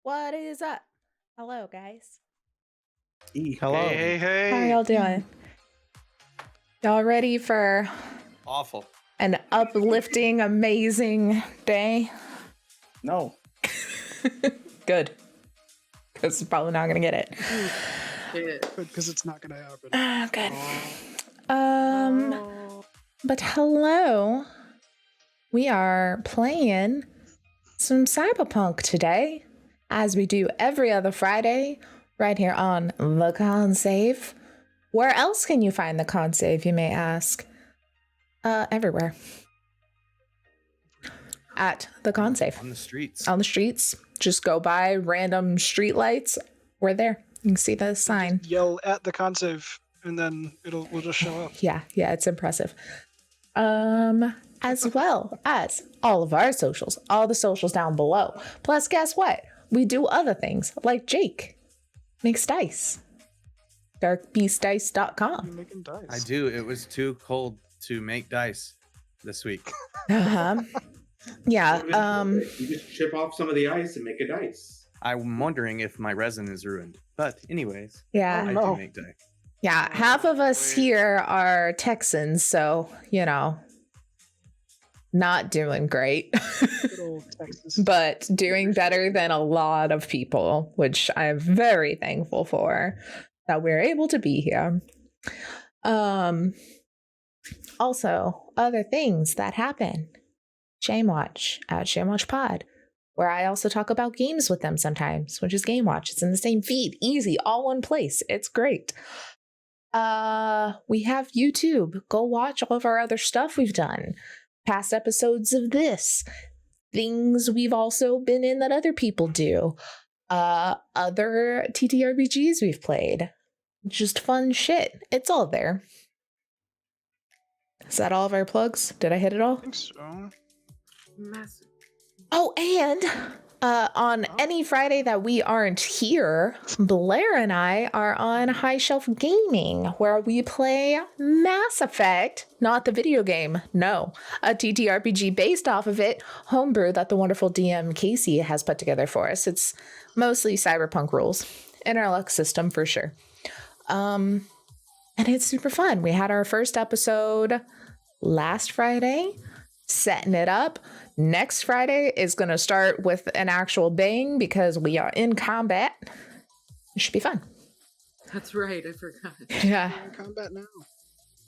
What is up? Hello, guys. Hello. Hey. How are y'all doing? Y'all ready for Awful. an uplifting, amazing day? No. Good. Because probably not going to get it. Because it's not going to happen. Good. But hello. We are playing some Cyberpunk today, as we do every other Friday, right here on The Con Save. Where else can you find The Con Save, you may ask? Everywhere. At The Con Save. On the streets. On the streets. Just go by random street lights. We're there. You can see the sign. Just yell at the concave, and then we'll just show up. Yeah, it's impressive. As well as all of our socials, all the socials down below. Plus, guess what? We do other things, like Jake makes dice. darkbeastdice.com. Making dice. I do. It was too cold to make dice this week. Yeah. You just chip off some of the ice and make a dice. I'm wondering if my resin is ruined. But anyways, Yeah. I do make dice. Yeah. Half of us here are Texans, so, not doing great. Good old Texas. But doing better than a lot of people, which I'm very thankful for that we're able to be here. Also, other things that happen. Shame Watch at Shame Watch Pod, where I also talk about games with them sometimes, which is Game Watch. It's in the same feed, easy, all one place. It's great. We have YouTube. Go watch all of our other stuff we've done. Past episodes of this, things we've also been in that other people do, other TTRPGs we've played, just fun shit. It's all there. Is that all of our plugs? Did I hit it all? I think so. Massive. Oh, and on any Friday that we aren't here, Blair and I are on High Shelf Gaming, where we play Mass Effect, not the video game, no, a TTRPG based off of it, homebrew that the wonderful DM Casey has put together for us. It's mostly cyberpunk rules, interlock system for sure. And it's super fun. We had our first episode last Friday, setting it up. Next Friday is going to start with an actual bang because we are in combat. It should be fun. That's right. I forgot. Yeah. We're in combat now.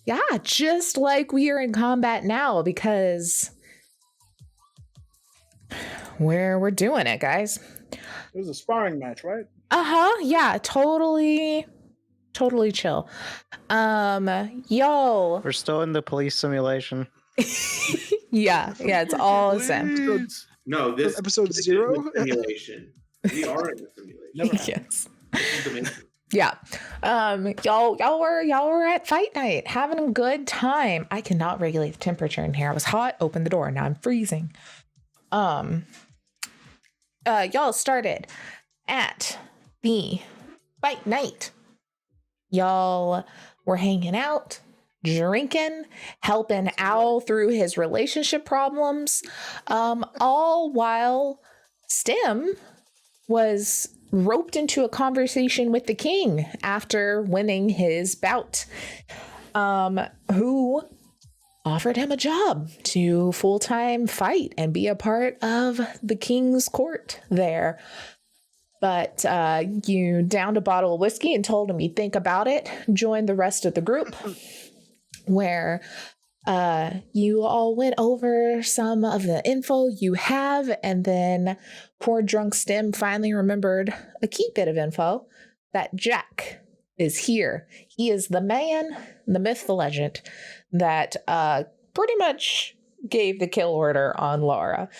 Yeah, just like we are in combat now because we're doing it, guys. It was a sparring match, right? Yeah, totally chill. Yo. We're still in the police simulation. Yeah, it's all the same. No, this Episode this is 0? the simulation. We are in the simulation. Yes. This is amazing. Yeah. Y'all were at fight night having a good time. I cannot regulate the temperature in here. I was hot, opened the door, now I'm freezing. Y'all started at the fight night. Y'all were hanging out, drinking, helping Al through his relationship problems, all while Stem was roped into a conversation with the king after winning his bout, who offered him a job to full-time fight and be a part of the king's court there. But you downed a bottle of whiskey and told him you'd think about it, joined the rest of the group, where you all went over some of the info you have, and then poor drunk Stem finally remembered a key bit of info, that Jack is here. He is the man, the myth, the legend, that pretty much gave the kill order on Laura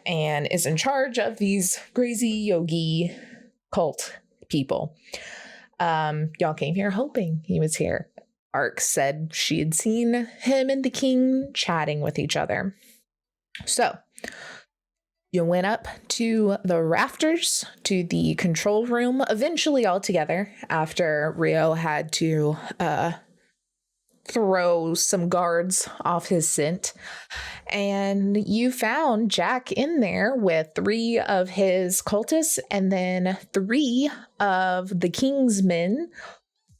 and is in charge of these crazy yogi cult people. Y'all came here hoping he was here. Ark said she had seen him and the king chatting with each other. So you went up to the rafters, to the control room, eventually all together, after Rio had to throw some guards off his scent. And you found Jack in there with 3 of his cultists and then 3 of the King's men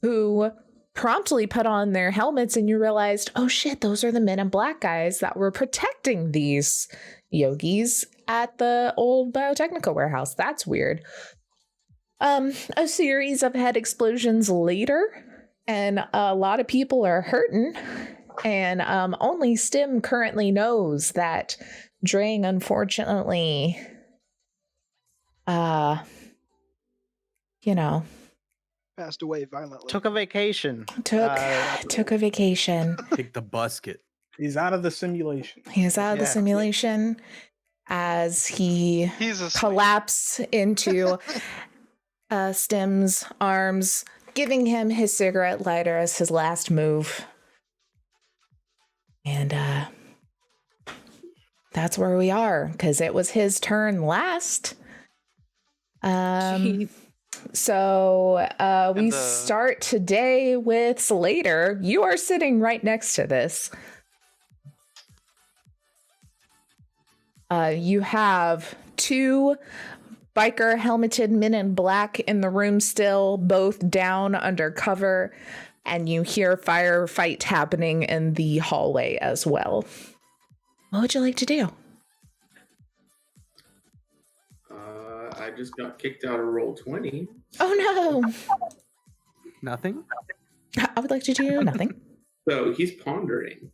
who promptly put on their helmets, and you realized, oh shit, those are the men in black guys that were protecting these yogis at the old biotechnical warehouse. That's weird. A series of head explosions later, and a lot of people are hurting, and only Stim currently knows that Drang, unfortunately, Passed away violently. Took a vacation. took a vacation. Take the busket. He's out of the simulation. He is out of the Yeah. simulation as he He's asleep. collapsed into Stim's arms, giving him his cigarette lighter as his last move. And that's where we are, because it was his turn last. Jeez. So we start today with Slater. You are sitting right next to this. You have 2 biker helmeted men in black in the room still, both down under cover, and you hear firefight happening in the hallway as well. What would you like to do? I just got kicked out of roll 20. Oh no! Nothing? I would like to do nothing. So he's pondering.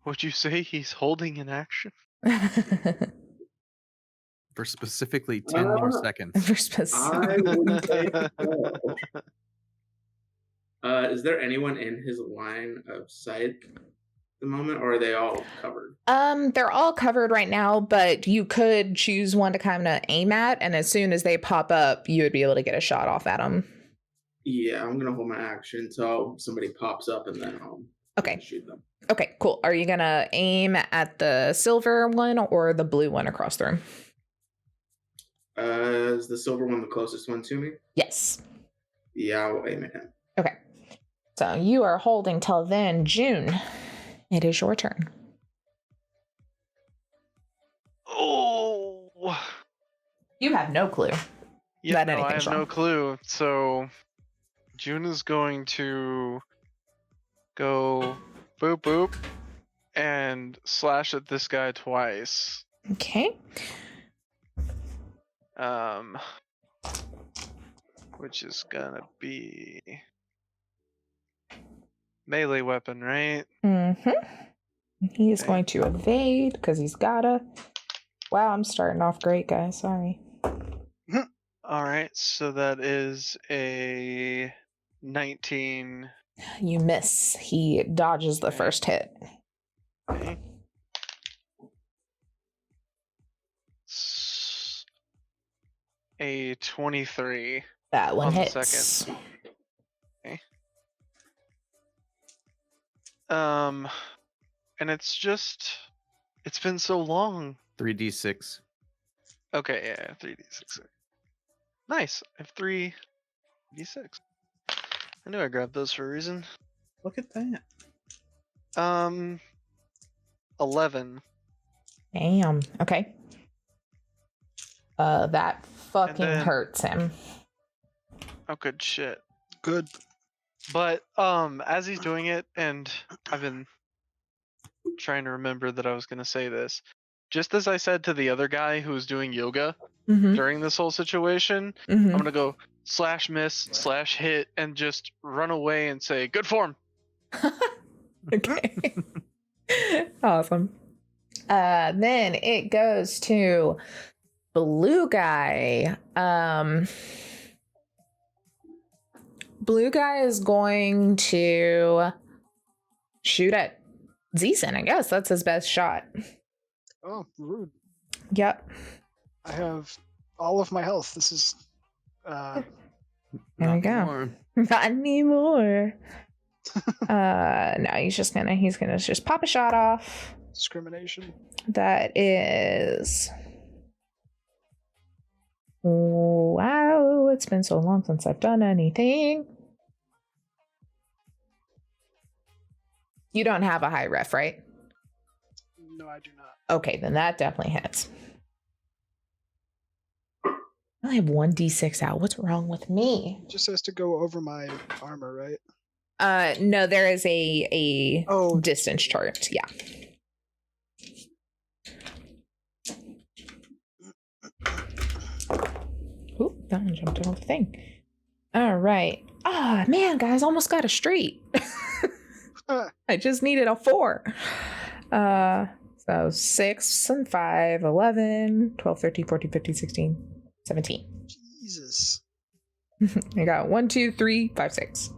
Would you say he's holding an action? For specifically 10 more seconds. For specific. I wouldn't say so. Is there anyone in his line of sight at the moment, or are they all covered? They're all covered right now, but you could choose one to kind of aim at, and as soon as they pop up, you would be able to get a shot off at them. Yeah, I'm gonna hold my action until somebody pops up, and then I'll Okay. shoot them. Okay, cool. Are you gonna aim at the silver one or the blue one across the room? Is the silver one the closest one to me? Yes. Yeah, I'll aim at him. Okay. So you are holding till then. June, it is your turn. Oh, You have no clue. yeah, That no, I anything's have no wrong. clue. So June is going to go boop boop and slash at this guy twice. Okay. Which is gonna be melee weapon, right? Mm-hmm. He is Okay. going to evade because he's gotta. Wow, I'm starting off great, guys. Sorry. All right, so that is a 19. You miss. He dodges the first hit. Okay. A 23. That one On the hits. second. And it's been so long. 3d6. Okay, yeah, 3d6. Nice. I have 3d6. I knew I grabbed those for a reason. Look at that. 11. Damn. Okay. That fucking then- hurts him. Oh, good shit. Good. But as he's doing it, and I've been trying to remember that I was gonna say this. Just as I said to the other guy who was doing yoga Mm-hmm. during this whole situation, Mm-hmm. I'm gonna go slash miss slash hit and just run away and say good form. Okay. Awesome. Then it goes to blue guy. Blue guy is going to shoot at Zeeson. I guess that's his best shot. Oh, rude. Yep. I have all of my health. This is There we Not go. more. Not anymore. No, he's gonna just pop a shot off. discrimination. That is wow. Oh, it's been so long since I've done anything. You don't have a high ref, right? No, I do not. Okay, then that definitely hits. I only have 1d6 out. What's wrong with me? Just has to go over my armor, right? No, there is a Oh, distance chart. Yeah. Oop, that one jumped off the thing. All right. Ah, man, guys, almost got a straight. I just needed a 4. So 6 and 5, 11, 12, 13, 14, 15, 16, 17. Jesus. I got 1, 2, 3, 5, 6.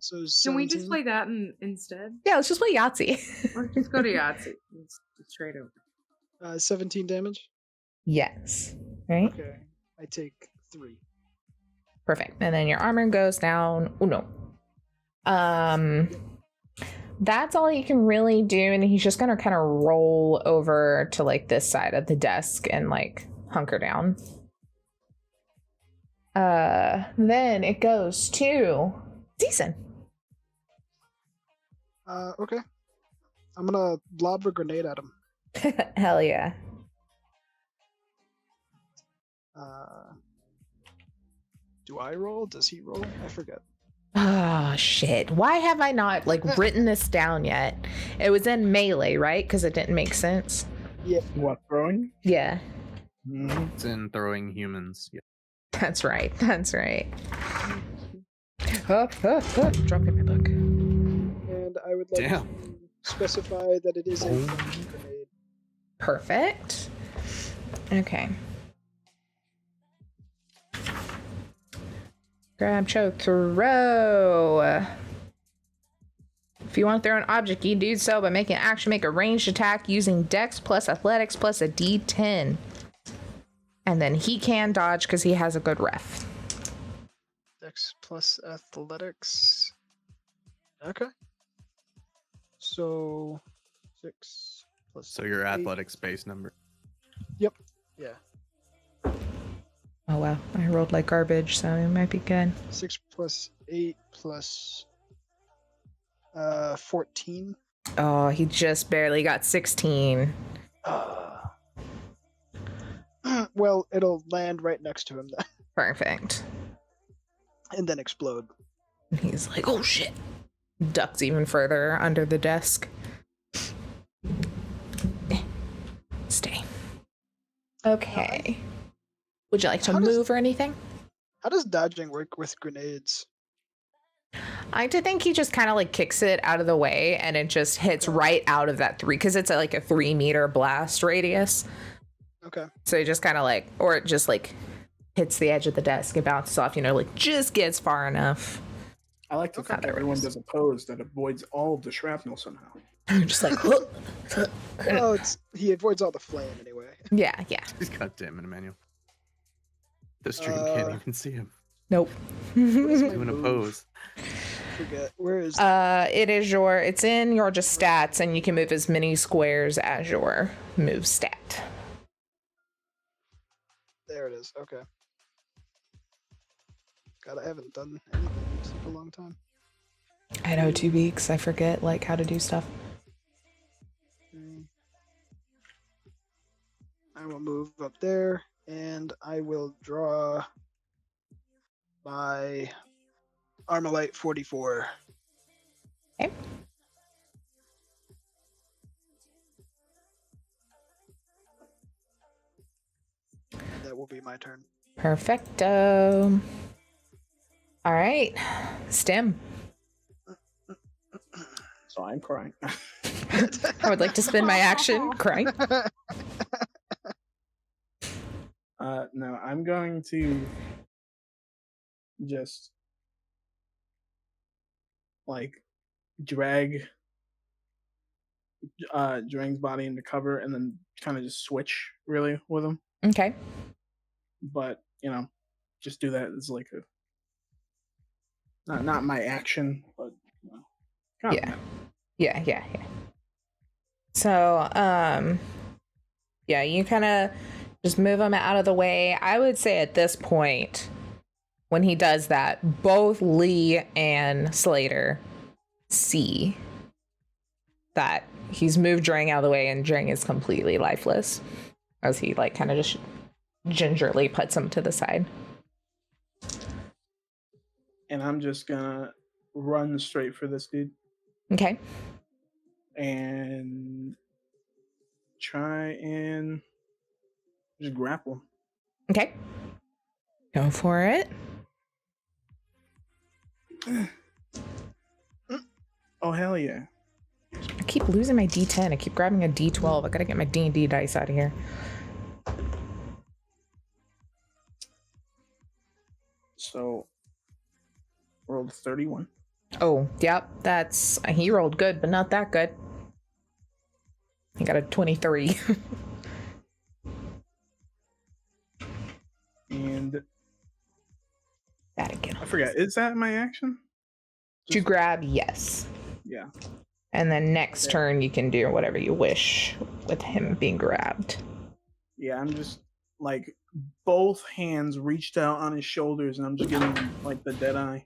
So Can we 17? just play that instead? Yeah, let's just play Yahtzee. Or just go to Yahtzee? It's straight over. 17 damage? Yes. Right? Okay. I take 3. Perfect. And then your armor goes down. Oh, no. That's all he can really do. And he's just going to kind of roll over to like this side of the desk and like hunker down. Then it goes to Decent. Okay. I'm gonna lob a grenade at him. Hell yeah. Do I roll? Does he roll? I forget. Oh, shit. Why have I not like written this down yet? It was in melee, right? Because it didn't make sense. Yeah. What, throwing? Yeah, Mhm. It's in throwing humans. Yeah. that's right. That's right. Dropping my book. And I would like Damn. to specify that it is a flash grenade. Perfect. Okay. Grab, choke, throw. If you want to throw an object, you do so by making an action, make a ranged attack using Dex plus Athletics plus a D10. And then he can dodge because he has a good ref. Dex plus athletics. Okay. So 6 plus. So your 8. athletics base number. Yeah. Oh wow, I rolled like garbage, so it might be good. 6 plus 8 plus 14. Oh, he just barely got 16. Well, it'll land right next to him then, Perfect. and then explode. And he's like, oh shit. Ducks even further under the desk. Stay. Okay. Would you like to How does- move or anything? How does dodging work with grenades? I like to think he just kind of like kicks it out of the way and it just hits right out of that 3 because it's like a 3-meter blast radius. Okay. So he just kind of like, or it just like hits the edge of the desk and bounces off, like just gets far enough. I like to Okay. think everyone does a pose that avoids all of the shrapnel somehow. Just like, Oh, he avoids all the flame anyway. yeah. God damn it, Emmanuel. The stream can't even see him. Nope. Doing a pose. Forget. Where is? It's in your just stats, and you can move as many squares as your move stat. There it is. Okay. God, I haven't done anything in such a long time. I know, 2 weeks. I forget like how to do stuff. I will move up there, and I will draw my Armalite 44. Okay. That will be my turn. Perfecto. All right. Stem. So I'm crying. I would like to spend my action crying. No, I'm going to just like drag Drang's body into cover and then kind of just switch really with him. Okay. But just do that as like a not my action, but kind of. Yeah. So, yeah, you kind of just move them out of the way. I would say at this point, when he does that, both Lee and Slater see that he's moved Drang out of the way and Drang is completely lifeless as he like kind of just gingerly puts him to the side. And I'm just gonna run straight for this dude Okay. and try and just grapple. Okay. Go for it. Oh, hell yeah. I keep losing my D10. I keep grabbing a D12. I gotta get my D&D dice out of here. So, rolled 31. Oh, yep. That's... He rolled good, but not that good. He got a 23. And That again. I forgot, is that my action? To grab, yes. Yeah. And then next turn, you can do whatever you wish with him being grabbed. Yeah, I'm just like both hands reached out on his shoulders, and I'm just giving him like the dead eye.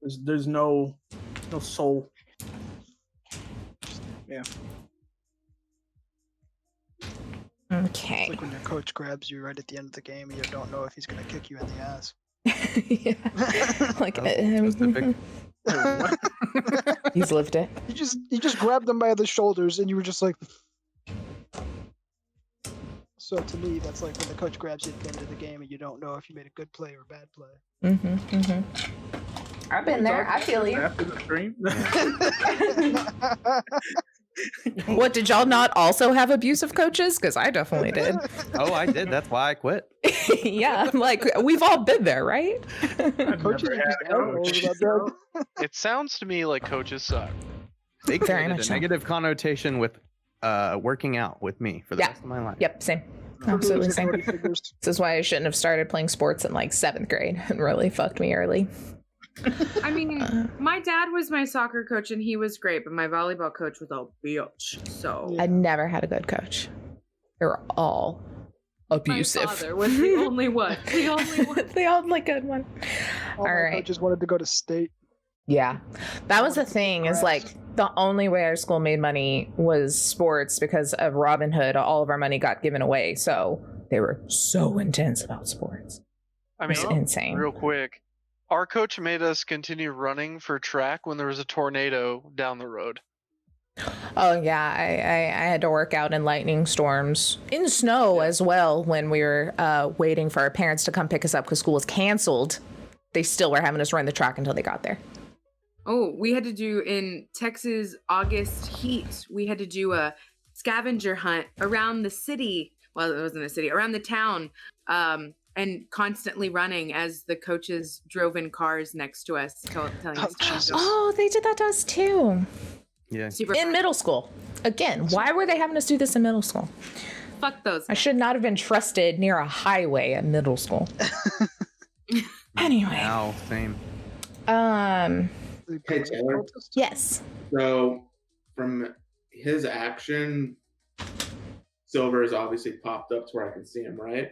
There's no soul. Yeah. Okay. It's like when your coach grabs you right at the end of the game and you don't know if he's going to kick you in the ass. Yeah. Like, Specific. he's lived it. You just grabbed them by the shoulders and you were just like. So to me, that's like when the coach grabs you at the end of the game and you don't know if you made a good play or a bad play. Mm-hmm, mm-hmm. I've been there. I feel you. After the stream. What, did y'all not also have abusive coaches? Because I definitely did. Oh, I did. That's why I quit. Yeah, like we've all been there, right? Coaches are just assholes about that. It sounds to me like coaches suck. They Very created much a so. negative connotation with working out with me for the Yeah. rest of my life. Yep, same. Absolutely same. This is why I shouldn't have started playing sports in like 7th grade. It really fucked me early. I mean, my dad was my soccer coach and he was great, but my volleyball coach was a bitch. So I never had a good coach. They were all abusive. my father was the only one. The only one. They all like good one. All my right. coaches wanted to go to state. Yeah, that was the thing. Is like the only way our school made money was sports because of Robin Hood. All of our money got given away, so they were so intense about sports. I It mean, was insane. real quick, our coach made us continue running for track when there was a tornado down the road. Oh yeah, I had to work out in lightning storms, in snow as well. When we were waiting for our parents to come pick us up because school was canceled, they still were having us run the track until they got there. Oh, we had to do in Texas August heat. We had to do a scavenger hunt around the city. Well, it wasn't a city, around the town, and constantly running as the coaches drove in cars next to us, telling us. Jesus. Oh, they did that to us too. Yeah. Super In fun. middle school. Again, why were they having us do this in middle school? Fuck those. I Guys. should not have been trusted near a highway at middle school. Anyway. Now, same. Hey, Taylor. Yes. So, from his action, Silver has obviously popped up to where I can see him, right?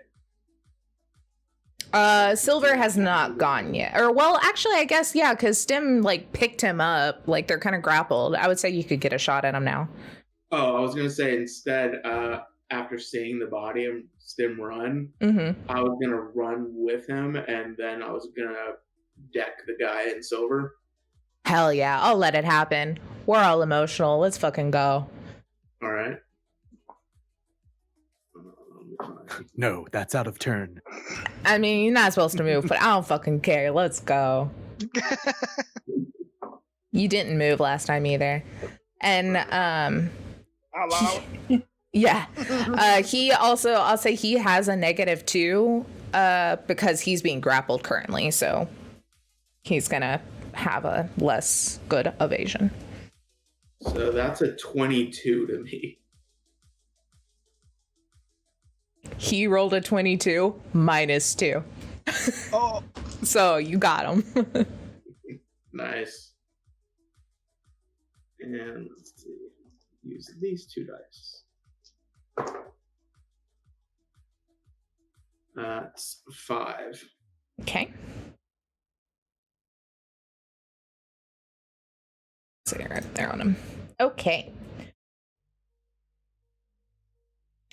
Silver has not gone yet. Or, well, actually, I guess, yeah, because Stim, like, picked him up. Like, they're kind of grappled. I would say you could get a shot at him now. Oh, I was going to say instead, after seeing the body of Stim run, Mm-hmm. I was going to run with him, and then I was going to deck the guy in Silver. Hell yeah, I'll let it happen. We're all emotional. Let's fucking go. All right. No, that's out of turn. I mean, you're not supposed to move, but I don't fucking care. Let's go. You didn't move last time either. And, yeah. He also, I'll say he has a -2 because he's being grappled currently. So he's going to have a less good evasion. So that's a 22 to me. He rolled a 22 -2. Oh, So you got him. Nice. And let's see. Use these 2 dice. It's 5. Okay. So you're right there on him. Okay.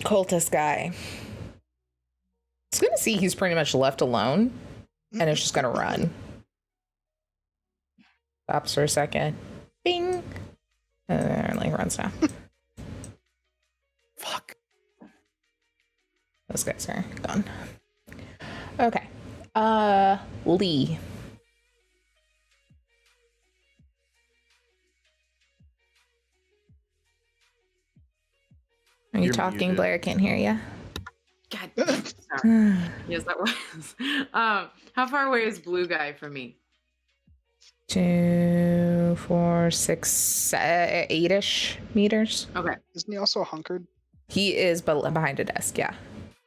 Cultist guy. It's gonna see he's pretty much left alone, and it's just gonna run. Stops for a second. Bing. And then like runs down. Fuck. Those guys are gone. Okay. Lee. Are you You're talking, muted. Blair? I can't hear you. God. Sorry. Yes, that was. How far away is blue guy from me? 2, 4, 6, 8-ish meters. Okay. Isn't he also hunkered? He is behind a desk, yeah.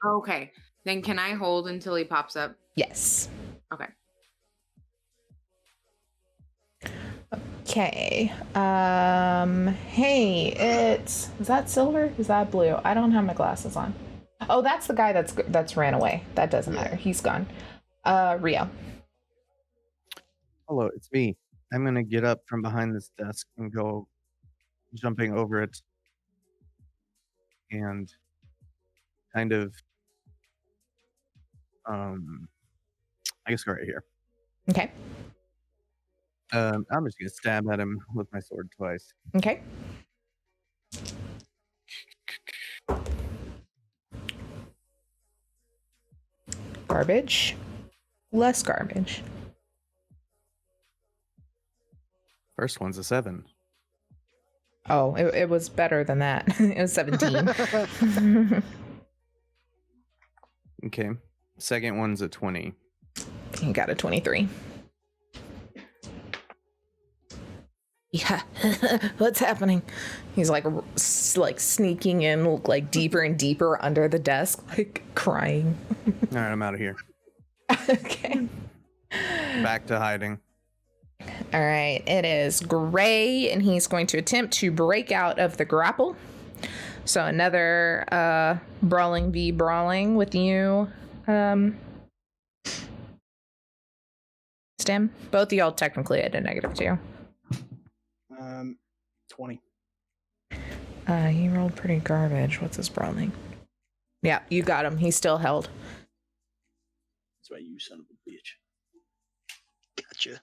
Okay. Then can I hold until he pops up? Yes. Okay. Okay. Hey, is that silver? Is that blue? I don't have my glasses on. Oh, that's the guy that's ran away. That doesn't matter. He's gone. Rio. Hello, it's me. I'm gonna get up from behind this desk and go jumping over it and kind of I guess go right here. Okay. I'm just gonna stab at him with my sword twice. Okay. Garbage. Less garbage. First one's a 7. Oh, it was better than that. It was 17. Okay. Second one's a 20. You got a 23. Yeah. What's happening? He's like sneaking in like deeper and deeper under the desk, like crying. All right, I'm out of here. Okay. Back to hiding. All right. It is Gray, and he's going to attempt to break out of the grapple. So another brawling v brawling with you, Stim. Both of y'all technically at a -2. 20. He rolled pretty garbage. What's his brawling? Yeah, you got him. He's still held. That's why you son of a bitch. Gotcha.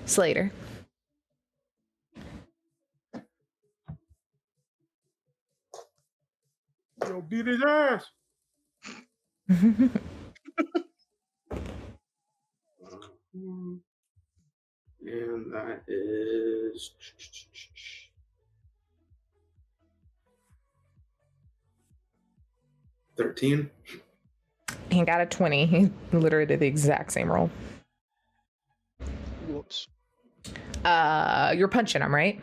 Slater. Yo, beat his ass. And that is 13. He got a 20. He literally did the exact same roll. Whoops. You're punching him, right?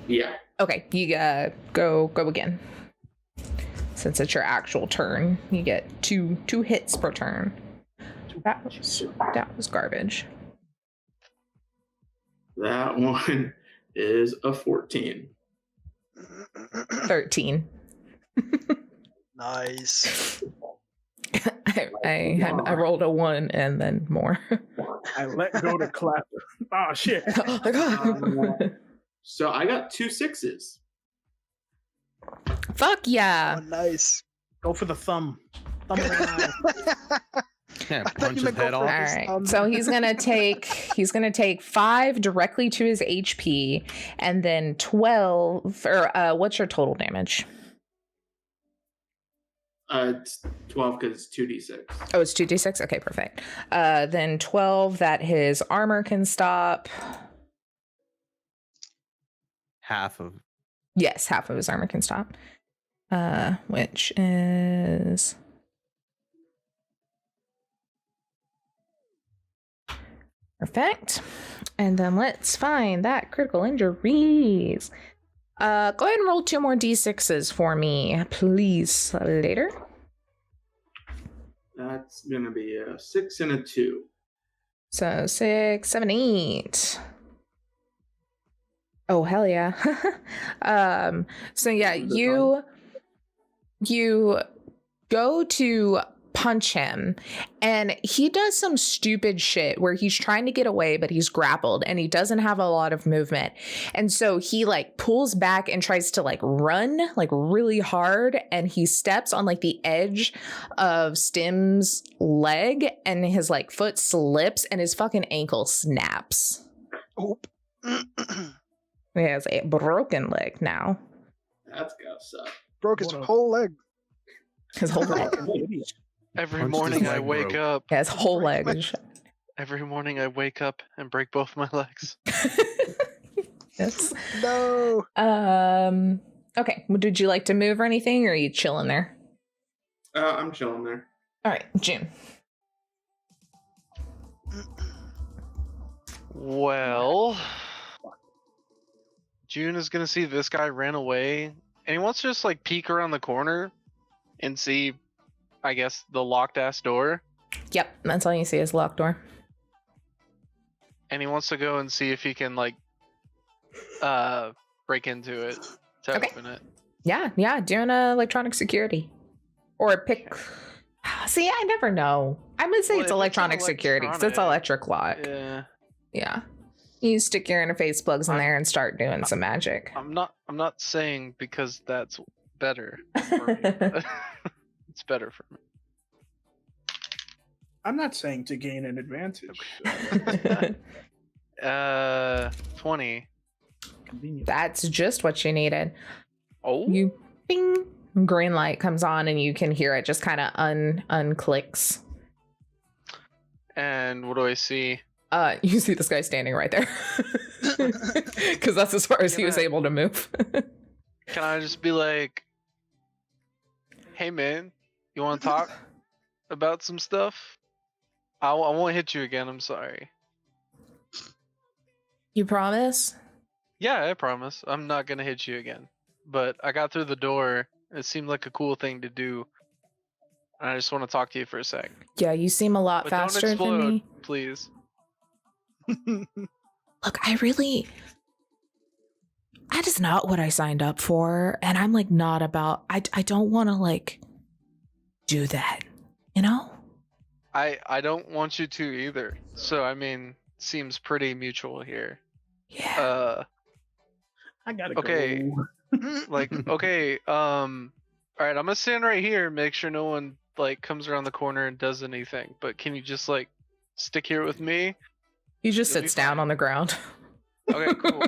Yeah. Okay, you go again. Since it's your actual turn, you get two hits per turn. That was garbage. That one is a 14. 13. Nice. I rolled a 1 and then more. I let go to clap. Oh, shit. So I got 2 6s. Fuck yeah. Oh, nice. Go for the thumb. Thumb in the eye. Yeah, thought punch you his meant go head for All off. right. So he's gonna take 5 directly to his HP, and then 12. Or what's your total damage? It's 12 because it's 2d6. Oh, it's 2d6. Okay, perfect. Then 12 that his armor can stop. Half of. Yes, half of his armor can stop. Which is perfect. And then let's find that critical injuries. Go ahead and roll 2 more d6s for me, please, later. That's going to be a 6 and a 2. So 6, 7, 8. Oh, hell yeah. So yeah, you go to punch him, and he does some stupid shit where he's trying to get away, but he's grappled and he doesn't have a lot of movement. And so he like pulls back and tries to like run like really hard, and he steps on like the edge of Stim's leg, and his like foot slips and his fucking ankle snaps. Oop. He has a broken leg now. That's gotta suck. Broke his What a- whole leg. His whole leg. Fucking idiot. Every Punched his morning I leg wake broke. up. Yeah, his whole leg. Every morning I wake up and break both my legs. Yes. No. Okay. Well, did you like to move or anything, or are you chilling there? I'm chilling there. All right, June. Well, June is gonna see this guy ran away, and he wants to just like peek around the corner and see, I guess, the locked ass door. Yep, that's all you see is locked door. And he wants to go and see if he can like break into it to Okay. open it. Yeah, doing electronic security. Or pick. See, I never know. I'm gonna say Well, it's if it's electronic security because it's electric lock. Yeah. Yeah. You stick your interface plugs in there and start doing some magic. I'm not saying because that's better for me. But it's better for me. I'm not saying to gain an advantage. 20. Convenient. That's just what you needed. Oh, You bing, green light comes on and you can hear it just kind of unclicks. and what do I see? You see this guy standing right there. Because that's as far as he was Yeah. able to move. Can I just be like, hey man, you want to talk about some stuff? I won't hit you again, I'm sorry. You promise? Yeah, I promise. I'm not gonna hit you again. But I got through the door. It seemed like a cool thing to do. And I just want to talk to you for a sec. Yeah, you seem a lot But faster don't explode, than me. please. Look, that is not what I signed up for. And I'm like not about, I don't want to like do that, you know? I don't want you to either. So I mean, seems pretty mutual here. Yeah. I gotta Okay. go. Like, okay, all right, I'm gonna stand right here, make sure no one like comes around the corner and does anything. But can you just like stick here with me? He just You'll be sits down fine. on the ground. Okay, cool.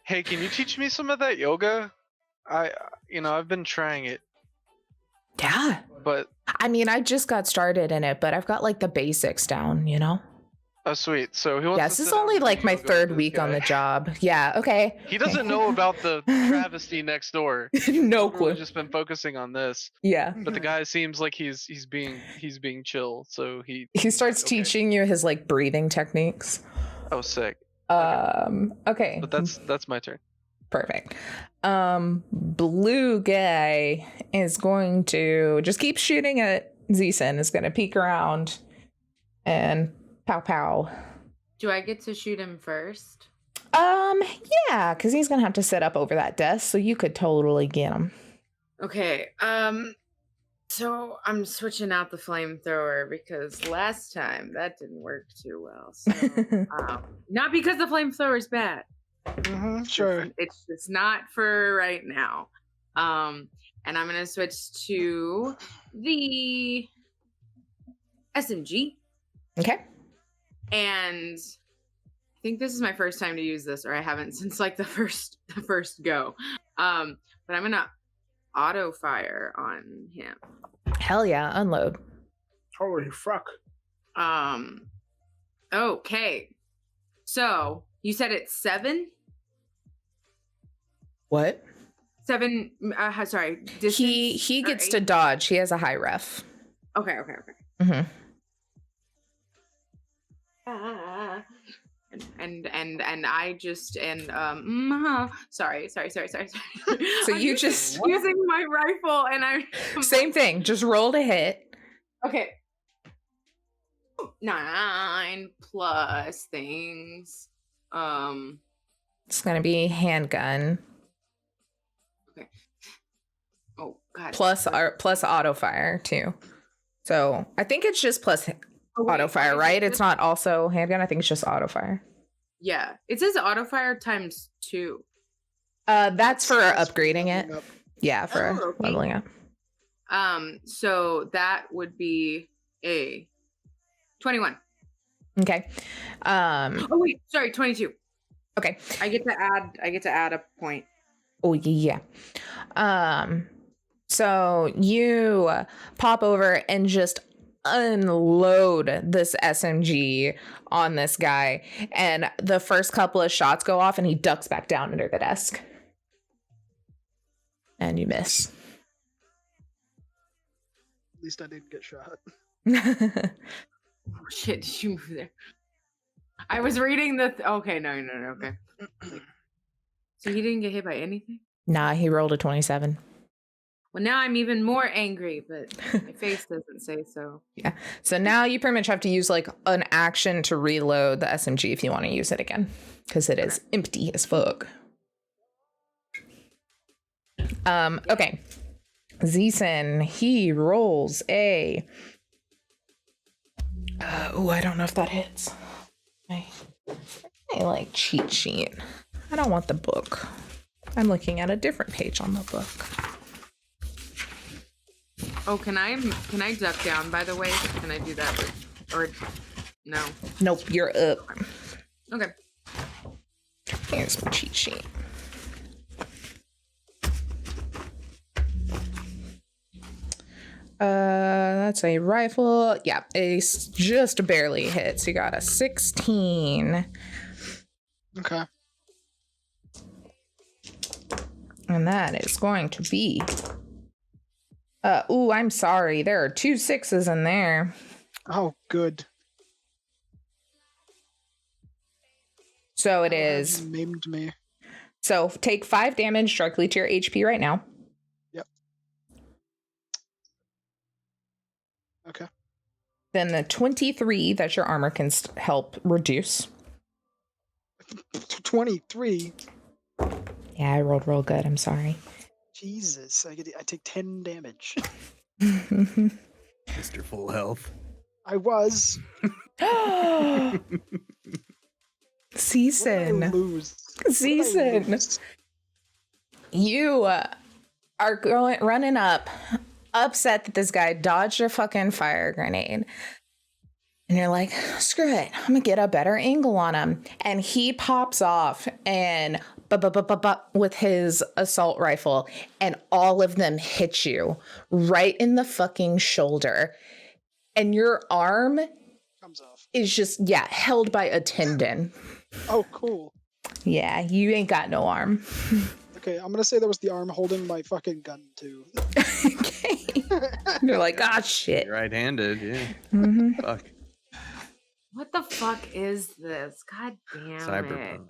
Hey, can you teach me some of that yoga? I've been trying it, Yeah. but I mean, I just got started in it, but I've got like the basics down, you know? oh sweet. So he wants Yeah, to this is sit down only and do like my yoga with third this week on guy. the job. Yeah, okay. He doesn't know about the travesty next door. No We've clue. just been focusing on this, Yeah. but the guy seems like he's being chill. So he He starts okay. teaching you his like breathing techniques. Oh, sick. Okay. But that's my turn. Perfect. Blue guy is going to just keep shooting at Zeeson, is going to peek around and pow pow. Do I get to shoot him first? Yeah, because he's going to have to sit up over that desk, so you could totally get him. Okay. So I'm switching out the flamethrower because last time that didn't work too well. So, not because the flamethrower is bad. Sure. It's just not for right now. And I'm gonna switch to the SMG. Okay. And I think this is my first time to use this, or I haven't since like the first go. But I'm gonna auto fire on him. Hell yeah, unload. Holy fuck. Okay. So you said it's 7? What? 7, sorry. Distance, He or gets 8? to dodge. He has a high ref. Okay. Mm-hmm. And I just sorry. So I'm you just using my rifle and I'm same thing. Just roll to hit. Okay. 9 plus things. It's gonna be handgun Oh god. plus auto fire too. So I think it's just plus auto fire, right? It's not also handgun. I think it's just auto fire. Yeah, it says auto fire times 2. That's for That's upgrading it. leveling up. Yeah, for okay. leveling up. So that would be a 21. Okay. Oh wait, sorry, 22. Okay. I get to add a point. Oh yeah. So you pop over and just unload this SMG on this guy, and the first couple of shots go off and he ducks back down under the desk. And you miss. At least I didn't get shot. Oh, shit, did you move there? I was reading the okay, no, okay. So he didn't get hit by anything? Nah, he rolled a 27. Well, now I'm even more angry, but my face doesn't say so. Yeah. So now you pretty much have to use like an action to reload the SMG if you want to use it again, because it is empty as fuck. Okay. Zeeson, he rolls a. I don't know if that hits. I like cheat sheet. I don't want the book. I'm looking at a different page on the book. Oh, can I duck down, by the way? Can I do that or no? Nope, you're up. Okay. Here's my cheat sheet. That's a rifle. Yeah, it's just barely hits. You got a 16. Okay. And that is going to be. I'm sorry. There are 2 6s in there. Oh, good. So it is. Maimed me. So take 5 damage directly to your HP right now. Yep. Okay. Then the 23 that your armor can help reduce. 23. Yeah, I rolled real good. I'm sorry. Jesus, I take 10 damage. Mr. Full Health. I was. Season. You are running up, upset that this guy dodged a fucking fire grenade. And you're like, screw it, I'm gonna get a better angle on him. And he pops off and with his assault rifle, and all of them hit you right in the fucking shoulder. And your arm comes off. Is just, held by a tendon. Oh, cool. Yeah, you ain't got no arm. Okay, I'm gonna say that was the arm holding my fucking gun, too. Okay. You're like, shit. Right-handed, yeah. Mm-hmm. Fuck. What the fuck is this? God damn Cyberpunk. it.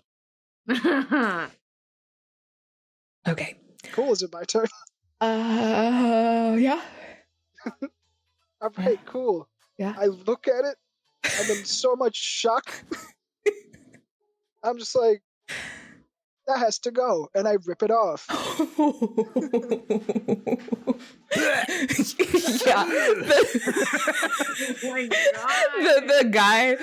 Okay. Cool, is it my turn? Yeah. Alright, cool. Yeah. I look at it, I'm in so much shock. I'm just like, that has to go, and I rip it off. Yeah. The guy,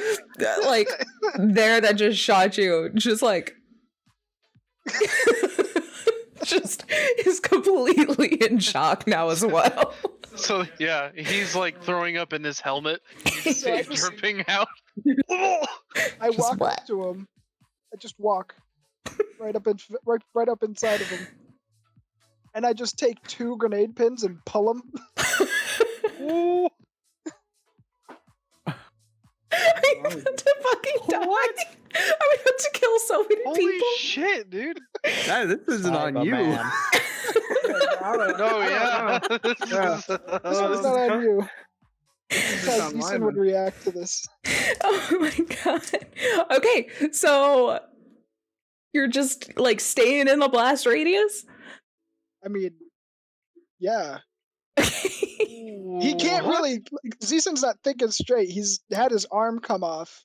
like, there that just shot you, just like, just is completely in shock now as well. So yeah, he's like throwing up in his helmet. You can see it dripping out. I Just walk what? up to him. I just walk right up inside of him, and I just take 2 grenade pins and pull them. I'm about to fucking die. I'm about to kill so many Holy people. shit, dude! This isn't on you. No, yeah. This was not on you. This is how Ethan would react to this. Oh my god. Okay, so you're just like staying in the blast radius? I mean, yeah. He can't really. Zeeson's not thinking straight. He's had his arm come off.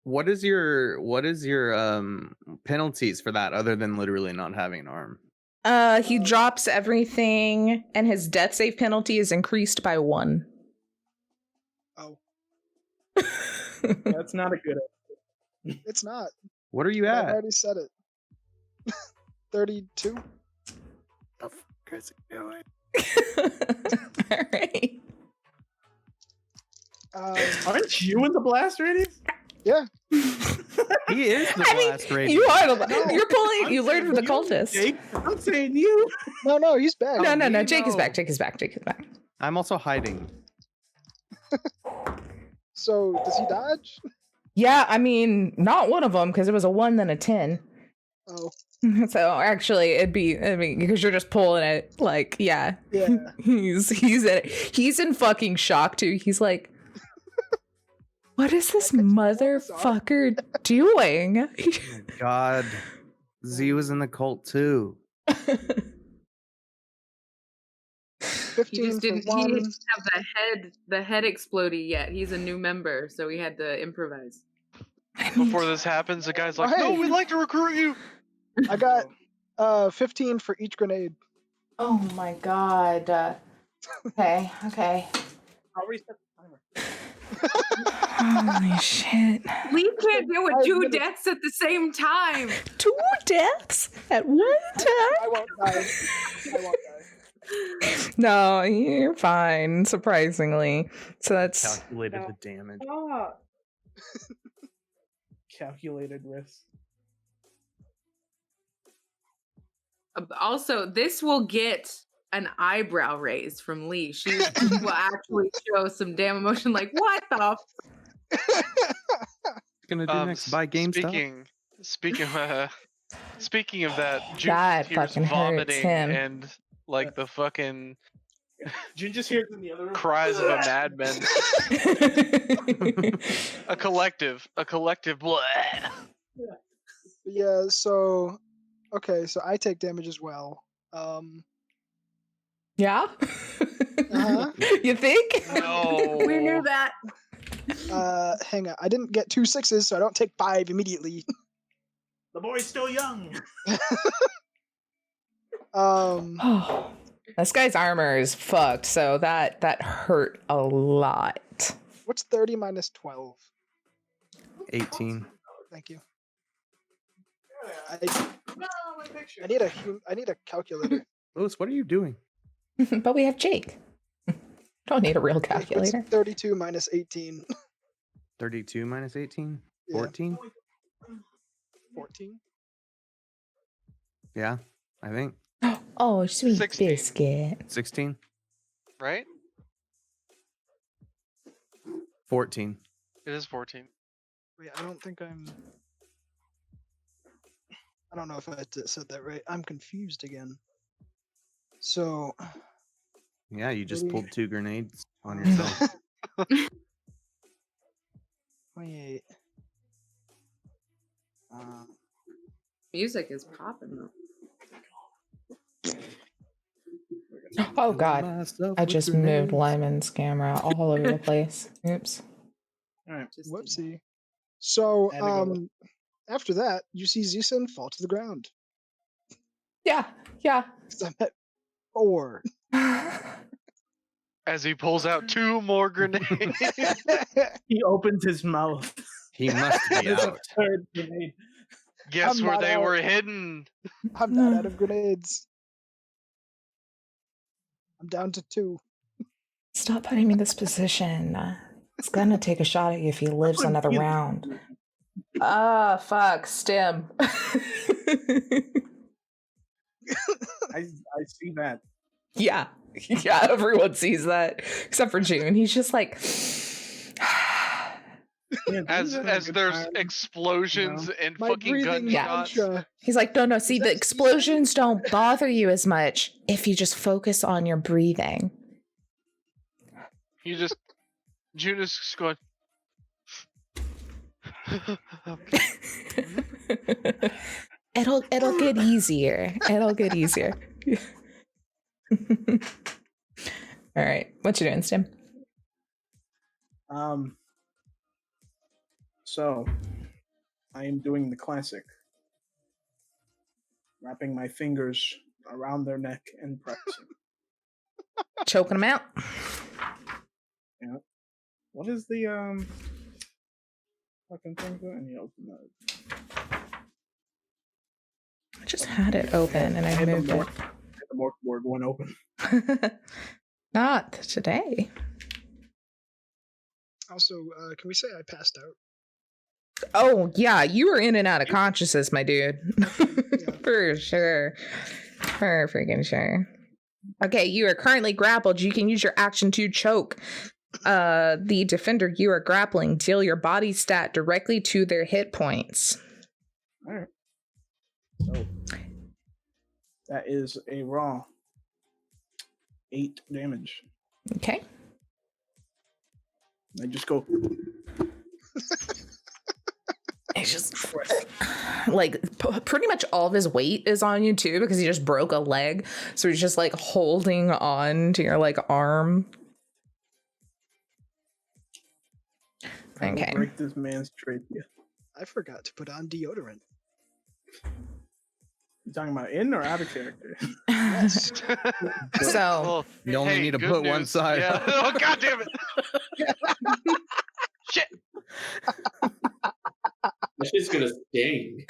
What is your penalties for that other than literally not having an arm? He drops everything and his death save penalty is increased by 1. That's not a good. It's not. What are you I've at? already said it. 32. The fuck is it doing? All right. Aren't you in the blast radius? Yeah. He is the blast radius. you are the. No, You're pulling. I'm You learned from the saying you, cultist. Jake. I'm saying you. No, he's back. No. me? Jake is No. back. Jake is back. Jake is back. I'm also hiding. So does he dodge? Yeah, I mean, not one of them because it was a 1 then a 10. Oh, So actually, it'd be because you're just pulling it. Like, yeah, yeah. he's in fucking shock too. He's like, what is this motherfucker doing? Oh my God. Z was in the cult too. 15 He just didn't. for He one. didn't have the head explodey yet. He's a new member, so we had to improvise. Before this happens, the guy's like, Hey. "No, we'd like to recruit you." I got 15 for each grenade. Oh my god. Okay. I'll reset the timer. Holy shit. We can't do it 5 2 minutes. deaths at the same time. 2 deaths at one time? I won't die. No, you're fine, surprisingly. So that's Calculated the damage. Calculated risk. Also, this will get an eyebrow raise from Lee. She will actually show some damn emotion. Like, what the? Gonna do next? Buy GameStop? Speaking of that, June That hears fucking hurts vomiting him. and like the fucking June just hears in the other room. cries of a madman. A collective blah. Yeah, so okay, so I take damage as well. yeah. Uh-huh. You think? No. We knew that. Hang on. I didn't get 2 6s, so I don't take 5 immediately. The boy's still young. Oh, this guy's armor is fucked, so that hurt a lot. What's 30 minus 12? 18. Thank you. I need a calculator. Lewis, what are you doing? But we have Jake. Don't need a real What's calculator. 32 minus 18? 32 minus 18? Yeah. 14? 14? Yeah, I think. Oh, sweet 16. biscuit. 16? Right? 14. It is 14. Wait, I don't think I'm. I don't know if I said that right. I'm confused again. So. Yeah, you just Maybe- pulled 2 grenades on yourself. 28. Music is popping though. Oh god. Myself I with just moved grenades. Lyman's camera all over the place. Oops. All right. Just Whoopsie. So, Had to go. after that, you see Zeeson fall to the ground. Yeah. 'Cause I'm at 4. As he pulls out 2 more grenades. He opens his mouth. He must be There's a out. third grenade. Guess I'm where not they out. were hidden? I'm not out of grenades. I'm down to 2. Stop putting me in this position. It's gonna take a shot at you if he lives another round. Ah, fuck, stem. I see that. Yeah, everyone sees that except for June. He's just like, Yeah, As June's having a as good there's time. explosions and My fucking breathing gunshots. mantra. he's like, no. See, Is the that explosions don't bother you as much if you just focus on your breathing. You just June is just going. It'll get easier. It'll get easier. All right, what you doing, Stim? So I am doing the classic. Wrapping my fingers around their neck and pressing. Choking him out. What is the fucking thing, and you open that. I just had it open and I had moved it. The mortarboard one open. Not today. Also, can we say I passed out? Oh, yeah, you were in and out of consciousness, my dude. Yeah. For sure. For freaking sure. Okay, you are currently grappled. You can use your action to choke the defender you are grappling. Deal your body stat directly to their hit points. All right. So that is a raw 8 damage. Okay. I just go. It's just like pretty much all of his weight is on you too, because he just broke a leg. So he's just like holding on to your like arm. I will Okay. break this man's trachea. I forgot to put on deodorant. You talking about in or out of character? Yes. So Well, You only need to good put one news. side. Yeah. Oh, God damn it. Shit. That's just gonna sting.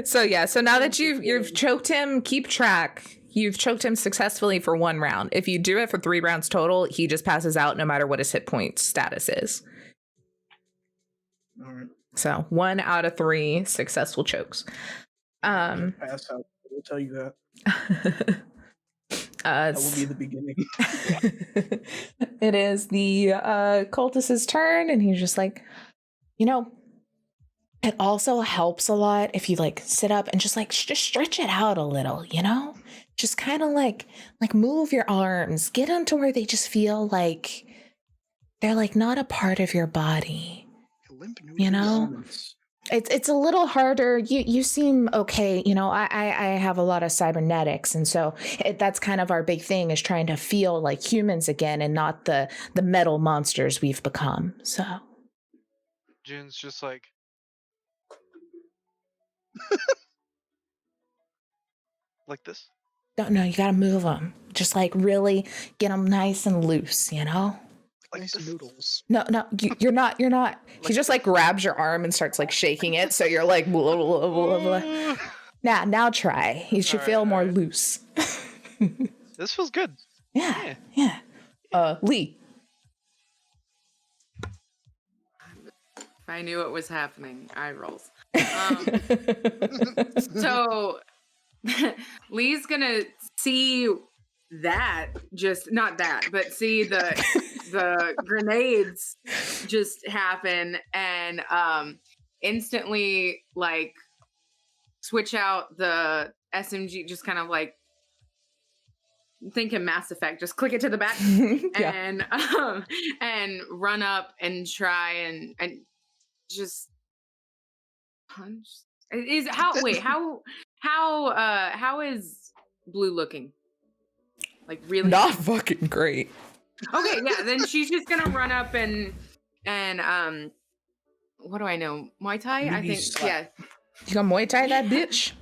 so yeah, so now that you've choked him, keep track. You've choked him successfully for 1 round. If you do it for 3 rounds total, he just passes out no matter what his hit point status is. All right. So 1 out of 3 successful chokes. Pass out. I will tell you that. That will be the beginning. It is the cultist's turn, and he's just like, it also helps a lot if you like sit up and just stretch it out a little, just kind of like move your arms, get them to where they just feel like they're like not a part of your body, Limp noodles. It's a little harder. You seem okay. I have a lot of cybernetics. And so that's kind of our big thing, is trying to feel like humans again and not the metal monsters we've become. So June's just like, like this. no, you got to move them. Just like really get them nice and loose, Like Nice this. noodles. No, you're not. He just like grabs your arm and starts like shaking it. So you're like, blah, blah, blah, blah. Now try. You should feel more loose. This feels good. Yeah. Lee. If I knew what was happening, eye rolls. So Lee's gonna see that, just not that, but see the grenades just happen, and instantly like switch out the SMG, just kind of like thinking Mass Effect, just click it to the back and run up and try and just punch. How is Blue looking? Like really Not fucking great. Okay, yeah, then she's just gonna run up and what do I know? Muay Thai? I think yeah. You gonna Muay Thai that bitch?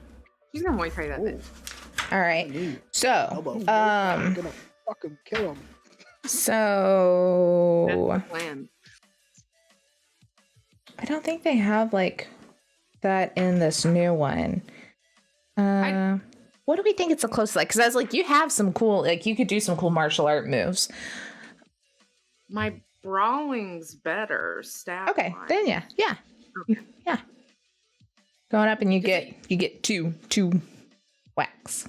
She's gonna Muay Thai that bitch. All right. So, I'm gonna fucking kill him. so That's the plan. I don't think they have like that in this new one. What do we think it's the closest? Like, because I was like, you have some cool, like you could do some cool martial art moves. My brawling's better stat. Okay, wise. then yeah. Okay. Yeah. Going up and you get two whacks.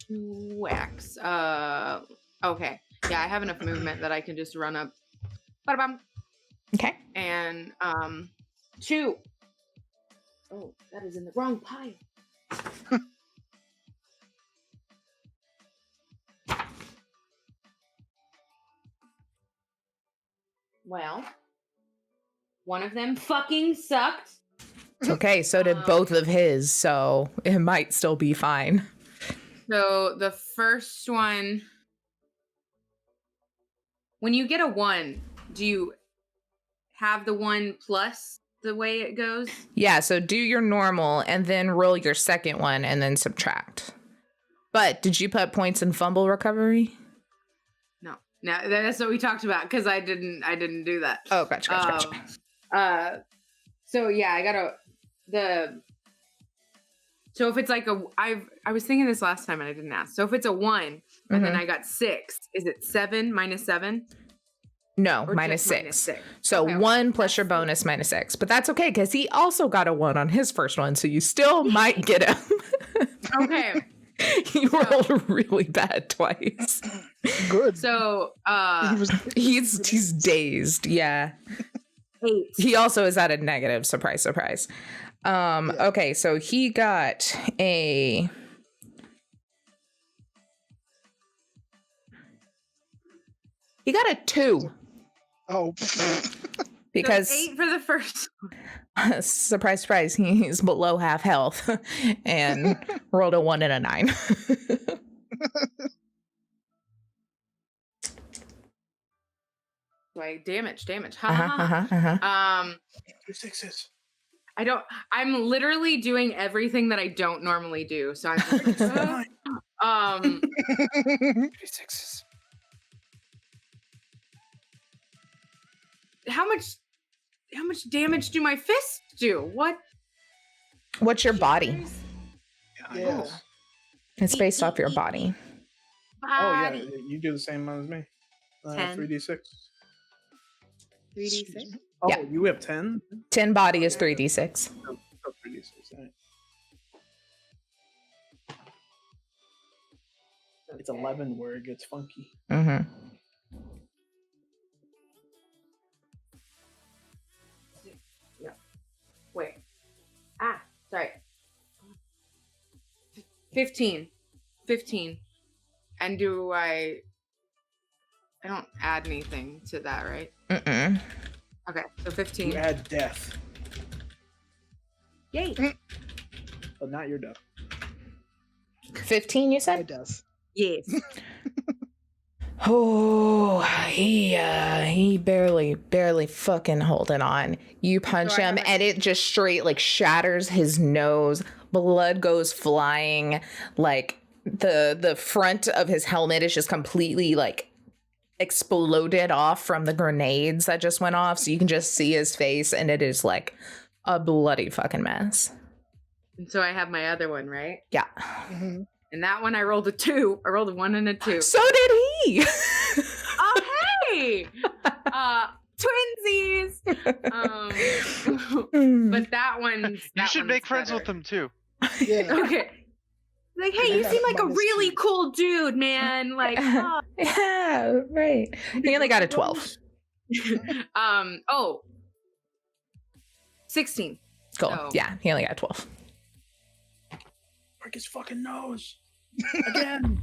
2 whacks. Okay. Yeah, I have enough movement that I can just run up. Ba-da-bum. Okay. And 2. Oh, that is in the wrong pile. Well, one of them fucking sucked. Okay, so did both of his, so it might still be fine. So the first one, when you get a 1, do you have the 1 plus the way it goes? Yeah, so do your normal and then roll your second one and then subtract. But did you put points in fumble recovery? No, that's what we talked about, because I didn't do that. Oh, gotcha. So yeah, I gotta so if it's like I was thinking this last time and I didn't ask. So if it's a 1 and then I got 6, is it 7 minus 7? No, Or minus just 6. minus 6? So Okay. 1 plus your bonus minus 6. But that's okay because he also got a 1 on his first one. So you still might get him. Okay. He rolled really bad twice. Good. So He's dazed. Yeah. 8. He also is at a negative. Surprise, surprise. Okay, so he got a... He got a 2. Oh. Because... So 8 for the first one. Surprise, surprise, he's below half health and rolled a 1 and a 9. Like damage. Ha ha ha. 2 6s. I'm literally doing everything that I don't normally do. So I'm just like, 3 6s. how much damage do my fists do? What's your body? Yeah. It's based off your body. Oh yeah, Body. you do the same amount as me. 10. 3d6. 3d6. Oh, Yeah. you have 10? 10 body is 3d6. Oh, 3d6. All right. It's 11 where it gets funky. Mm-hmm. Wait. Sorry. 15. And do I don't add anything to that, right? Mm-mm. Okay, so 15. You add death, Yay. but not your death. 15, you My said? death. Yes. Oh, he barely fucking holding on. You punch So I him have a- and it just straight like shatters his nose. Blood goes flying. Like the front of his helmet is just completely like exploded off from the grenades that just went off. So you can just see his face and it is like a bloody fucking mess. And so I have my other one, right? Yeah. Mhm. And that one I rolled a 2. I rolled a 1 and a 2. So did he. Oh hey! Twinsies! But that one. You should make friends with them too. Yeah. Okay. Like, hey, you got seem like a minus really 2. cool dude, man. Like, oh. Yeah, right. He only got a 12. 16. Cool. So- Yeah, he only got 12. Break his fucking nose. Again.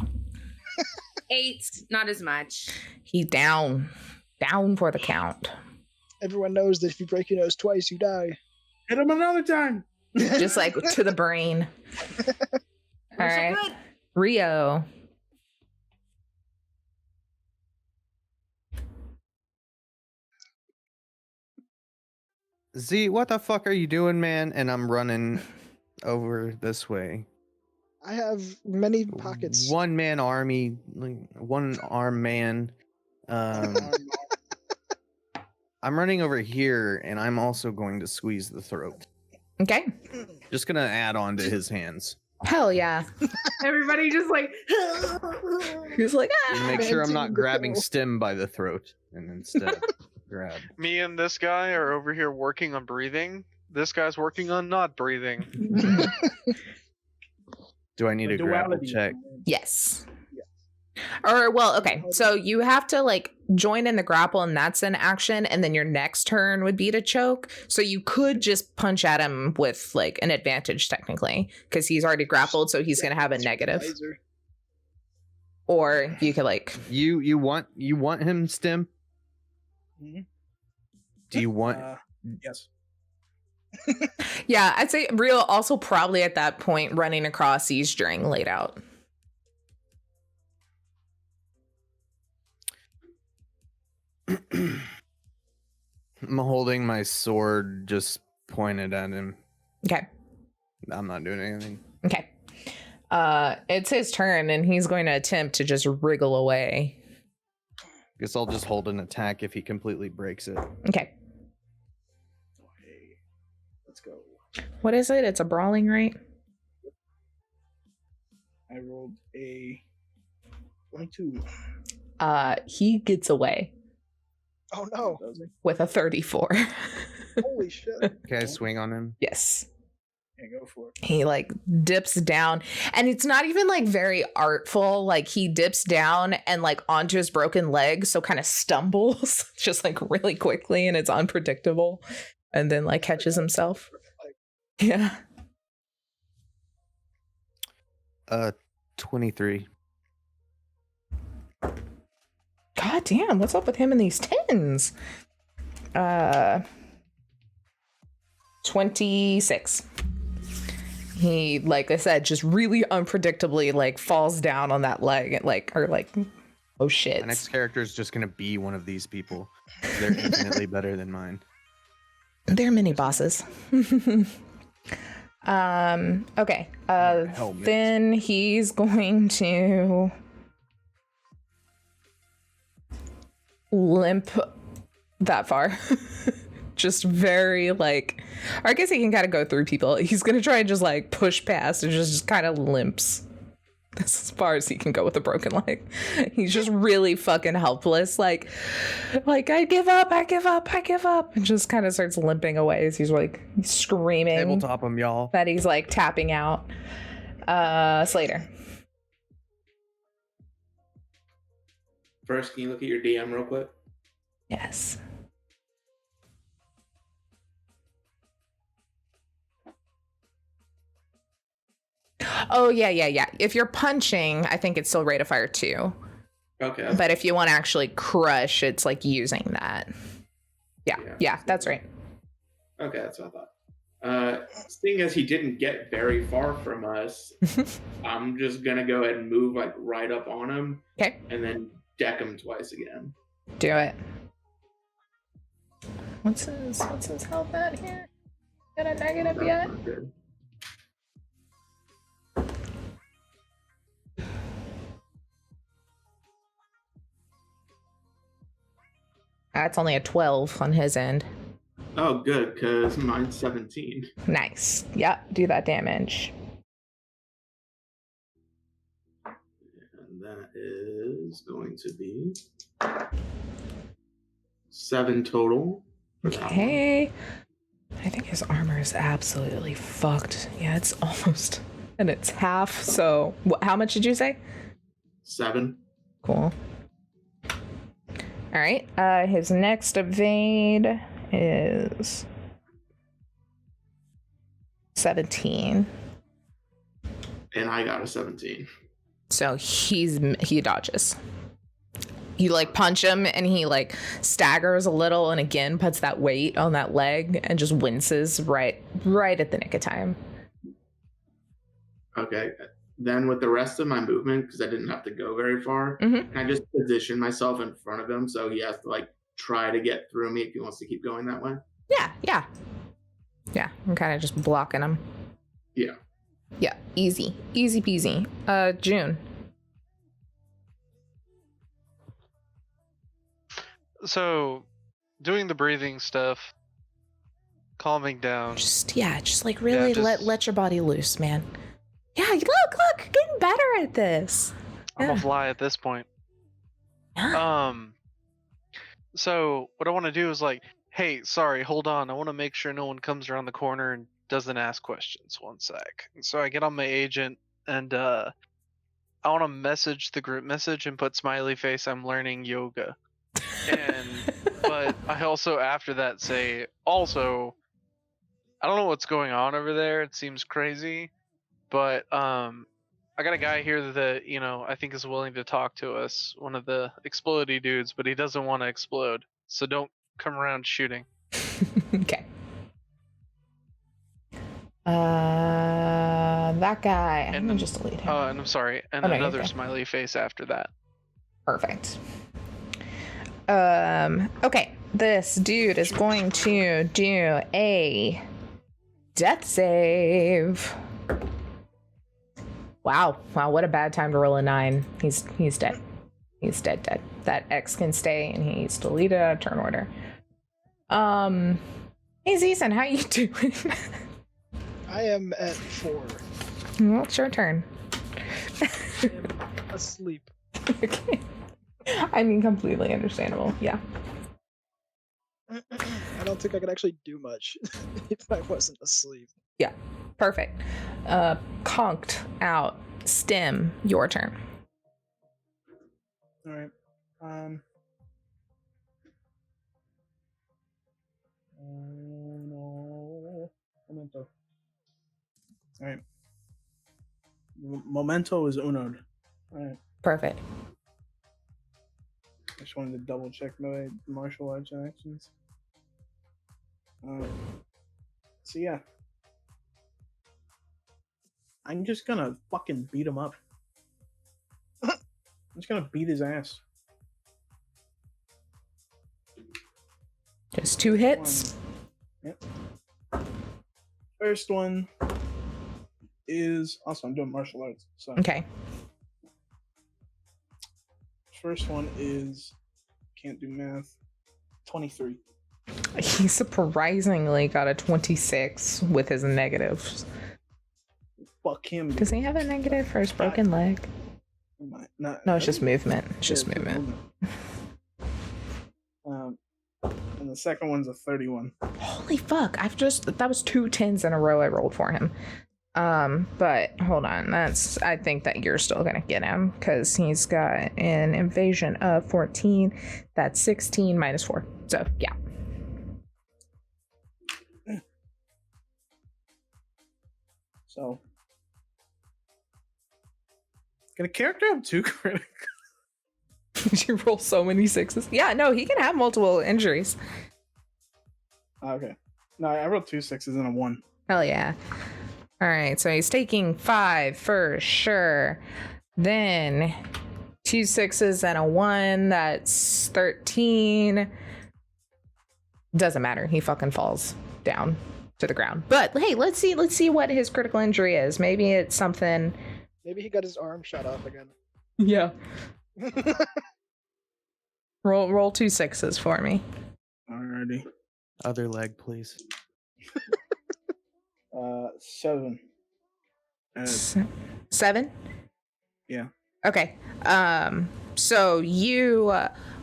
8, not as much. He down for the count. Everyone knows that if you break your nose twice, you die. Hit him another time. Just like to the brain. All right. So good. Rio. Z, what the fuck are you doing, man? And I'm running over this way. I have many pockets. One man army, like, one arm man. I'm running over here, and I'm also going to squeeze the throat. Okay. Just gonna add on to his hands. Hell yeah. Everybody just like. He's like, And make sure I'm not grabbing Stim by the throat, and instead grab. Me and this guy are over here working on breathing. This guy's working on not breathing. Do I need a grapple Duality. check? yes. Or, well, okay. So you have to like join in the grapple, and that's an action. And then your next turn would be to choke. So you could just punch at him with like an advantage, technically, because he's already grappled. So he's going to have a negative. Supervisor. Or you could like, You want him, Stim? Mhm. Do you want? Yes. yeah, I'd say Rio also probably at that point running across sees String laid out. I'm holding my sword just pointed at him. Okay. I'm not doing anything. Okay. It's his turn, and he's going to attempt to just wriggle away. Guess I'll just hold an attack if he completely breaks it. Okay. What is it? It's a brawling, right? I rolled a 22. He gets away Oh no! with a 34. Holy shit! Can I swing on him? Yes. Yeah, go for it. He like dips down, and it's not even like very artful. Like he dips down and like onto his broken leg, so kind of stumbles just like really quickly, and it's unpredictable, and then like catches himself. Yeah. 23. God damn, what's up with him and these 10s? 26. He, like I said, just really unpredictably like falls down on that leg, oh shit. My next character is just gonna be one of these people. They're infinitely better than mine. They're mini bosses. Okay. Then he's going to limp that far. Just very like, or I guess he can kind of go through people. He's gonna try and just like push past and just kind of limps. That's as far as he can go with a broken leg. He's just really fucking helpless. Like I give up, and just kind of starts limping away as he's like screaming. Tabletop him, y'all. That he's like tapping out. Slater. First, can you look at your DM real quick? Yes. Oh, yeah. If you're punching, I think it's still rate of fire 2. Okay. But if you want to actually crush, it's like using that. Yeah, that's right. Okay, that's what I thought. Seeing as he didn't get very far from us, I'm just gonna go ahead and move like right up on him. Okay. And then deck him twice again. Do it. What's his health at here? Got a negative yet? Good. That's only a 12 on his end. Oh, good, because mine's 17. Nice. Yep, do that damage. And that is going to be 7 total. Okay. I think his armor is absolutely fucked. Yeah, it's almost, and it's half. So, how much did you say? 7. Cool. All right. His next evade is 17. And I got a 17. So he dodges. You like punch him and he like staggers a little and again puts that weight on that leg and just winces right at the nick of time. Okay. Then with the rest of my movement, because I didn't have to go very far, I just position myself in front of him so he has to like try to get through me if he wants to keep going that way. Yeah. I'm kind of just blocking him. Yeah, easy peasy. June. So, doing the breathing stuff, calming down. Just like really let your body loose, man. Yeah, look, getting better at this. I'm a fly at this point. Yeah. So what I want to do is like, hey, sorry, hold on. I want to make sure no one comes around the corner and doesn't ask questions. One sec. And so I get on my agent and I want to message the group message and put smiley face. I'm learning yoga. But I also after that say also, I don't know what's going on over there. It seems crazy. But I got a guy here that, I think is willing to talk to us, one of the explodey dudes, but he doesn't want to explode. So don't come around shooting. Okay. That guy. I'm gonna just delete him. And I'm sorry. And another smiley face after that. Perfect. Okay. This dude is going to do a death save. Wow, what a bad time to roll a 9. He's dead. He's dead. That X can stay, and he's deleted out of turn order. Hey, Zeeson, how you doing? I am at 4. Well, it's your turn. I am asleep. Okay. I mean, completely understandable. Yeah. I don't think I could actually do much if I wasn't asleep. Yeah. Perfect. Conked out. Stem, your turn. All right. No. Memento. All right. Memento is unoed. All right. Perfect. I just wanted to double check my martial arts actions. So yeah. I'm just gonna fucking beat him up. I'm just gonna beat his ass. Just 2 hits. Yep. First one is also, I'm doing martial arts. So Okay. first one is, can't do math, 23. He surprisingly got a 26 with his negatives. Fuck him. Does he have a negative for his broken leg? No, it's just movement. It's just movement. And the second one's a 31. Holy fuck. That was 2 10s in a row I rolled for him. But hold on, I think that you're still gonna get him because he's got an evasion of 14. That's 16 minus 4. So yeah. So can a character have 2 critical? You roll so many 6s. Yeah, no, he can have multiple injuries. Okay. No, I rolled 2 6s and a 1. Hell yeah. All right, so he's taking 5 for sure. Then 2 6s and a 1. That's 13. Doesn't matter. He fucking falls down to the ground. But hey, let's see what his critical injury is. Maybe it's something. Maybe he got his arm shot off again. Yeah. Roll 2 6s for me. Alrighty. Other leg, please. 7. 7? Yeah. Okay. So you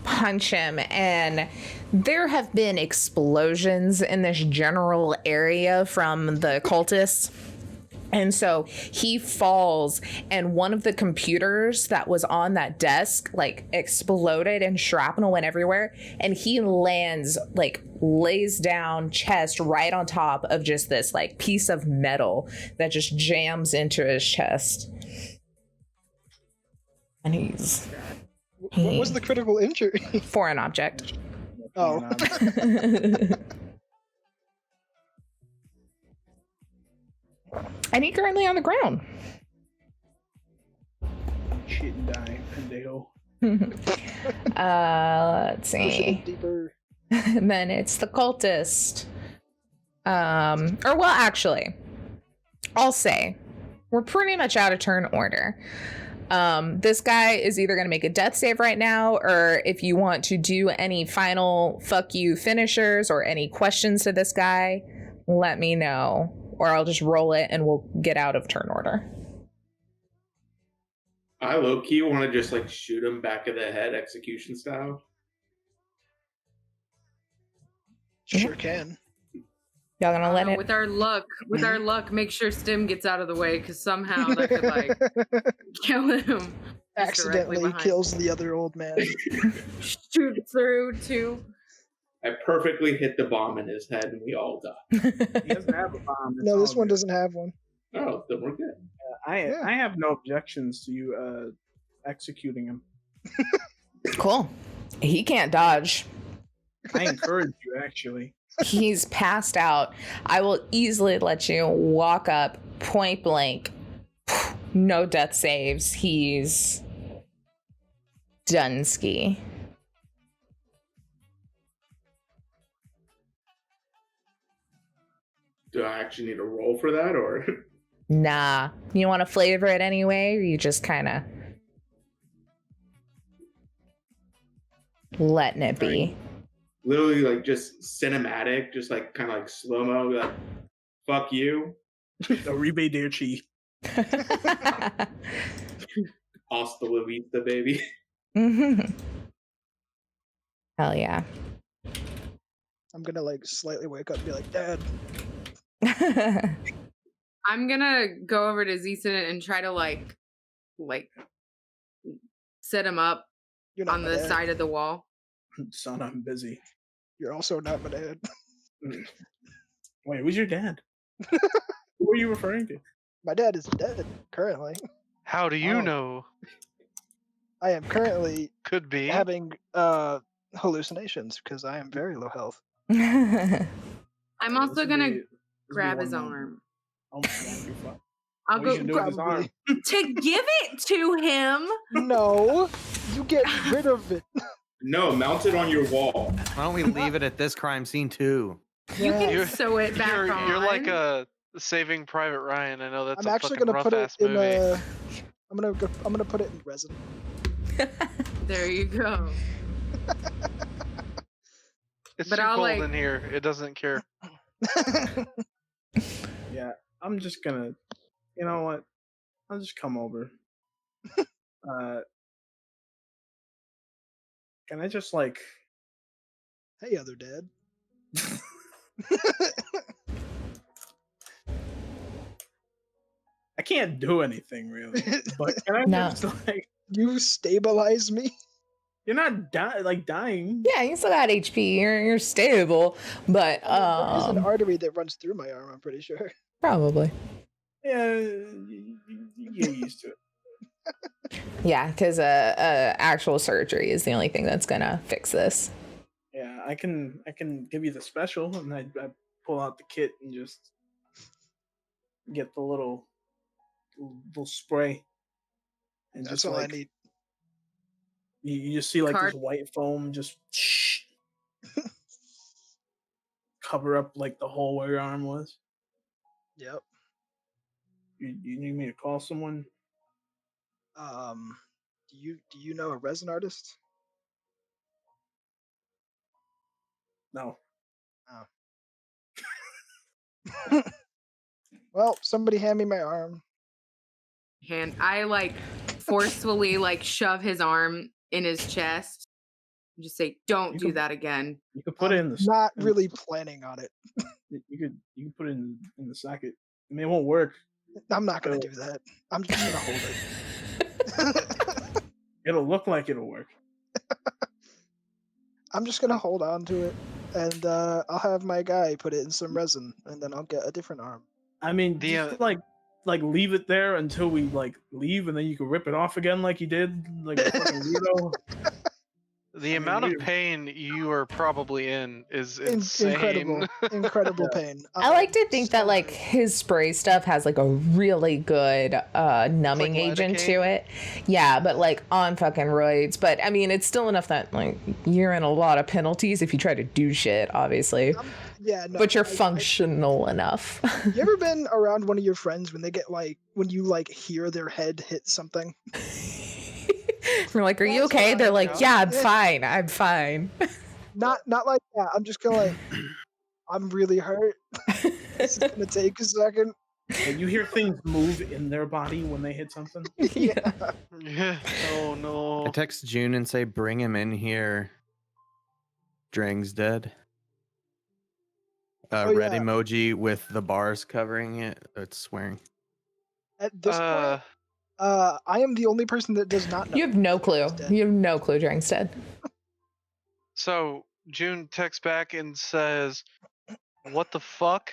punch him, and there have been explosions in this general area from the cultists. And so he falls, and one of the computers that was on that desk like exploded and shrapnel went everywhere, and he lands, like lays down chest right on top of just this like piece of metal that just jams into his chest. And What was the critical injury? Foreign object. Oh. And he's currently on the ground. Shit and die, pendejo. Let's see. Deeper. Then it's the cultist. Or well, actually, I'll say we're pretty much out of turn order. This guy is either going to make a death save right now, or if you want to do any final fuck you finishers or any questions to this guy, let me know, or I'll just roll it and we'll get out of turn order. I low-key want to just like shoot him back of the head, execution style. Sure can. Y'all gonna let it? With our luck, make sure Stim gets out of the way, because somehow that could like kill him. Accidentally kills the other old man. Shoot through too. I perfectly hit the bomb in his head, and we all die. He doesn't have a bomb. No, this one doesn't have one. Oh, then we're good. I have no objections to you executing him. Cool. He can't dodge. I encourage you, actually. He's passed out. I will easily let you walk up point blank. No death saves. He's Dunsky. Do I actually need a roll for that, or? Nah. You want to flavor it anyway, or you just kind of letting it be? Literally, like, just cinematic, just like kind of like slow mo, like, fuck you. Arriba de chi. Hasta la vista, baby. Hell yeah. I'm gonna like slightly wake up and be like, Dad. I'm gonna go over to Zeason and try to like set him up You're not on my the dad. side of the wall. Son, I'm busy. You're also not my dad. Wait, who's your dad? Who are you referring to? My dad is dead currently. How do you Oh. know? I am currently Could be. having hallucinations because I am very low health. I'm also This would gonna be- this would be grab one his moment. arm. Oh my god, you fuck. I'll What go you should do with his arm? Probably. to give it to him. No, you get rid of it. No, mount it on your wall. Why don't we leave it at this crime scene too? You can You're- sew it back on. You're like a Saving Private Ryan. I know that's I'm a actually fucking gonna rough put it ass in movie. I'm gonna put it in resin. There you go. It's but too I'll, cold like- in here. It doesn't care. Yeah, I'm just gonna. You know what? I'll just come over. Can I just like? Hey, other dad. I can't do anything really, but can I No. just like? You stabilize me. You're not dying. Yeah, you still got HP. You're stable, but There is an artery that runs through my arm. I'm pretty sure. probably. Yeah, you get used to it. Yeah, because actual surgery is the only thing that's gonna fix this. Yeah, I can give you the special, and I pull out the kit and just get the little spray. And That's just all like, I need. You just see like Card- this white foam just cover up like the hole where your arm was. Yep. You need me to call someone? Do you know a resin artist? No. Well, somebody hand me my arm. Hand. I like forcefully like shove his arm in his chest. And just say, "Don't You do can- that again." You could put it in the Not in- really planning on it. You could put it in the socket. I mean, it won't work. I'm not gonna do that. I'm just gonna hold it. It'll look like it'll work. I'm just gonna hold on to it, and I'll have my guy put it in some resin, and then I'll get a different arm. I mean, The, just like leave it there until we like leave, and then you can rip it off again like you did, like a fucking weirdo. The I mean, amount of we- pain you are probably in is insane. Incredible pain. I like to think that like his spray stuff has like a really good numbing like agent lidocaine? to it. Yeah, but like on fucking roids. But I mean, it's still enough that like you're in a lot of penalties if you try to do shit, obviously. Yeah, no, But you're I- functional enough. You ever been around one of your friends when they get like when you like hear their head hit something? We're like, "Are you That's okay?" what They're I like, got. "Yeah, I'm fine. I'm fine." Not like that. I'm just gonna like, I'm really hurt. This is gonna take a second. And you hear things move in their body when they hit something. Yeah. Yeah. Oh I no. text June and say, bring him in here. Drang's dead. Oh, Red yeah. emoji with the bars covering it. It's swearing. At this point, I am the only person that does not know. You have no clue. He's dead. You have no clue, Drang's dead. So June texts back and says, "What the fuck?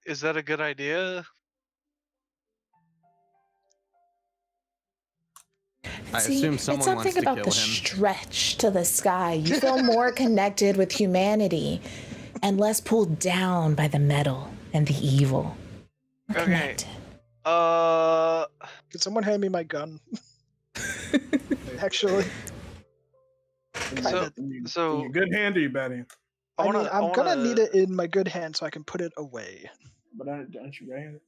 Is that a good idea?" I See, assume it's someone something wants to about kill the him. stretch to the sky. You feel more connected with humanity and less pulled down by the metal and the evil. Okay. Connected. Could someone hand me my gun? Actually, So- In your good hand or your bad hand? I wanna. mean, I'm gonna need it in my good hand so I can put it away. But aren't you right handed?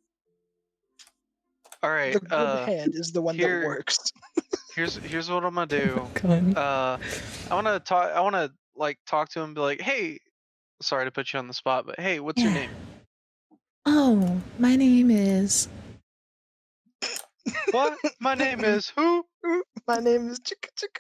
All right. The good hand is the one here- that works. Here's what I'm gonna do. Gun. I wanna talk. I wanna like talk to him. And be like, hey, sorry to put you on the spot, but hey, what's your Yeah. name? Oh, my name is. What? My name is who? My name is Chicka Chicka.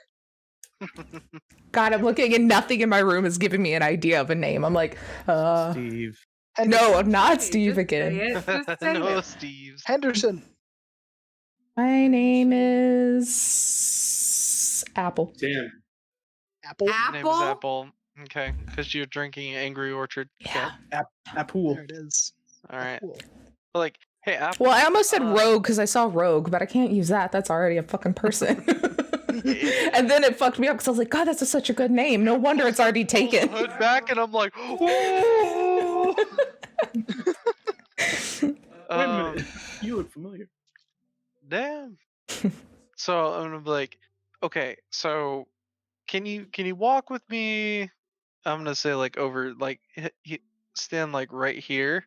God, I'm looking and nothing in my room is giving me an idea of a name. I'm like, Steve. no, I'm not Hey, Steve just again. say it. Just say no, it. Steve's. Henderson. My name is Apple. Tim. Apple. Your name is Apple. Apple. Okay, because you're drinking Angry Orchard. Okay. Yeah. Apple. There it is. All right. Apple. But like, hey, Apple. Well, I almost said Rogue because I saw Rogue, but I can't use that. That's already a fucking person. And then it fucked me up because I was like, God, that's such a good name. No wonder it's already taken. Hood back, and I'm like, whoa. Wait a minute. You look familiar. Damn. So I'm gonna be like, okay, so can you walk with me? I'm gonna say like over like stand like right here.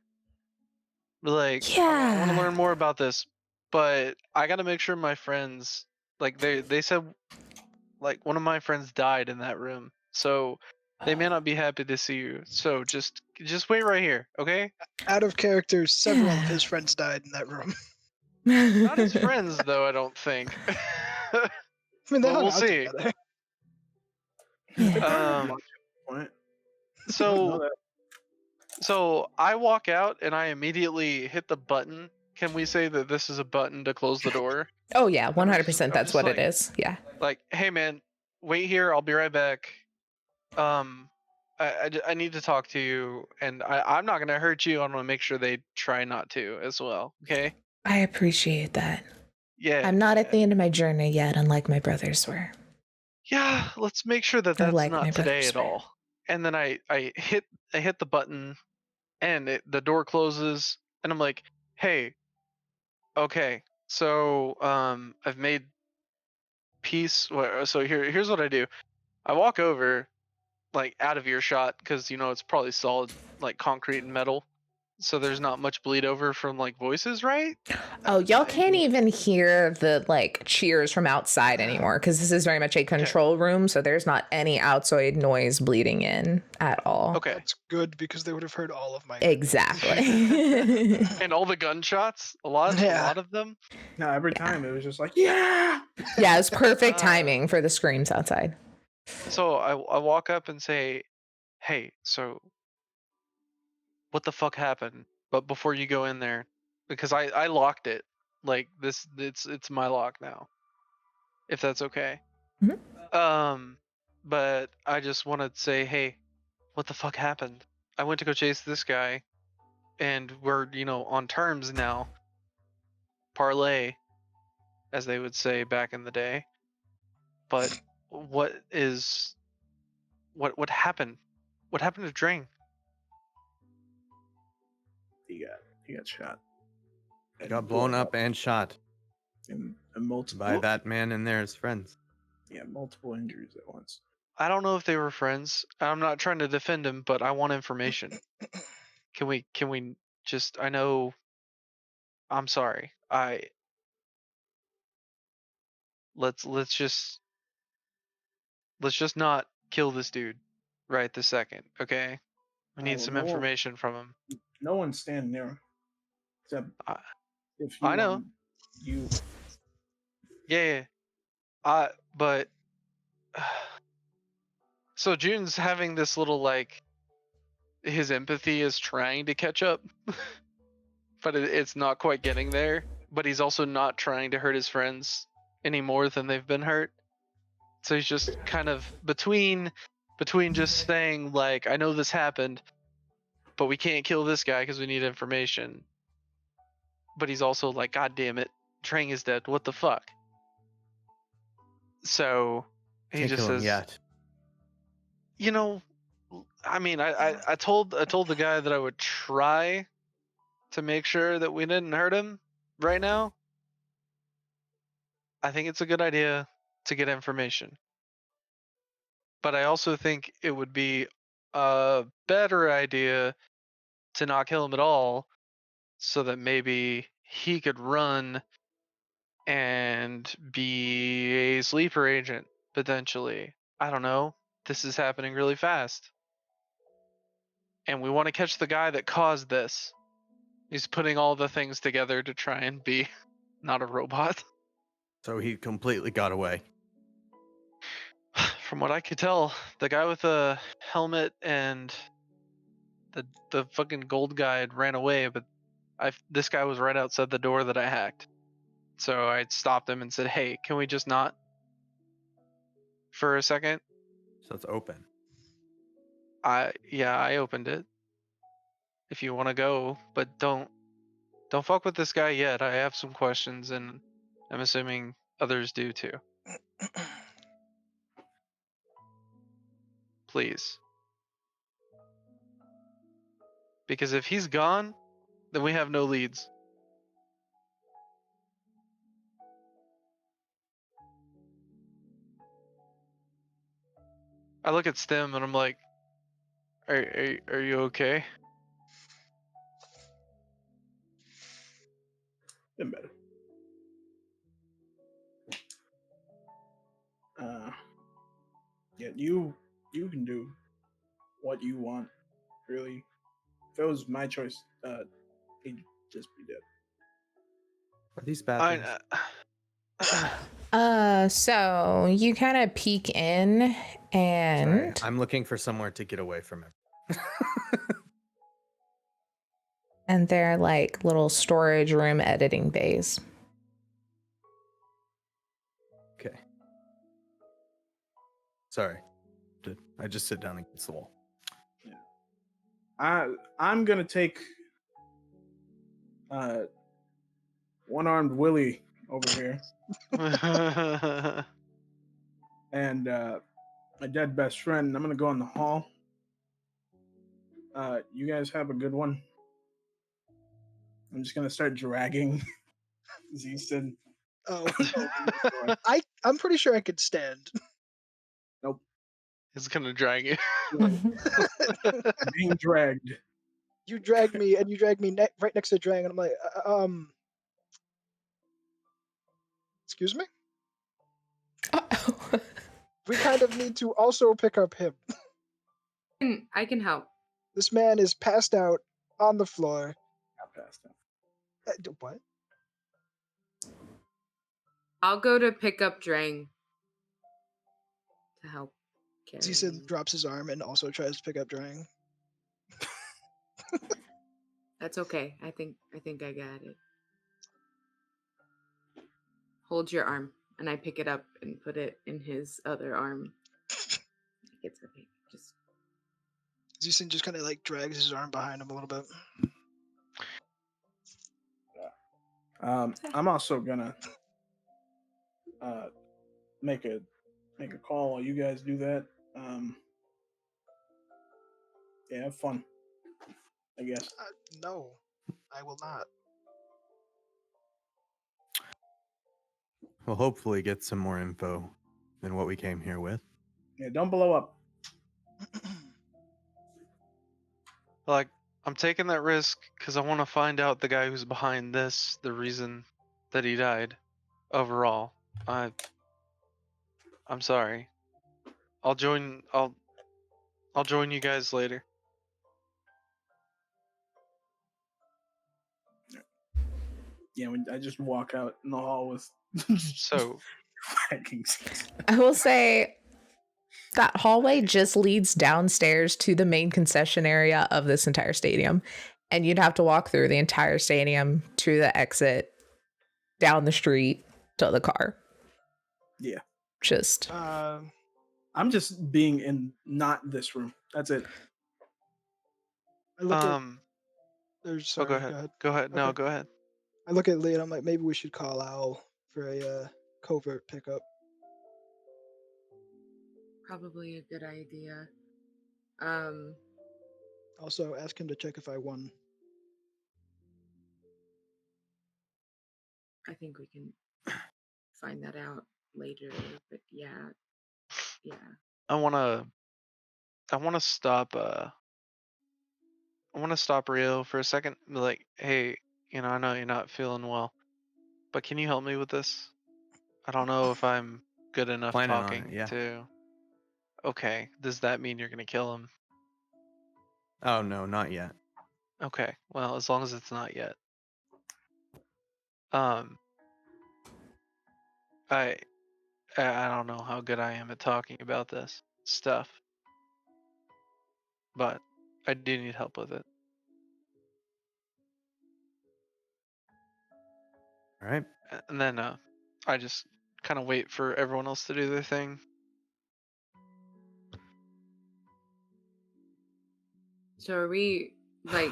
Like I want to Yeah. learn more about this, but I gotta make sure my friends like they said like one of my friends died in that room, so they may not be happy to see you. So just wait right here, okay? Out of character, several of his friends died in that room. Not his friends though, I don't think. I mean, they But hung we'll out see. together. Point. So so I walk out and I immediately hit the button. Can we say that this is a button to close the door? Oh, yeah, I'm 100%. just That's what like- it is. Yeah. Like, hey man, wait here. I'll be right back. I need to talk to you, and I'm not gonna hurt you. I'm gonna make sure they try not to as well. Okay? I appreciate that. Yeah. I'm not at the end of my journey yet, unlike my brothers were. Yeah. Let's make sure that Or that's like my not today brothers at were. all. And then I hit the button, and the door closes, and I'm like, hey, okay, so I've made peace. So here's what I do. I walk over, like out of earshot, because it's probably solid like concrete and metal, so there's not much bleed over from like voices, right? Oh, y'all can't even hear the like cheers from outside anymore because this is very much a control room, so there's not any outside noise bleeding in at all. Okay. That's good because they would have heard all of my. Exactly. And all the gunshots, a lot of them. No, every time it was just like, yeah. Yeah, it's perfect timing for the screams outside. So I walk up and say, hey, so what the fuck happened? But before you go in there, because I locked it, like this, it's my lock now, if that's okay. But I just want to say, hey, what the fuck happened? I went to go chase this guy, and we're on terms now. Parlay, as they would say back in the day. But what happened? What happened to Drain? He got shot. He got blown up and shot And multiple. by that man and there's friends. Yeah, multiple injuries at once. I don't know if they were friends. I'm not trying to defend him, but I want information. Can we just? I know. I'm sorry. Let's just not kill this dude right this second, okay? We need some information from him. No one's standing near him. Except if you I know. want you. Yeah. But so June's having this little like his empathy is trying to catch up, but it's not quite getting there. But he's also not trying to hurt his friends any more than they've been hurt. So he's just kind of between just saying like, I know this happened, but we can't kill this guy because we need information. But he's also like, God damn it, Trang is dead. What the fuck? So he Can't just kill him says, yet. I mean, I told the guy that I would try to make sure that we didn't hurt him right now. I think it's a good idea to get information. But I also think it would be a better idea to not kill him at all, so that maybe he could run and be a sleeper agent, potentially. I don't know. This is happening really fast. And we want to catch the guy that caused this. He's putting all the things together to try and be not a robot. So he completely got away. From what I could tell, the guy with the helmet and the fucking gold guy had ran away, but this guy was right outside the door that I hacked. So I stopped him and said, "Hey, can we just not for a second?" So it's open. I opened it. If you want to go, but don't fuck with this guy yet. I have some questions, and I'm assuming others do too. Please. Because if he's gone, then we have no leads. I look at Stim and I'm like, are you okay? Been better. Yeah, you can do what you want. Really, if it was my choice, he'd just be dead. Are these bathrooms? So you kind of peek in and Sorry, I'm looking for somewhere to get away from him. and they're like little storage room editing bays. Okay. Sorry. I just sit down against the wall. I'm gonna take one-armed Willie over here and my dead best friend. I'm gonna go in the hall. You guys have a good one. I'm just gonna start dragging Zeeston. Oh, I'm pretty sure I could stand. Nope. It's gonna drag you. Being dragged. You drag me, and you drag me right next to the dragon. I'm like, excuse me? Uh-oh. We kind of need to also pick up him. I can help. This man is passed out on the floor. Not passed out. What? I'll go to pick up Drang to help carry Zeeson him. drops his arm and also tries to pick up Drang. That's okay. I think I got it. Hold your arm, and I pick it up and put it in his other arm. It's okay. Just Zeeson just kind of like drags his arm behind him a little bit. I'm also gonna make a call while you guys do that. Yeah, have fun. I guess. No, I will not. We'll hopefully get some more info than what we came here with. Yeah, don't blow up. Like, I'm taking that risk because I want to find out the guy who's behind this, the reason that he died. Overall, I'm sorry. I'll join you guys later. Yeah, I just walk out in the hall with So I will say that hallway just leads downstairs to the main concession area of this entire stadium. And you'd have to walk through the entire stadium to the exit, down the street to the car. Yeah. Just. I'm just being in not this room. That's it. I look sorry, go ahead. Go ahead. Okay. No, go ahead. I look at Lee and I'm like, maybe we should call Al for a covert pickup. probably a good idea. Also, ask him to check if I won. I think we can find that out later. But yeah. I wanna stop. I want to stop Rio for a second. And be like, hey, I know you're not feeling well, but can you help me with this? I don't know if I'm good enough Planning on talking it, yeah. to. Okay, does that mean you're gonna kill him? Oh no, not yet. Okay. Well, as long as it's not yet. Um, I don't know how good I am at talking about this stuff, but I do need help with it. All right. And then I just kind of wait for everyone else to do their thing. So are we like,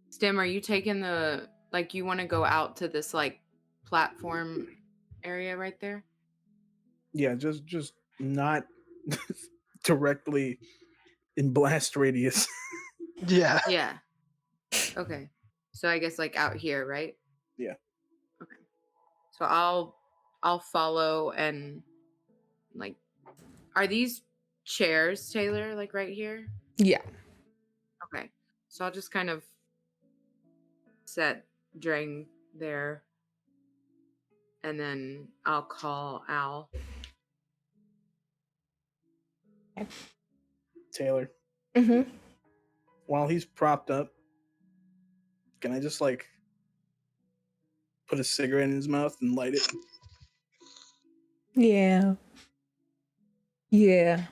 Stim, are you taking the, like, you want to go out to this like platform area right there? Yeah, just not directly in blast radius. Yeah. Yeah. Okay. So I guess like out here, right? Yeah. Okay. So I'll follow and like, are these chairs, Taylor, like right here? Yeah. Okay. So I'll just kind of set Drang there and then I'll call Al. Taylor, Mm-hmm. while he's propped up, can I just like put a cigarette in his mouth and light it? Yeah. Yeah.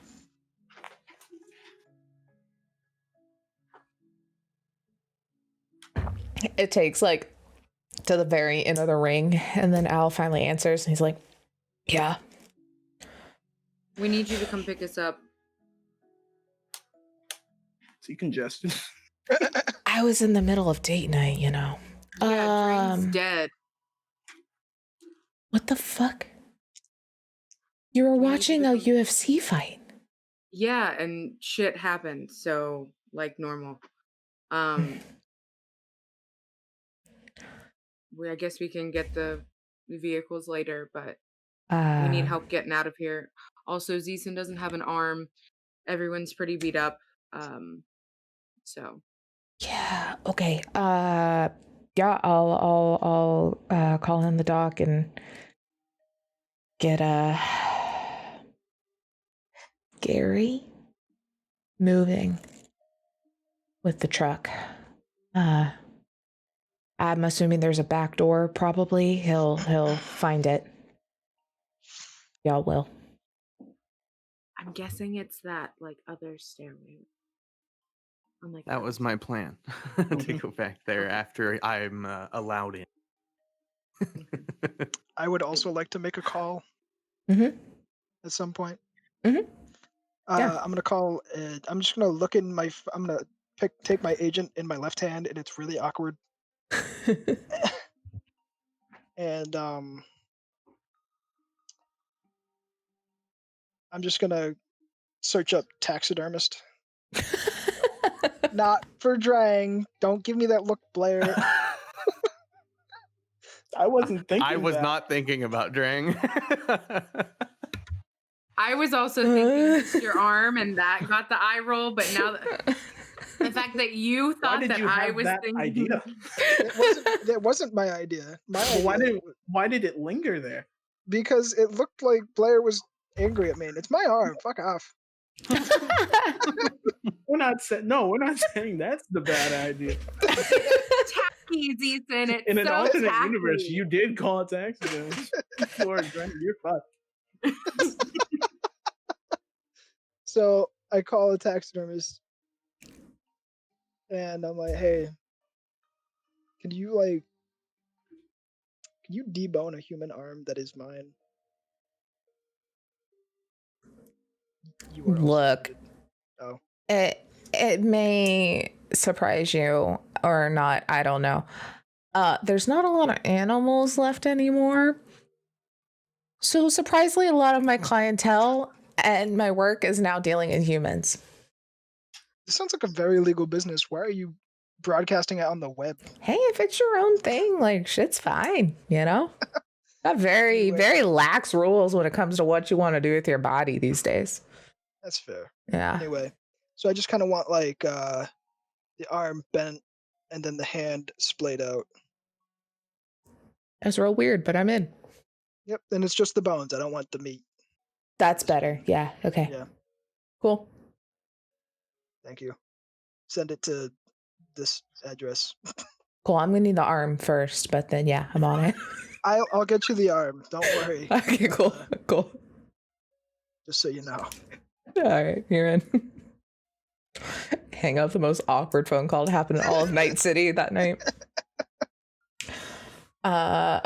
It takes like to the very end of the ring, and then Al finally answers, and he's like, "Yeah." We need you to come pick us up. Is he congested? I was in the middle of date night, you know. Yeah, Drang's dead. What the fuck? You were We need you watching to a come- UFC fight. Yeah, and shit happened, so like normal. I guess we can get the vehicles later, but we need help getting out of here. Also, Zeeson doesn't have an arm. Everyone's pretty beat up. So Yeah. Okay. Yeah. I'll call in the doc and get Gary moving with the truck. I'm assuming there's a back door. Probably he'll find it. Y'all will. I'm guessing it's that like other stairway. On like That was my plan to go back there after I'm allowed in. I would also like to make a call Mm-hmm. at some point. Mhm. Yeah. I'm gonna call. I'm just gonna look in my. I'm gonna take my agent in my left hand, and it's really awkward. And I'm just gonna search up taxidermist. Not for Drang. Don't give me that look, Blair. I wasn't thinking. I was that. not thinking about Drang. I was also thinking it's your arm, and that got the eye roll. But now the fact that you thought that I was thinking idea? It wasn't my idea. Why did it linger there? Because it looked like Blair was angry at me. And it's my arm. Fuck off. We're not saying that's the bad idea. tacky, Zeeson. It's In an so alternate tacky. universe, you did call it accident. You're fucked. So I call a taxidermist and I'm like, hey, can you debone a human arm that is mine? You are also Look, muted. Oh. it may surprise you or not. I don't know. There's not a lot of animals left anymore. So surprisingly, a lot of my clientele and my work is now dealing in humans. This sounds like a very legal business. Why are you broadcasting it on the web? Hey, if it's your own thing, like shit's fine, you know? Got very, Anyway. very lax rules when it comes to what you want to do with your body these days. That's fair. Yeah. Anyway, so I just kind of want like the arm bent and then the hand splayed out. That's real weird, but I'm in. Yep, and it's just the bones. I don't want the meat. That's better. Yeah. Okay. Yeah, Cool. thank you. Send it to this address. Cool. I'm gonna need the arm first, but then yeah, I'm on it. I'll get you the arm. Don't worry. Okay, cool. Cool. Just so you know. All right, you're in. Hang up the most awkward phone call to happen in all of Night City that night.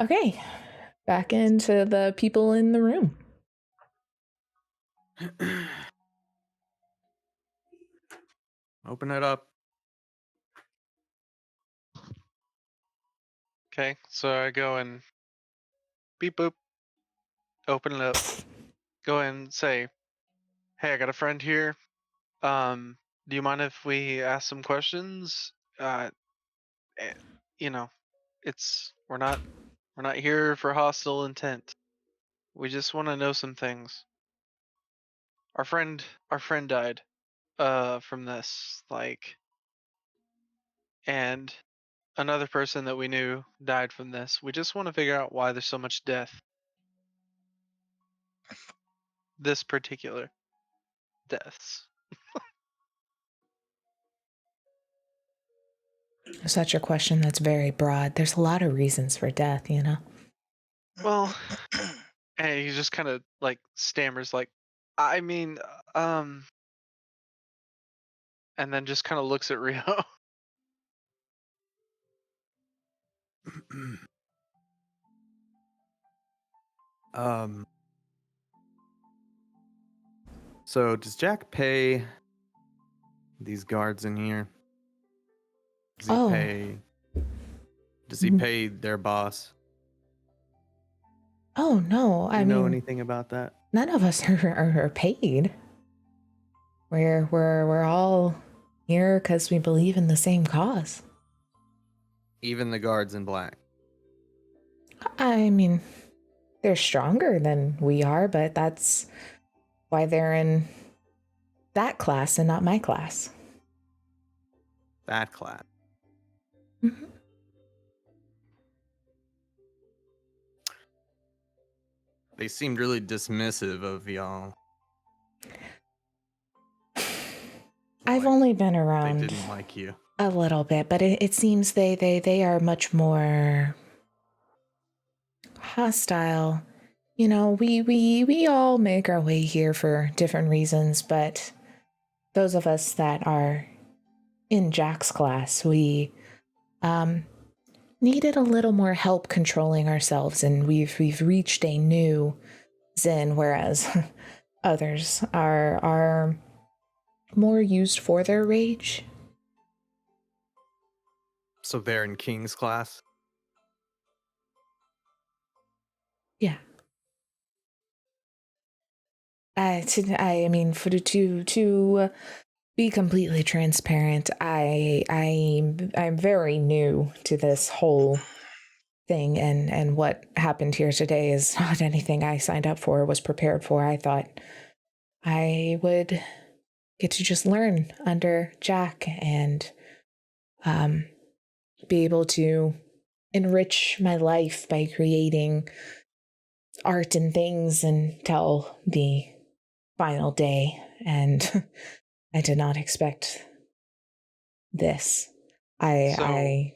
Okay. Back into the people in the room. Open it up. Okay, so I go and beep boop, open it up, go and say, "Hey, I got a friend here. Do you mind if we ask some questions? You know, we're not here for hostile intent. We just want to know some things. Our friend died, from this, like, and another person that we knew died from this. We just want to figure out why there's so much death. This particular deaths." Such a question that's very broad. There's a lot of reasons for death, you know? Well, and he just kind of like stammers, like, I mean, and then just kind of looks at Rio. So does Jack pay these guards in here? Does he Oh. pay? Does he pay their boss? Oh no, Do you know anything about that? none of us are paid. We're all here because we believe in the same cause. Even the guards in black. I mean, they're stronger than we are, but that's why they're in that class and not my class. That class. Mhm. They seemed really dismissive of y'all. I've Like, only been They around didn't like you. a little bit, but it seems they are much more hostile. You know, we all make our way here for different reasons, but those of us that are in Jack's class, we needed a little more help controlling ourselves, and we've reached a new zen, whereas others are more used for their rage. So they're in King's class? Yeah. I mean, to be completely transparent, I'm very new to this whole thing, and what happened here today is not anything I signed up for or was prepared for. I thought I would get to just learn under Jack and be able to enrich my life by creating art and things until the final day. And I did not expect this. I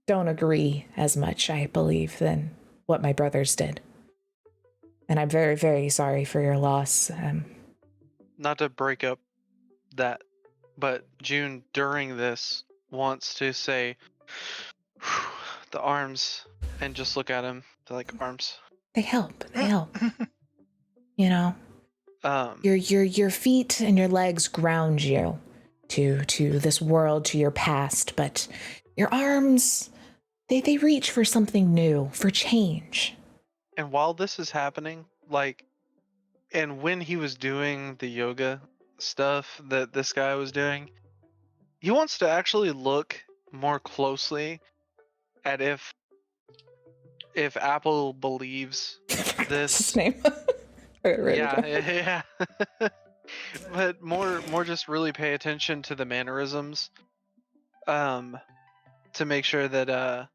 don't agree as much, I believe, than what my brothers did. And I'm very, very sorry for your loss. Not to break up that, but June during this wants to say the arms and just look at him. They're like, arms. They help. They help. You know, Um, your feet and your legs ground you to this world, to your past, but your arms, they reach for something new, for change. and while this is happening, like, and when he was doing the yoga stuff that this guy was doing, he wants to actually look more closely at if Apple believes What's his this. name? Yeah. But more just really pay attention to the mannerisms, to make sure that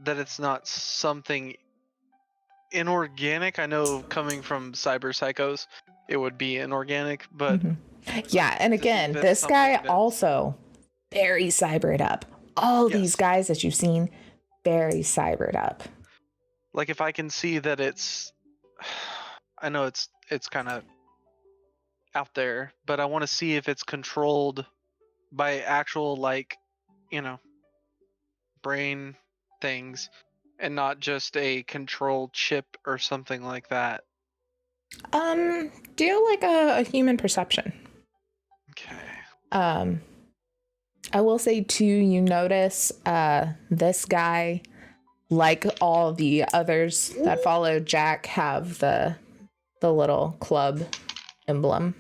it's not something inorganic. I know coming from cyber psychos, it would be inorganic, but Yeah, and again, that's this guy something that's- also very cybered up. All these Yes. guys that you've seen, very cybered up. Like if I can see that it's, I know it's kind of out there, but I want to see if it's controlled by actual, like, you know, brain things and not just a control chip or something like that. Do like a human perception. Okay. I will say too, you notice this guy, like all the others that followed Jack, have the little club emblem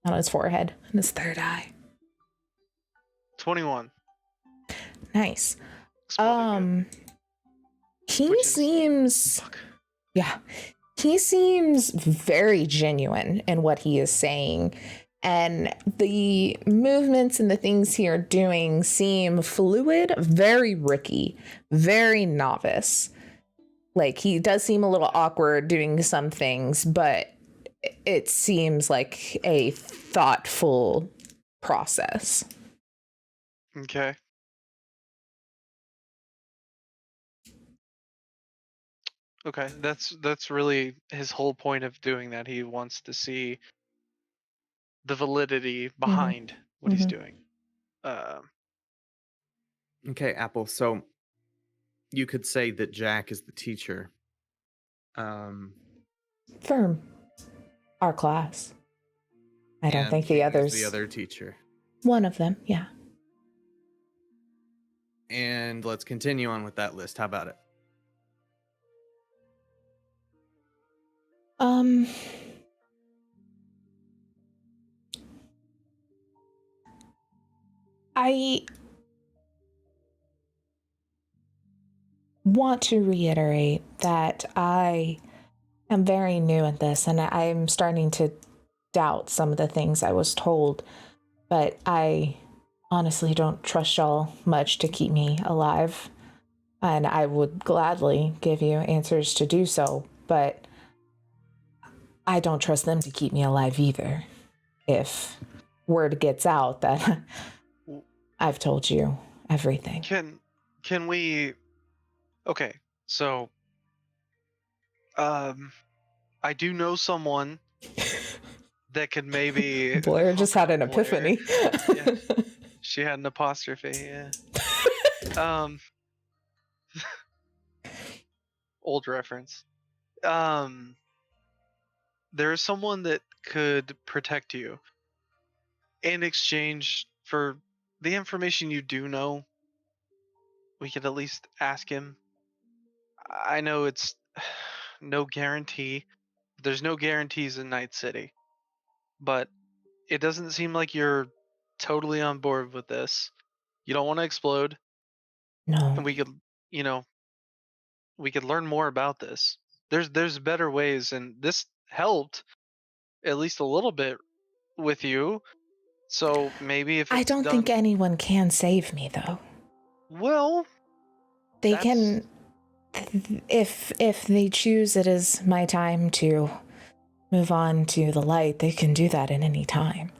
on his forehead and his third eye. 21. Nice. Exploded good. He Which is- seems Fuck. yeah. He seems very genuine in what he is saying. And the movements and the things he are doing seem fluid, very rookie, very novice. Like, he does seem a little awkward doing some things, but it seems like a thoughtful process. Okay. Okay, that's really his whole point of doing that. He wants to see the validity behind what he's doing. Okay, Apple. So you could say that Jack is the teacher. For our class. I don't and think the King is others. the other teacher. One of them, yeah. And let's continue on with that list. How about it? I want to reiterate that I am very new at this, and I'm starting to doubt some of the things I was told, but I honestly don't trust y'all much to keep me alive, and I would gladly give you answers to do so, but I don't trust them to keep me alive either. If word gets out that I've told you everything. Can we? Okay, so I do know someone that could maybe. Blair just had an Blair. epiphany. Yeah. She had an apostrophe. Yeah. Old reference. There is someone that could protect you in exchange for the information you do know. We could at least ask him. I know it's no guarantee. There's no guarantees in Night City, but it doesn't seem like you're totally on board with this. You don't want to explode. No. And we could, we could learn more about this. There's better ways, and this helped at least a little bit with you. So maybe if I it's don't think anyone can save me, though. Well, they can, if they choose it is my time to move on to the light, they can do that at any time.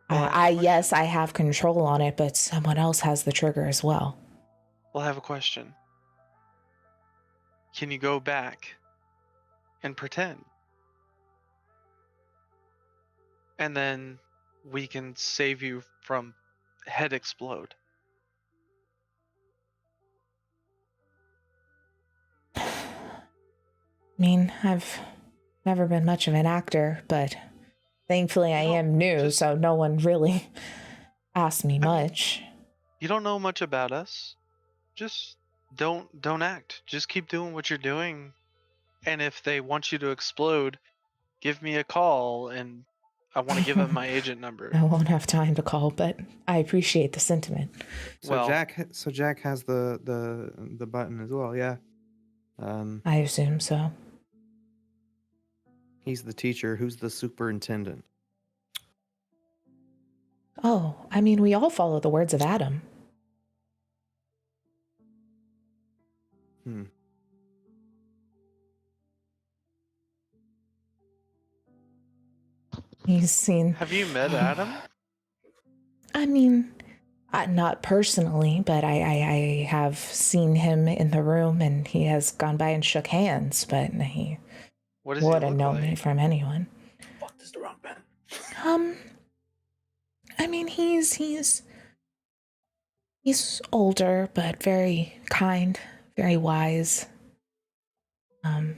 Yes, I have control on it, but someone else has the trigger as well. Well, I have a question. Can you go back and pretend? And then we can save you from head explode. I mean, I've never been much of an actor, but thankfully I am new, so no one really asked me much. You don't know much about us. Just don't act. Just keep doing what you're doing. And if they want you to explode, give me a call, and I want to give them my agent number. I won't have time to call, but I appreciate the sentiment. So Jack has the button as well, yeah. I assume so. He's the teacher. Who's the superintendent? Oh, I mean, we all follow the words of Adam. He's seen... Have you met Adam? I mean, Not personally, but I have seen him in the room, and he has gone by and shook hands, but he What does he wouldn't look know like? me from anyone. Fuck, this is the wrong pen. I mean, he's older, but very kind, very wise.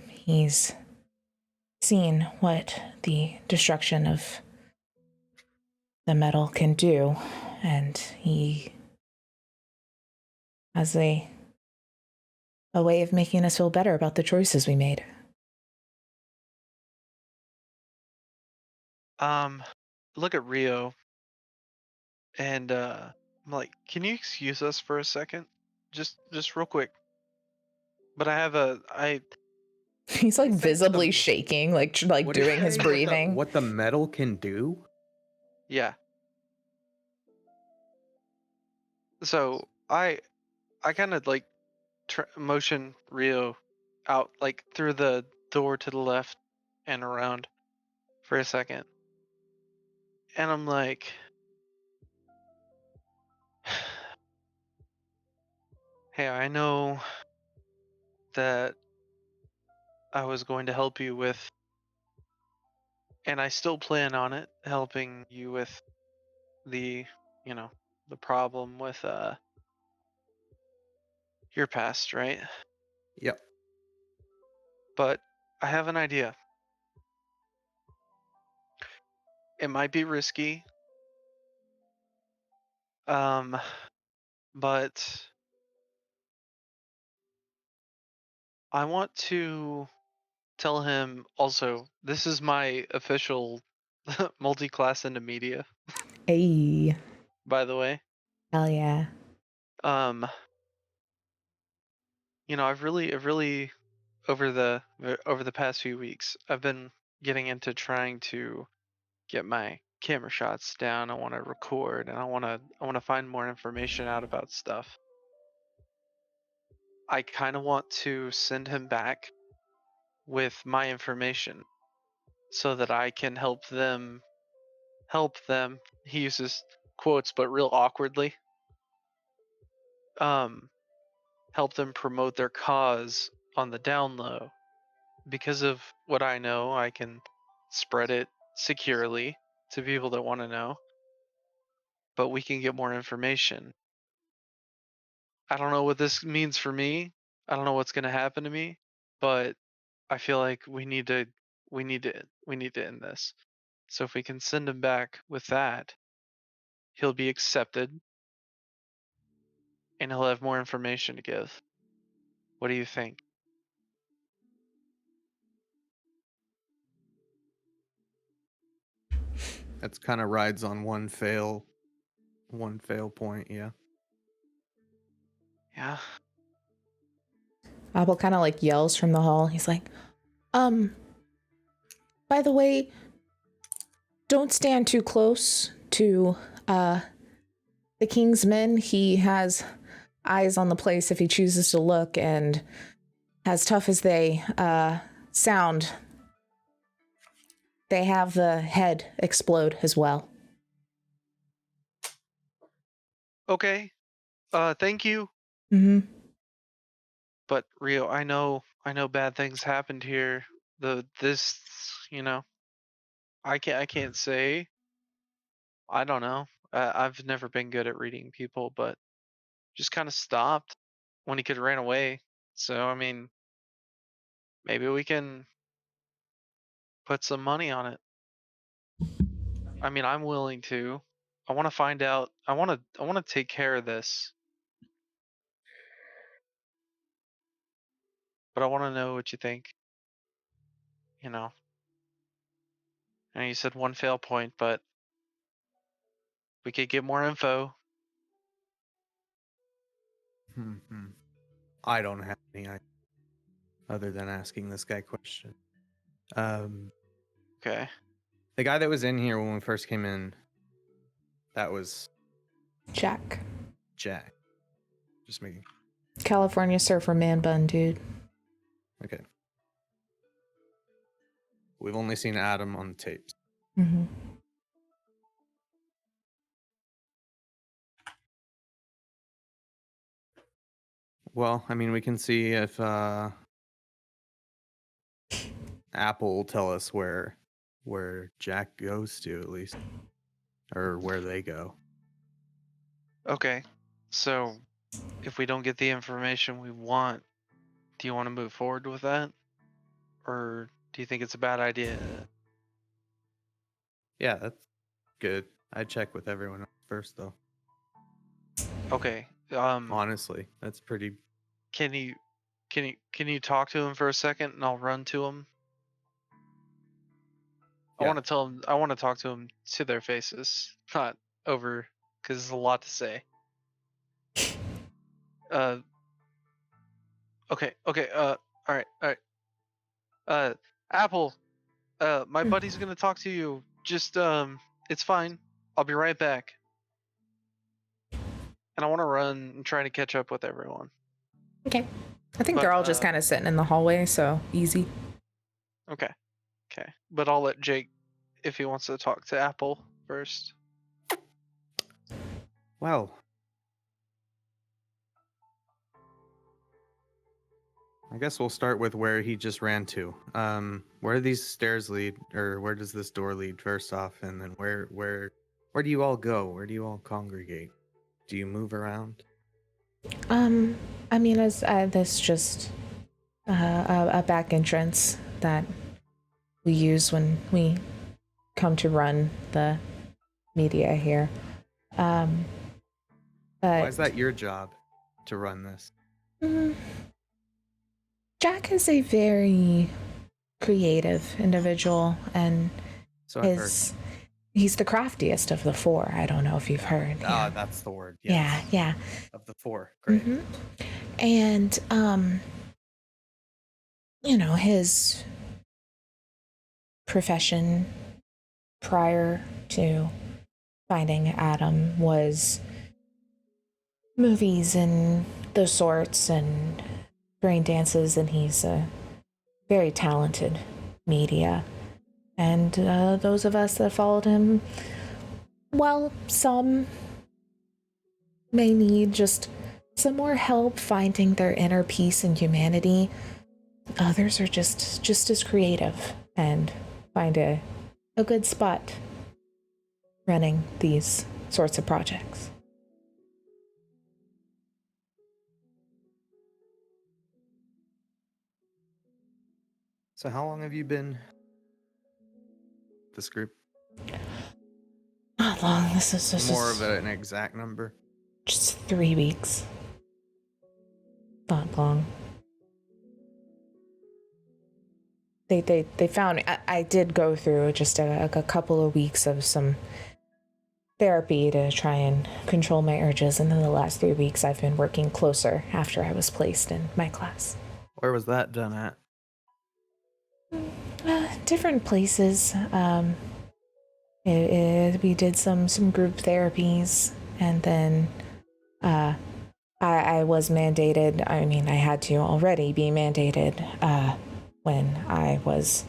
He's seen what the destruction of the metal can do, and he has a way of making us feel better about the choices we made. Look at Rio, and I'm like, can you excuse us for a second? Just real quick. But He's like Say visibly some- shaking, like What did doing you his say? breathing. What the metal can do? yeah. So I kind of like motion Rio out like through the door to the left and around for a second, and I'm like, hey, I know that I was going to help you with, and I still plan on it, helping you with the, the problem with your past, right? Yep. But I have an idea. It might be risky, but I want to tell him also, this is my official multi-class into media, Hey, by the way. hell yeah. I've really over the past few weeks, I've been getting into trying to get my camera shots down. I want to record, and I want to find more information out about stuff. I kind of want to send him back with my information so that I can help them. He uses quotes, but real awkwardly. Help them promote their cause on the down low. Because of what I know, I can spread it securely to people that want to know. But we can get more information. I don't know what this means for me. I don't know what's going to happen to me, but I feel like we need to end this. So if we can send him back with that, he'll be accepted and he'll have more information to give. What do you think? That's kind of rides on one fail point, yeah. Yeah. Apple kind of like yells from the hall. He's like, by the way, don't stand too close to the king's men. He has eyes on the place if he chooses to look, and as tough as they sound, they have the head explode as well. Okay. Thank you. Mm-hmm. But Rio, I know bad things happened here. I can't say. I don't know. I've never been good at reading people, but just kind of stopped when he could ran away. So I mean, maybe we can put some money on it. I mean, I'm willing to. I want to find out. I want to take care of this. But I want to know what you think. And you said one fail point, but we could get more info. I don't have any idea other than asking this guy question. Okay. The guy that was in here when we first came in, that was Jack. Just making. California surfer man bun, dude. Okay. We've only seen Adam on the tapes. Mm-hmm. Well, I mean, we can see if Apple will tell us where Jack goes to, at least, or where they go. Okay, so if we don't get the information we want, do you want to move forward with that? Or do you think it's a bad idea? Yeah, that's good. I'd check with everyone else first, though. Okay. Honestly, that's pretty. Can you talk to him for a second, and I'll run to him? Yeah. I want to talk to him to their faces, not over, because there's a lot to say. Okay. All right. Apple. My buddy's gonna talk to you. Just it's fine. I'll be right back. And I want to run and try to catch up with everyone. Okay. I think they're all just kind of sitting in the hallway, so easy. Okay. But I'll let Jake, if he wants to talk to Apple first. Well, I guess we'll start with where he just ran to. Where do these stairs lead, or where does this door lead first off, and then where do you all go? Where do you all congregate? Do you move around? I mean, as this just a back entrance that we use when we come to run the media here. But Why is that your job to run this? Jack is a very creative individual, and So he's the craftiest of the four. I don't know if you've heard. Ah, that's the word. Yes. Yeah. Of the four, great. And his profession prior to finding Adam was movies and those sorts and brain dances, and he's a very talented media. And those of us that followed him, well, some may need just some more help finding their inner peace and humanity. Others are just as creative and find a good spot running these sorts of projects. So how long have you been this group? Not long. This is just More of an exact number? Just 3 weeks. Not long. They found I did go through just a couple of weeks of some therapy to try and control my urges, and then the last 3 weeks I've been working closer after I was placed in my class. Where was that done at? Different places. We did some group therapies, and then I was mandated. I mean, I had to already be mandated when I was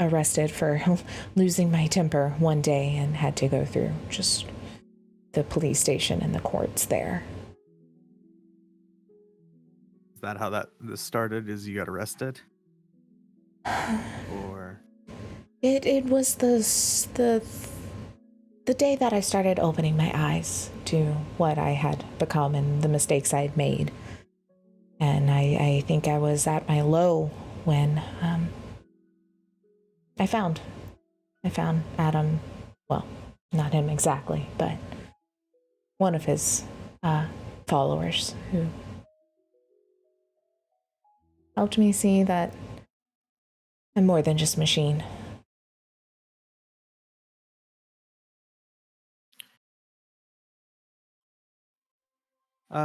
arrested for losing my temper one day and had to go through just the police station and the courts there. Is that how this started? Is you got arrested? Or It was the day that I started opening my eyes to what I had become and the mistakes I had made. And I think I was at my low when I found Adam. Well, not him exactly, but one of his followers who helped me see that I'm more than just a machine.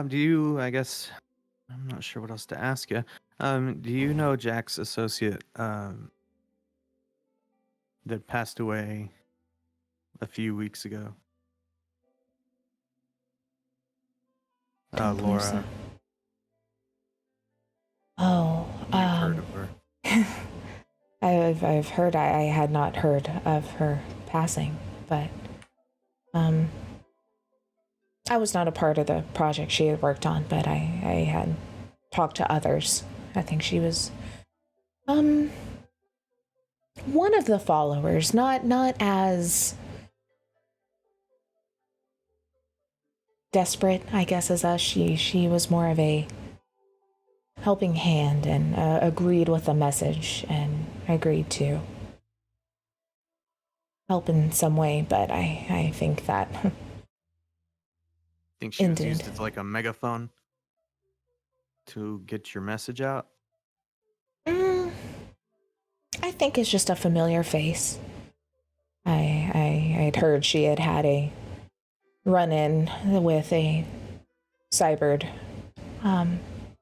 do you, I guess, I'm not sure what else to ask you. Do you know Jack's associate that passed away a few weeks ago? Laura. Oh, You've heard of her. I've heard. I had not heard of her passing, but I was not a part of the project she had worked on, but I had talked to others. I think she was one of the followers, not as desperate, I guess, as us. She was more of a helping hand and agreed with the message and agreed to help in some way, but I think that Think she was ended. used as like a megaphone to get your message out? I think it's just a familiar face. I'd heard she had a run-in with a cybered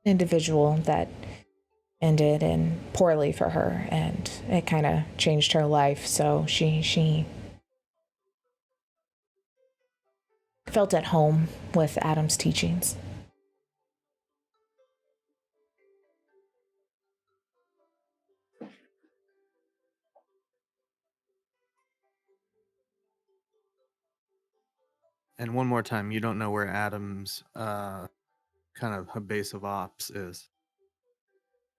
individual that ended in poorly for her, and it kind of changed her life, so she felt at home with Adam's teachings. And one more time, you don't know where Adam's kind of a base of ops is?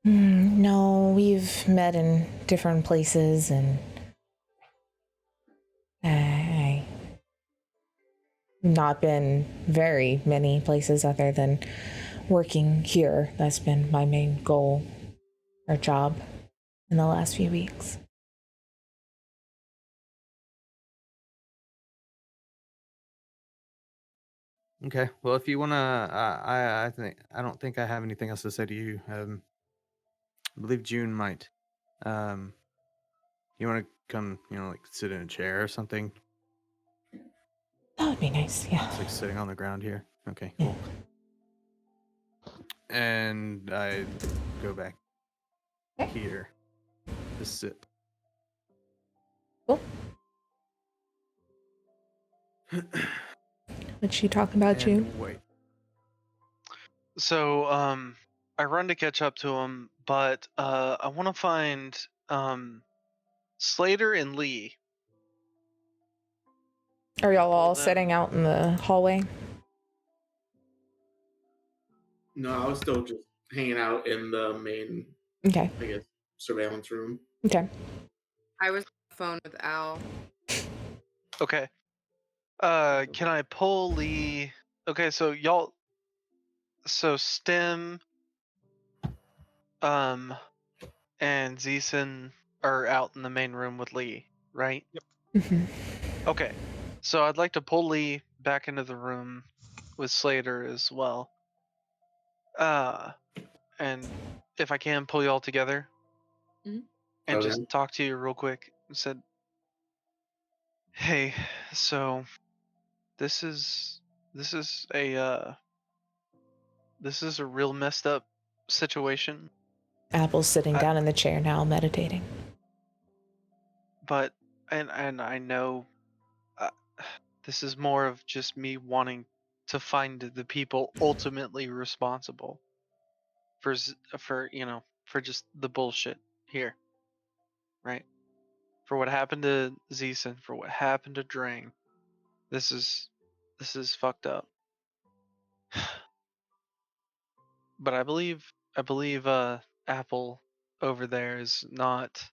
No, we've met in different places, and I've not been very many places other than working here. That's been my main goal or job in the last few weeks. Okay. Well, if you wanna, I don't think I have anything else to say to you. I believe June might. You want to come, like sit in a chair or something? That would be nice, yeah. It's like sitting on the ground here. Okay, Yeah. cool. And I go back here to sit. Cool. Would she talk about you? And wait. So, I run to catch up to him, but I want to find Slater and Lee. Are y'all all them. sitting out in the hallway? No, I was still just hanging out in the main, Okay. I guess, surveillance room. Okay. I was on the phone with Al. Okay. Can I pull Lee? Okay, so y'all. So Stem, and Zeeson are out in the main room with Lee, right? Yep. Okay. So I'd like to pull Lee back into the room with Slater as well. And if I can pull you all together Mhm. and Okay. just talk to you real quick. And said, hey, so this is a real messed up situation. Apple's sitting down in the chair now, meditating. But and I know this is more of just me wanting to find the people ultimately responsible for just the bullshit here, right? For what happened to Zeeson, for what happened to Drang. This is fucked up. But I believe Apple over there is not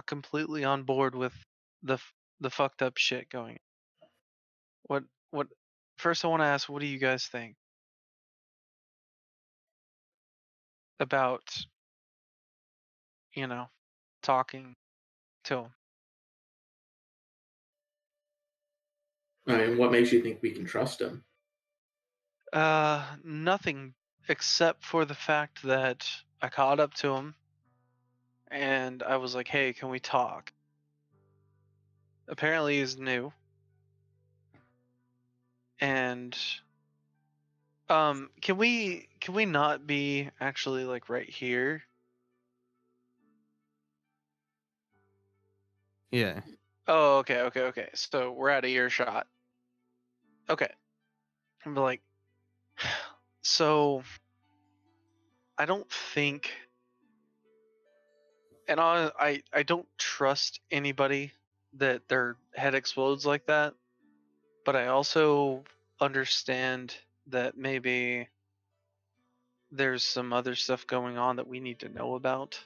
completely on board with the fucked up shit going. What first I want to ask, what do you guys think about talking to him? I mean, what makes you think we can trust him? Nothing except for the fact that I caught up to him and I was like, "Hey, can we talk?" Apparently he's new. And can we not be actually like right here? Yeah. Oh, okay. So we're out of earshot. Okay. I'm like, so I don't think, and I don't trust anybody that their head explodes like that. but I also understand that maybe there's some other stuff going on that we need to know about,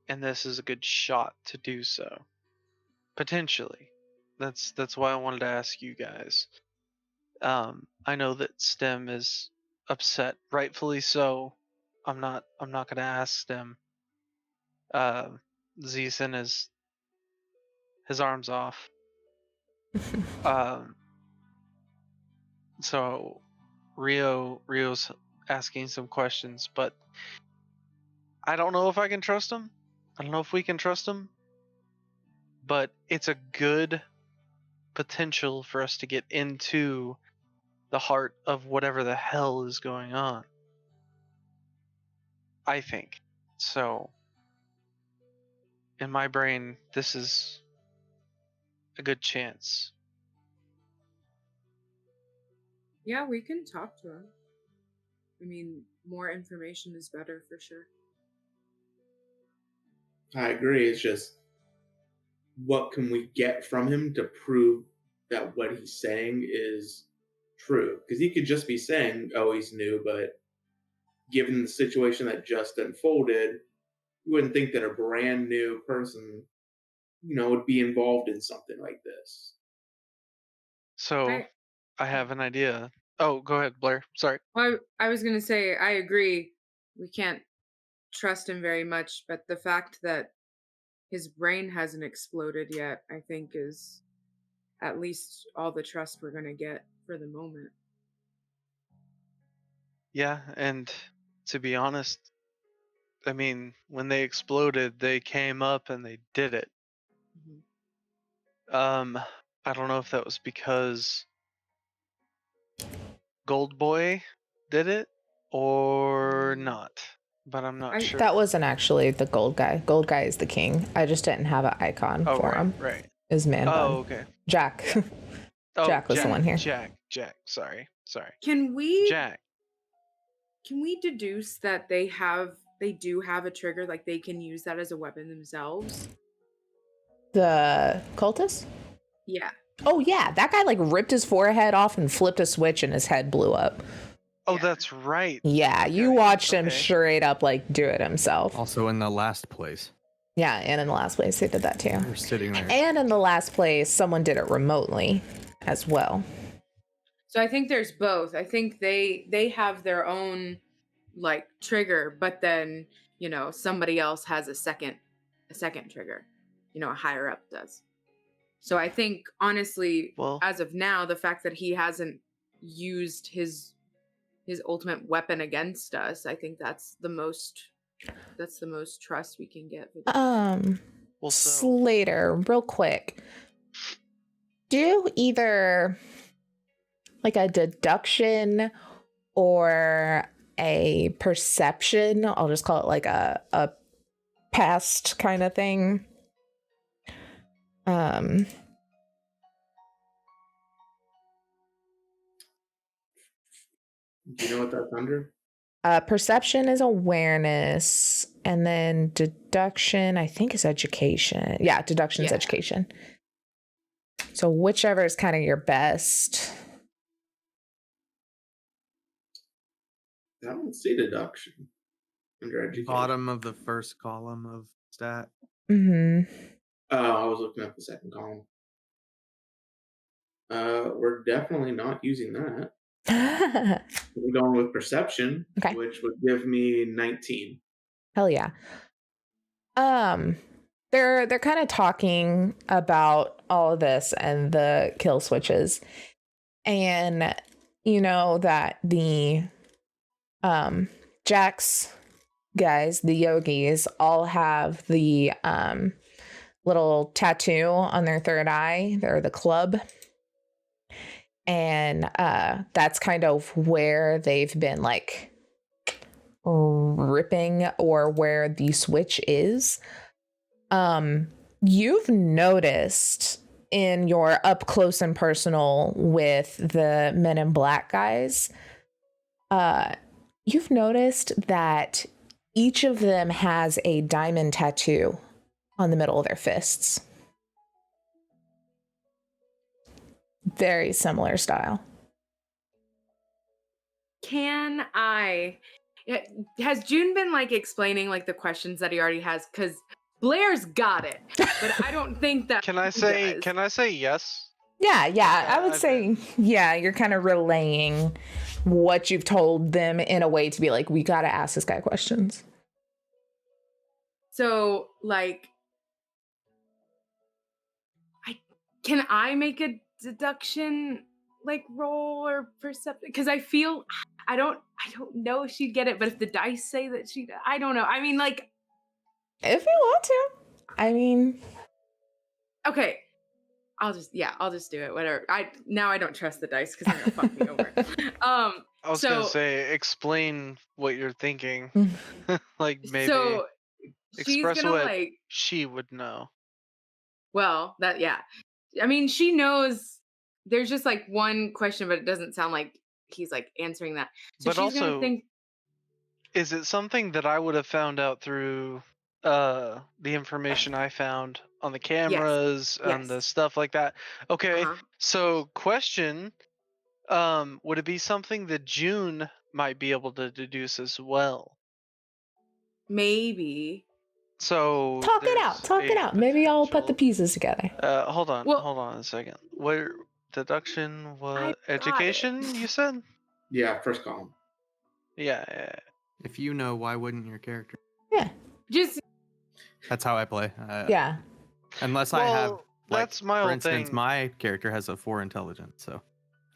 and this is a good shot to do so. Potentially. That's why I wanted to ask you guys. I know that STEM is upset, rightfully so. I'm not gonna ask STEM. Zeeson is his arms off. So Rio's asking some questions, but I don't know if I can trust him. I don't know if we can trust him. But it's a good potential for us to get into the heart of whatever the hell is going on. I think. So, in my brain, this is a good chance. Yeah, we can talk to him. I mean, more information is better for sure. I agree. It's just, what can we get from him to prove that what he's saying is true? Because he could just be saying, oh, he's new, but given the situation that just unfolded, you wouldn't think that a brand new person, would be involved in something like this. So, I have an idea. Oh, go ahead, Blair. Sorry. Well, I was going to say, I agree. We can't trust him very much, but the fact that his brain hasn't exploded yet, I think, is at least all the trust we're going to get for the moment. Yeah, and to be honest, I mean, when they exploded, they came up and they did it. Mm-hmm. I don't know if that was because Gold Boy did it or not, but I'm not sure. That wasn't actually the gold guy. Gold guy is the king. I just didn't have an icon for him. Right. Is man bun. Okay. Jack. Jack was the one here. Jack. Sorry. Can we Jack. Can we deduce that they do have a trigger, like they can use that as a weapon themselves? The cultist? Yeah. Oh yeah, that guy like ripped his forehead off and flipped a switch and his head blew up. Oh, Yeah. that's right. Yeah, you watched him straight up like do it himself. Also in the last place. Yeah, and in the last place they did that too. We're sitting there. And in the last place, someone did it remotely as well. So I think there's both. I think they have their own like trigger, but then, somebody else has a second trigger. A higher up does. So I think honestly, as of now, the fact that he hasn't used his ultimate weapon against us, I think that's the most trust we can get. Slater, real quick. Do either like a deduction or a perception, I'll just call it like a past kind of thing. Do you know what that's under? Perception is awareness, and then deduction, I think, is education. Yeah, deduction is education. So whichever is kind of your best. I don't see deduction under education. Bottom of the first column of stat. Mm-hmm. Oh, I was looking at the second column. We're definitely not using that. We're going with perception, which would give me 19. Hell yeah. They're kind of talking about all of this and the kill switches, and that the Jack's guys, the yogis, all have the little tattoo on their third eye. They're the club. And that's kind of where they've been like ripping, or where the switch is. You've noticed in your up close and personal with the Men in Black guys, you've noticed that each of them has a diamond tattoo on the middle of their fists. Very similar style. Can I? Has June been like explaining like the questions that he already has? Because Blair's got it, but I don't think that. Can I he say? does. Can I say yes? Yeah, I would I've say, yeah, you're kind of relaying what you've told them in a way to be like, we got to ask this guy questions. So, like, can I make a deduction, like, roll or perception? Because I feel I don't know if she'd get it, but if the dice say that I don't know. I mean, like, If you want to. I mean, okay, I'll just do it. Whatever. I don't trust the dice because they're gonna fuck me over. I was gonna say, explain what you're thinking. Like maybe so she's express gonna what like. she would know. Well, that yeah. I mean, she knows. There's just like one question, but it doesn't sound like he's like answering that. So But she's gonna also, think. is it something that I would have found out through the information I found on the cameras and the Yes. stuff like that? Okay, Uh-huh. so question, would it be something that June might be able to deduce as well? Maybe. So talk it out. Maybe I'll put the pieces together. Hold on Well- hold on a second. What deduction? What got it. education you said? Yeah, first column. Yeah. If you know, why wouldn't your character? Yeah. Just That's how I play. Yeah. Unless I have, Well, like, that's my for whole instance, thing. my character has a 4 intelligence, so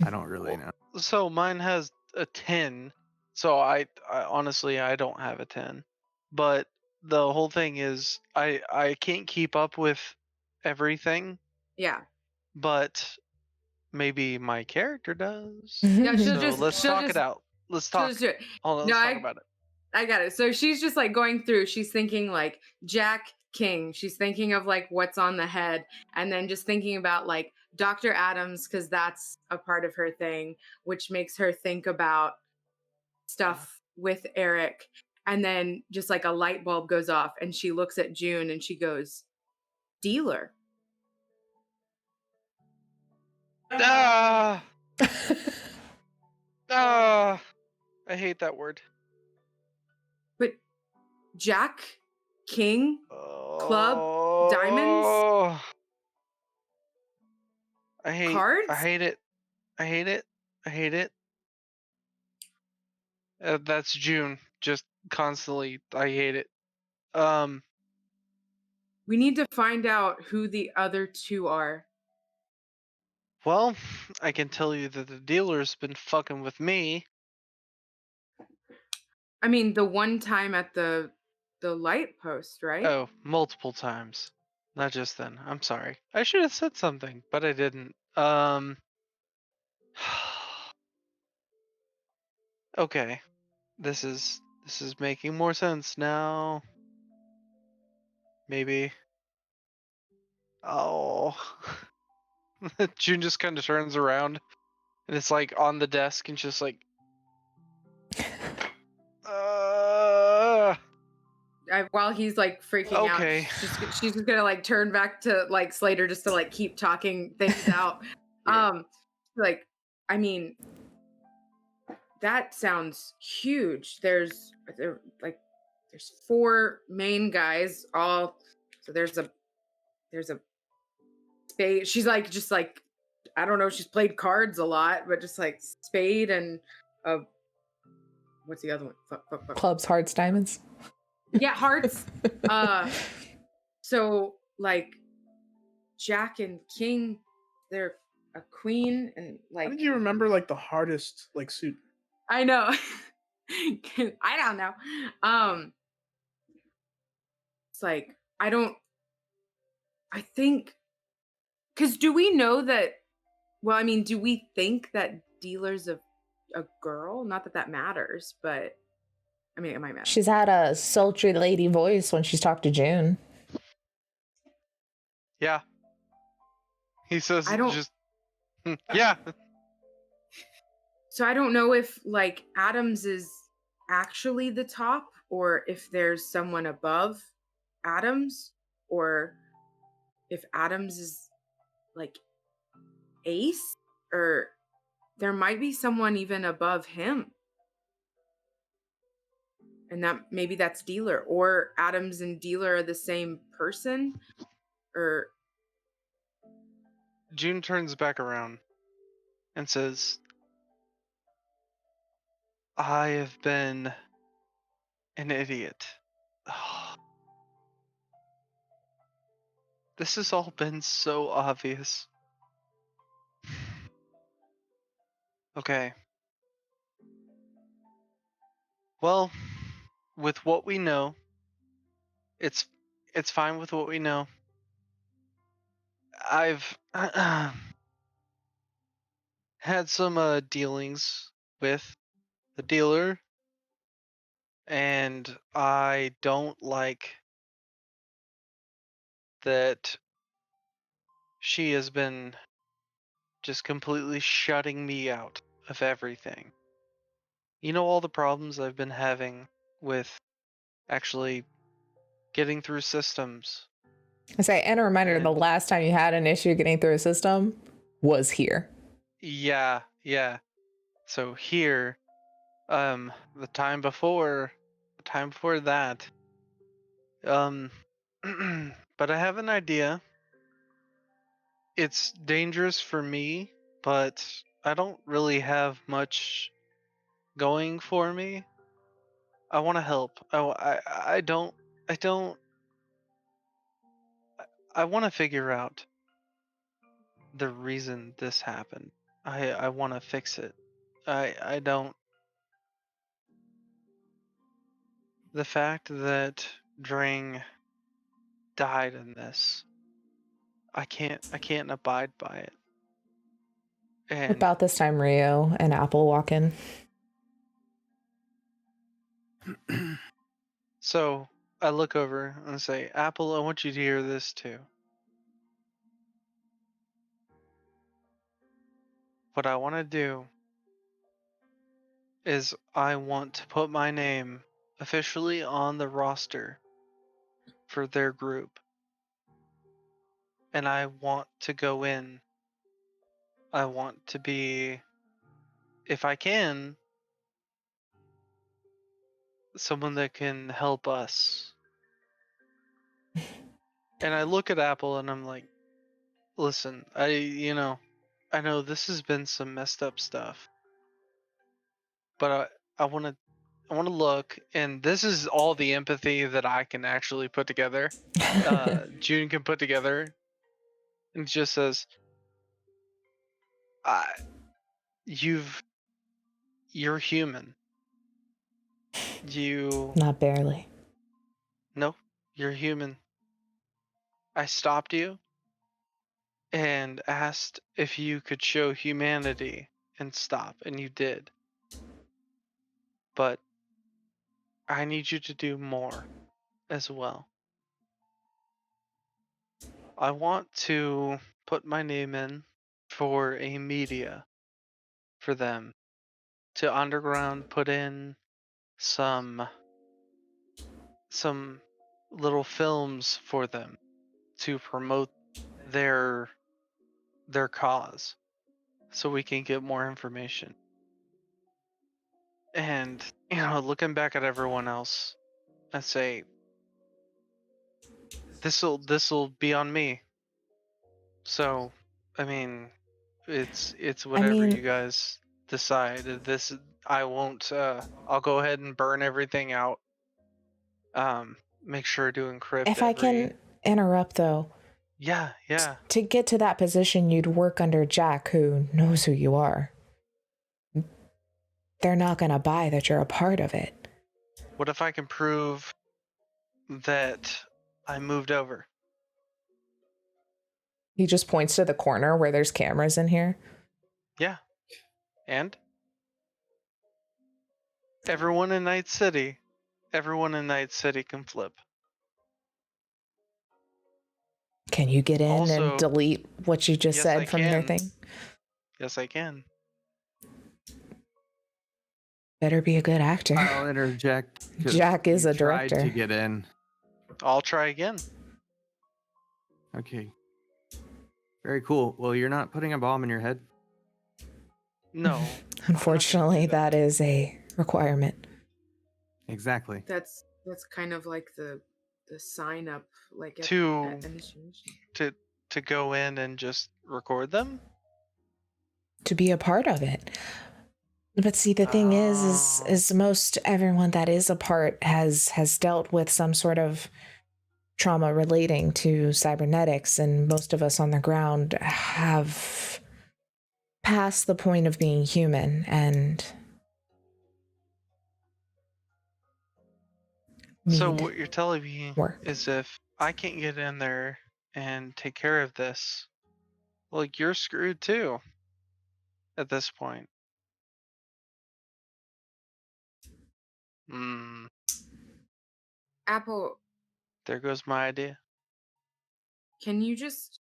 I don't really know. So mine has a 10. So I honestly I don't have a 10. But the whole thing is I can't keep up with everything, yeah. but maybe my character does. No, she'll So just let's she'll talk just, it out. Let's she'll talk. just do it. Hold on, No, let's talk about it. I got it. So she's just like going through. She's thinking like Jack King. She's thinking of like what's on the head, and then just thinking about like Dr. Adams because that's a part of her thing, which makes her think about stuff with Eric. And then just like a light bulb goes off, and she looks at June and she goes, "Dealer." Ah, ah, I hate that word. But Jack King Club Diamonds? Oh, I hate Cards? I hate it. I hate it. I hate it. That's June. Just constantly. I hate it. We need to find out who the other two are. Well, I can tell you that the dealer's been fucking with me. I mean, the one time at the light post, right? Oh, multiple times. Not just then. I'm sorry. I should have said something, but I didn't. Okay. This is making more sense now. Maybe. Oh. June just kind of turns around and it's like on the desk and just like While he's like freaking Okay. out, she's just gonna like turn back to like Slater just to like keep talking things out. Yeah. Like, I mean, that sounds huge. There's 4 main guys. So there's a Spade. She's like just like I don't know. She's played cards a lot, but just like Spade and what's the other one? Fuck. Clubs, hearts, diamonds. Yeah, hearts. So like Jack and King, they're a queen and like. How did you remember like the hardest like suit? I know. I don't know. It's like I think because do we know that? Well, I mean, do we think that Dealer's a girl? Not that that matters, but I mean, it might matter. She's had a sultry lady voice when she's talked to June. Yeah. He says I don't- just yeah. So I don't know if like Adams is actually the top or if there's someone above Adams or if Adams is like ace. Or there might be someone even above him. And that maybe that's Dealer, or Adams and Dealer are the same person, or June turns back around and says, I have been an idiot. This has all been so obvious. Okay. Well, with what we know, it's fine with what we know. I've had some dealings with the dealer, and I don't like that she has been just completely shutting me out of everything. You know, all the problems I've been having with actually getting through systems. I say, and a reminder, the And last time you had an issue getting through a system was here. yeah. So here, the time before that, but I have an idea. It's dangerous for me, but I don't really have much going for me. I want to help. I don't. I want to figure out the reason this happened. I want to fix it. I don't. The fact that Dring died in this, I can't abide by it. And About this time, Rio and Apple walk in. so I look over and say, Apple, I want you to hear this too. What I want to do is I want to put my name officially on the roster for their group. And I want to go in. I want to be, if I can, someone that can help us. And I look at Apple and I'm like, listen, I know this has been some messed up stuff, but I want to look, and this is all the empathy that I can actually put together. June can put together, and it just says, you're human. Not barely. No, you're human. I stopped you and asked if you could show humanity and stop, and you did. But I need you to do more as well. I want to put my name in for a media for them to underground put in some little films for them to promote their cause so we can get more information. And looking back at everyone else, I say this'll be on me. So I mean, it's whatever you guys decide. This I won't. I'll go ahead and burn everything out. Make sure to encrypt. If I can interrupt, though. Yeah. To get to that position, you'd work under Jack, who knows who you are. They're not going to buy that you're a part of it. What if I can prove that I moved over? He just points to the corner where there's cameras in here. Yeah. And everyone in Night City can flip. Can you get in Also, and delete what you just said from their thing? Yes, I can. Better be a good actor. I'll interject. 'cause Jack is you a director. tried to get in. I'll try again. Okay. Very cool. Well, you're not putting a bomb in your head. No. Unfortunately, that is a requirement. Exactly. That's kind of like the sign up, like at To initiation. to go in and just record them. To be a part of it. But see, the thing is most everyone that is a part has dealt with some sort of trauma relating to cybernetics, and most of us on the ground have passed the point of being human and So need what you're telling me work. is if I can't get in there and take care of this, like you're screwed too at this point. Apple, There goes my idea. can you just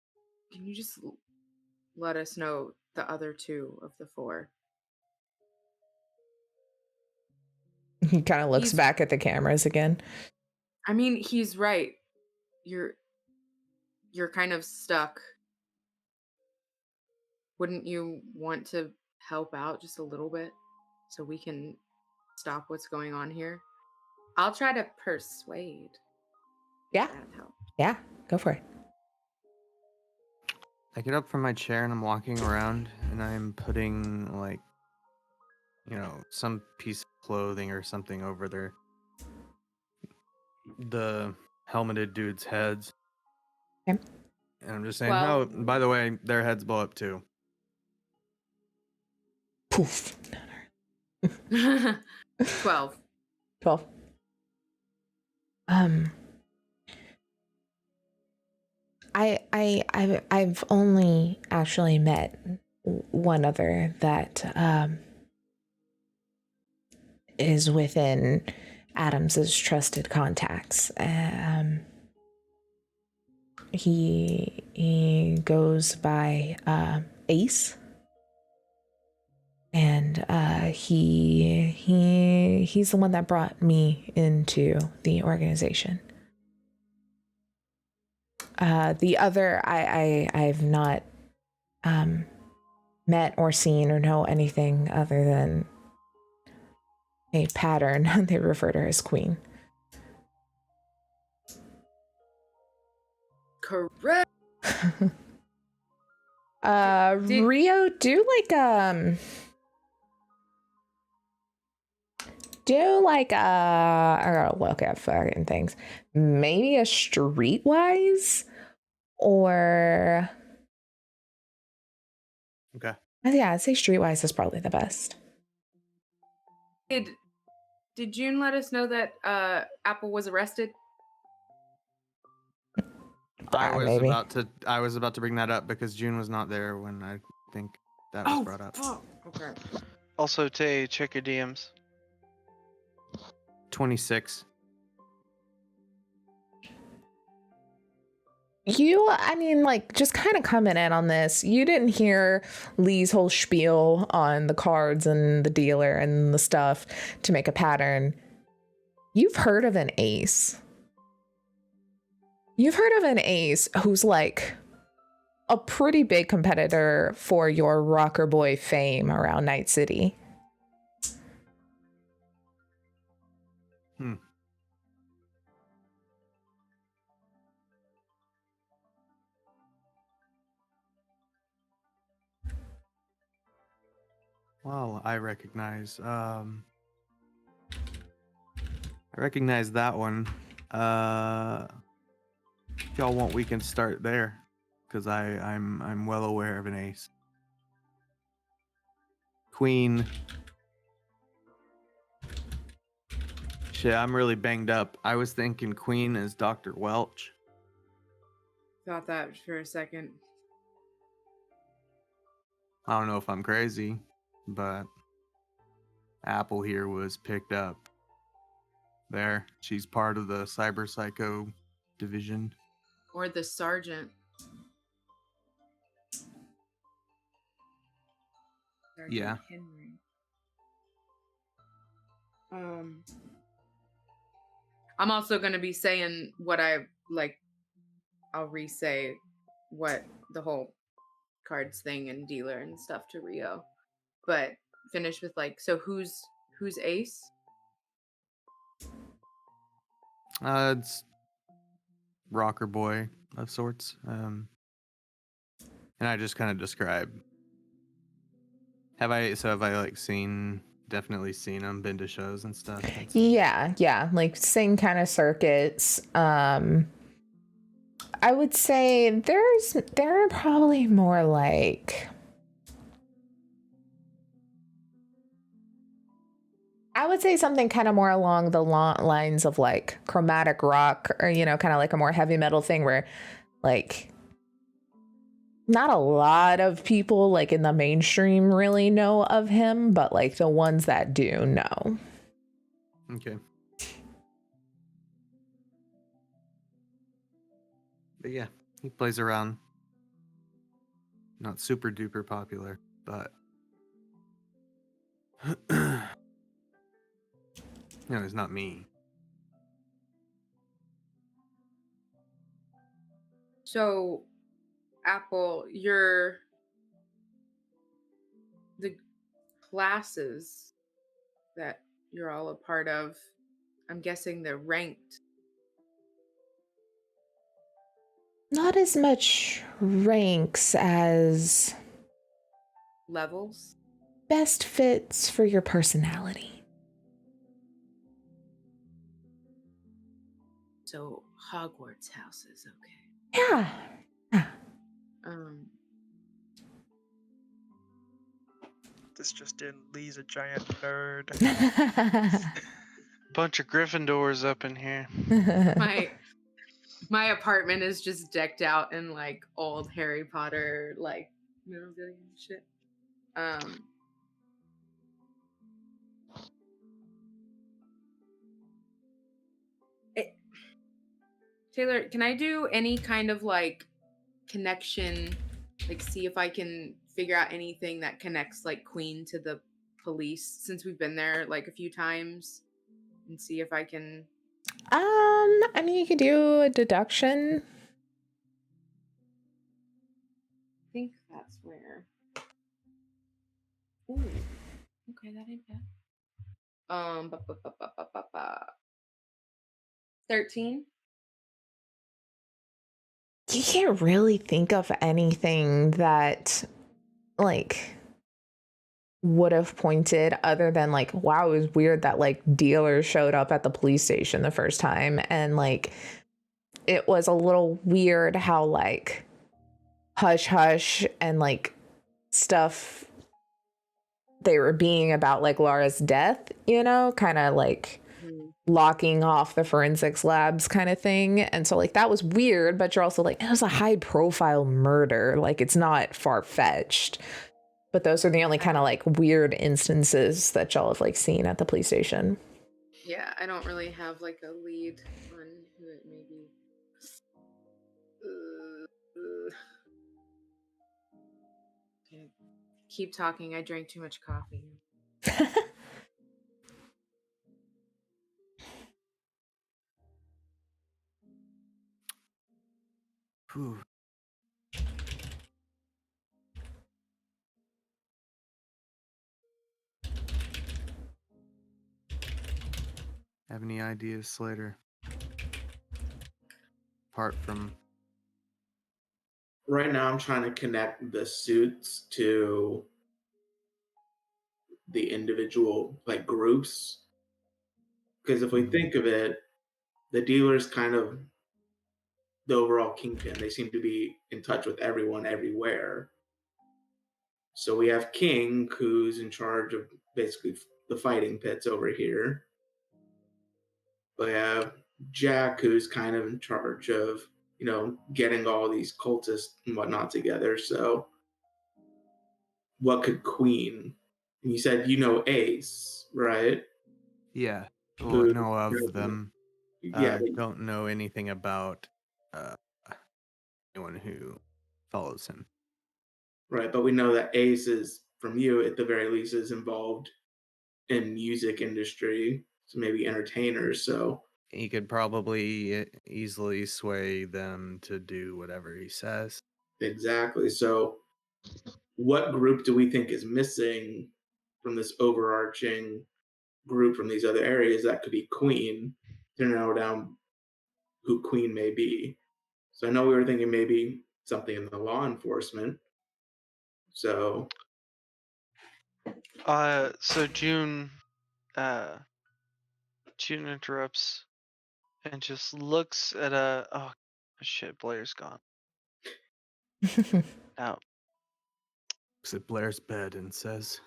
let us know the other 2 of the 4? He kind of looks He's- back at the cameras again. I mean, he's right. You're kind of stuck. Wouldn't you want to help out just a little bit so we can stop what's going on here? I'll try to persuade. Yeah. That help. Yeah, go for it. I get up from my chair and I'm walking around and I'm putting like, some piece of clothing or something over the helmeted dudes' heads. Okay. And I'm just saying, Well- oh, by the way, their heads blow up too. Poof. 12. 12. I've only actually met one other that is within Adams's trusted contacts. He goes by Ace, and he's the one that brought me into the organization. The other I've not met or seen or know anything other than a pattern. They refer to her as Queen. Correct. Rio, do I gotta look at fucking things. Maybe a streetwise or Okay. yeah, I'd say streetwise is probably the best. Did June let us know that Apple was arrested? I was maybe. about to bring that up because June was not there when I think that was brought up. Oh, okay. Also, Tay, check your DMs. 26. Just kind of coming in on this, you didn't hear Lee's whole spiel on the cards and the dealer and the stuff to make a pattern. You've heard of an ace. You've heard of an ace who's like a pretty big competitor for your rocker boy fame around Night City. Well, I recognize that one. If y'all want, we can start there, because I'm well aware of an ace. Queen. Shit, I'm really banged up. I was thinking Queen is Dr. Welch. Thought that for a second. I don't know if I'm crazy, but Apple here was picked up. There, she's part of the cyber psycho division. Or the sergeant. Sergeant Yeah. Henry. I'm also going to be saying what I like. I'll re-say what the whole cards thing and dealer and stuff to Rio. but finish with like, so who's Ace? It's rocker boy of sorts. And I just kind of describe. Have I like definitely seen him, been to shows and stuff? Yeah, like same kind of circuits. I would say there are probably more like, I would say something kind of more along the lines of like chromatic rock, or kind of like a more heavy metal thing where like not a lot of people like in the mainstream really know of him, but like the ones that do know. Okay. But yeah, he plays around. Not super duper popular, but it's not me. So, Apple, the classes that you're all a part of, I'm guessing they're ranked. Not as much ranks as Levels. best fits for your personality. So Hogwarts houses, okay. Yeah. This just in, Lee's a giant nerd. Bunch of Gryffindors up in here. My apartment is just decked out in like old Harry Potter like memorabilia and shit. Taylor, can I do any kind of like connection, like see if I can figure out anything that connects like Queen to the police, since we've been there like a few times, and see if I can. I mean, you could do a deduction. I think that's where. Ooh, okay, that ain't bad. 13. You can't really think of anything that like would have pointed other than like, wow, it was weird that like dealers showed up at the police station the first time, and like it was a little weird how like hush hush and like stuff they were being about like Laura's death, kind of like locking off the forensics labs kind of thing. And so like that was weird, but you're also like, it was a high profile murder, like it's not far-fetched. But those are the only kind of like weird instances that y'all have like seen at the police station. Yeah, I don't really have like a lead on who it may be. Okay. Keep talking. I drank too much coffee. Whew. Have any ideas, Slater? Apart from Right now, I'm trying to connect the suits to the individual like groups, because if we think of it, the dealer's kind of the overall kingpin. They seem to be in touch with everyone everywhere. So we have King, who's in charge of basically the fighting pits over here. We have Jack, who's kind of in charge of, getting all these cultists and whatnot together. So what could Queen? And you said Ace, right? yeah, well, Who, I know of them. yeah, Don't know anything about anyone who follows him. right. But we know that Ace is, from you at the very least, is involved in music industry, so maybe entertainers. So He could probably easily sway them to do whatever he says. exactly. So what group do we think is missing from this overarching group from these other areas that could be Queen to narrow down who Queen may be. So I know we were thinking maybe something in the law enforcement. So So June interrupts and just looks at oh shit, Blair's gone. Out. Looks at Blair's bed and says,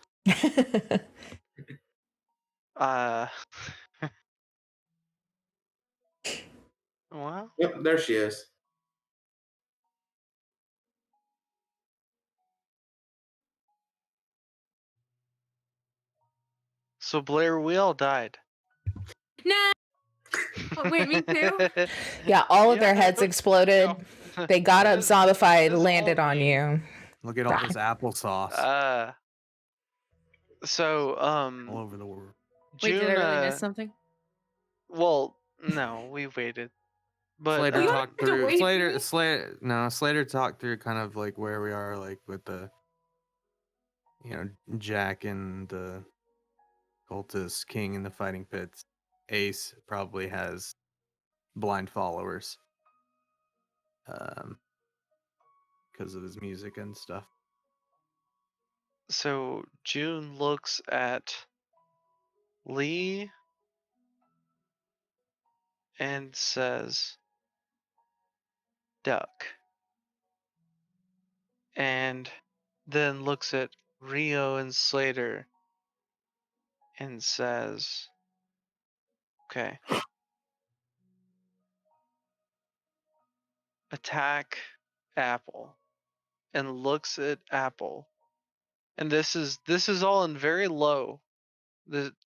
Well, yep, there she is. so Blair, we all died. Nah. Oh, wait, me too? Yeah, all of their Yeah, heads exploded. no. They got up, This- zombified, this is landed all on me. you. look at all this applesauce So all over the world. Wait, June, did I really miss something? well, no, we waited. But Slater you talked have to through. wait for Slater talked through kind of like where we are, like with the, Jack and the cultist, King in the fighting pits. Ace probably has blind followers, because of his music and stuff. so June looks at Lee and says, "Duck," and then looks at Rio and Slater and says, "Okay, attack Apple," and looks at Apple. And this is all in very low,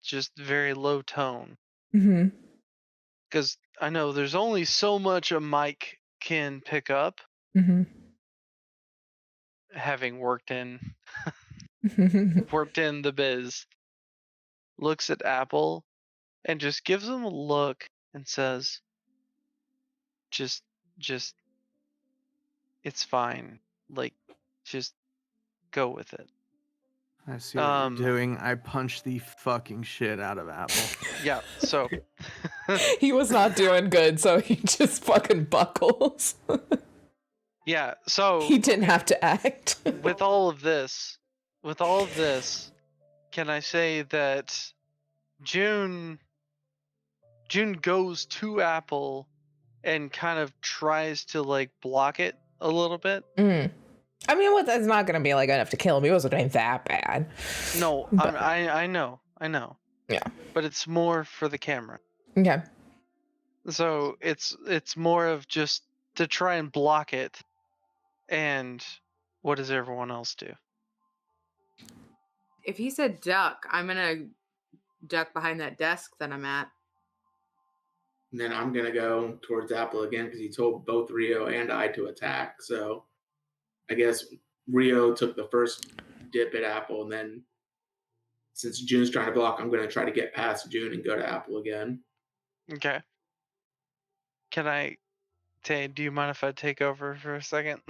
just very low tone, Mm-hmm. because I know there's only so much a mic can pick up, Mm-hmm. having worked in the biz. Looks at Apple and just gives him a look and says, just it's fine, like, just go with it. I see what you're doing. I punched the fucking shit out of Apple. Yeah, so He was not doing good, so he just fucking buckles. yeah, so He didn't have to act. with all of this, can I say that June goes to Apple and kind of tries to like block it a little bit? Mm. I mean, that's not going to be like enough to kill him. He wasn't doing that bad. No, But- I know. Yeah. But it's more for the camera. Okay. So it's more of just to try and block it. And what does everyone else do? If he said duck, I'm gonna duck behind that desk that I'm at. And then I'm gonna go towards Apple again because he told both Rio and I to attack. So I guess Rio took the first dip at Apple, and then since June's trying to block, I'm gonna try to get past June and go to Apple again. Okay. Tay, do you mind if I take over for a second?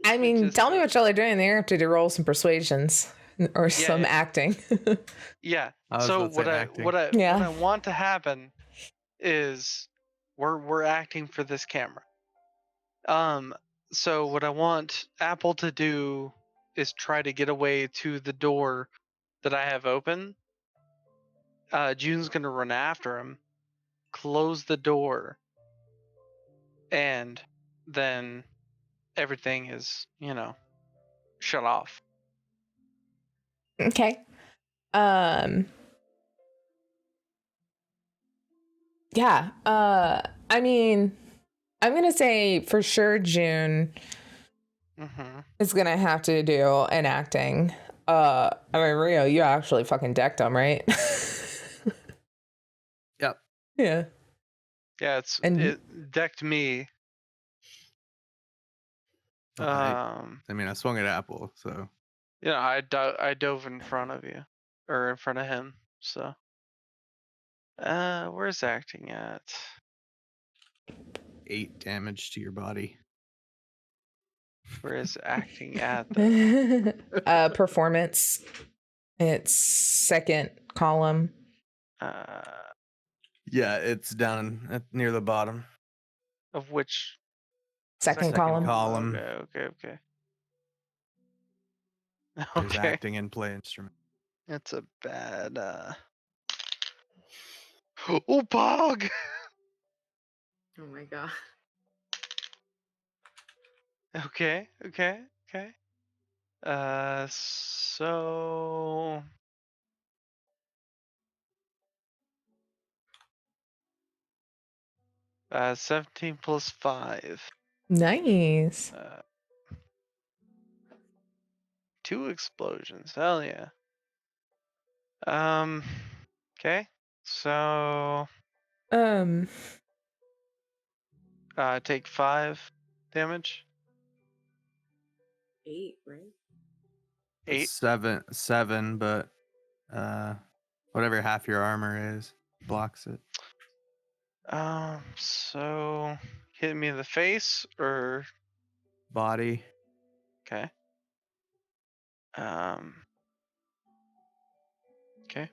I mean, Just, tell me what y'all are doing there after to roll some persuasions or some yeah. acting. Yeah. I was So about to say acting. what Yeah. I want to happen is we're acting for this camera. So what I want Apple to do is try to get away to the door that I have open. June's gonna run after him, close the door, and then everything is, shut off. Okay. Yeah. I mean, I'm gonna say for sure June Mm-hmm. is gonna have to do an acting. I mean, Rio, you actually fucking decked him, right? Yep. Yeah. Yeah, it decked me. I mean, I swung at Apple, so I dove in front of you, or in front of him. So, where's acting at? 8 damage to your body. Where is acting at? Performance. It's second column. Yeah, it's down near the bottom. Of which Second Second column. column. Okay. There's Okay. acting and play instrument. That's a bad Oh, Bog! Oh my god. Okay. So 17 plus 5. Nice. 2 explosions. Hell yeah. Okay. So take 5 damage. 8, right? 8. Seven, but whatever half your armor is blocks it. So hit me in the face or Body. okay. Okay.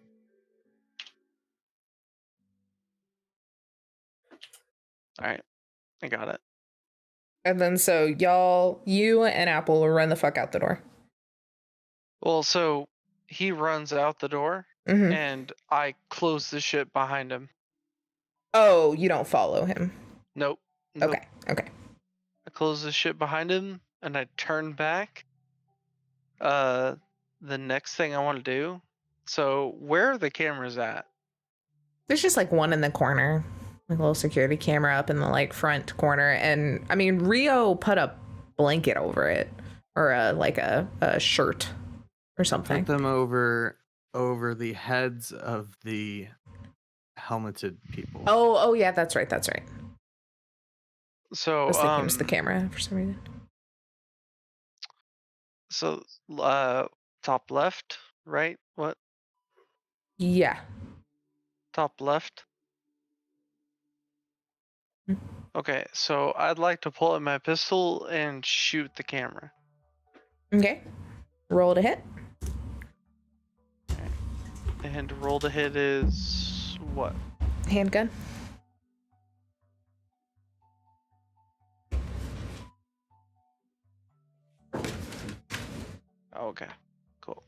All right. I got it. And then so you and Apple will run the fuck out the door. Well, so he runs out the door Mm-hmm. and I close the shit behind him. Oh, you don't follow him. Nope. Okay. I close the shit behind him and I turn back. The next thing I want to do. So where are the cameras at? There's just like one in the corner, like a little security camera up in the like front corner, and I mean Rio put a blanket over it or a shirt or something. Put them over the heads of the helmeted people. Oh yeah, that's right. So I was thinking it was the camera for some reason. So top left, right? What? Yeah. Top left. Okay, so I'd like to pull out my pistol and shoot the camera. Okay. Roll to hit. Okay. And roll to hit is what? Handgun. Okay, cool.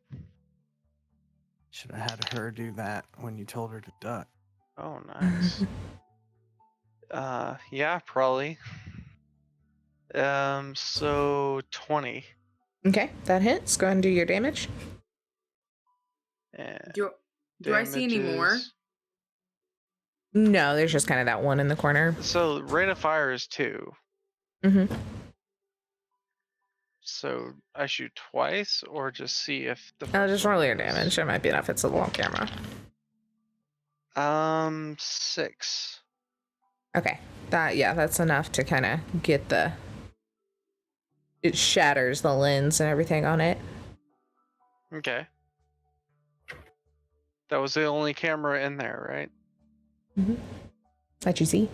Should have had her do that when you told her to duck. Oh, nice. Yeah, probably. So 20. Okay, that hits. Go ahead and do your damage. And Do I see any more? damages- No, there's just kind of that one in the corner. So rate of fire is 2. Mm-hmm. So I shoot twice or just see if the I'll just first one roll your hits? damage. It might be enough. It's a long camera. 6. Okay. That's enough to kind of get it shatters the lens and everything on it. Okay. That was the only camera in there, right? Mm-hmm. That you see?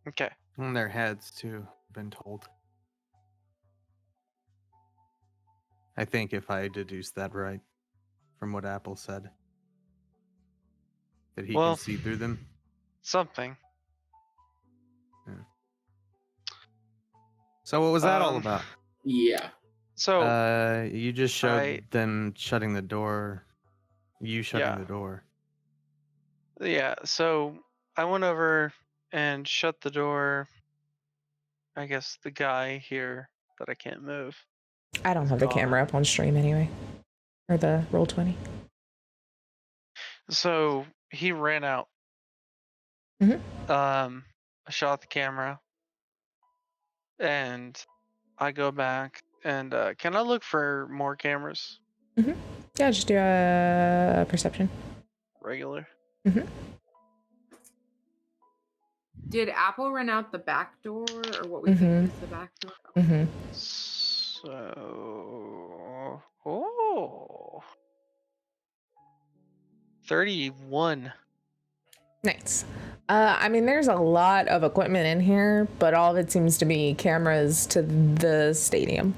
Okay. On their heads too, been told. I think if I deduced that right from what Apple said. That he Well, can see through them. Something. So what was that all about? Yeah. So You just showed them shutting the door. You shutting the door. yeah, so I went over and shut the door. I guess the guy here that I can't move. I don't have the camera up on stream anyway. Or the Roll20. So he ran out. Mhm. I shot the camera. And I go back and can I look for more cameras? Yeah, just do a perception. Regular. Did Apple run out the back door, or what we think is the back door? Mm-hmm. So 31. Nice. I mean, there's a lot of equipment in here, but all of it seems to be cameras to the stadium.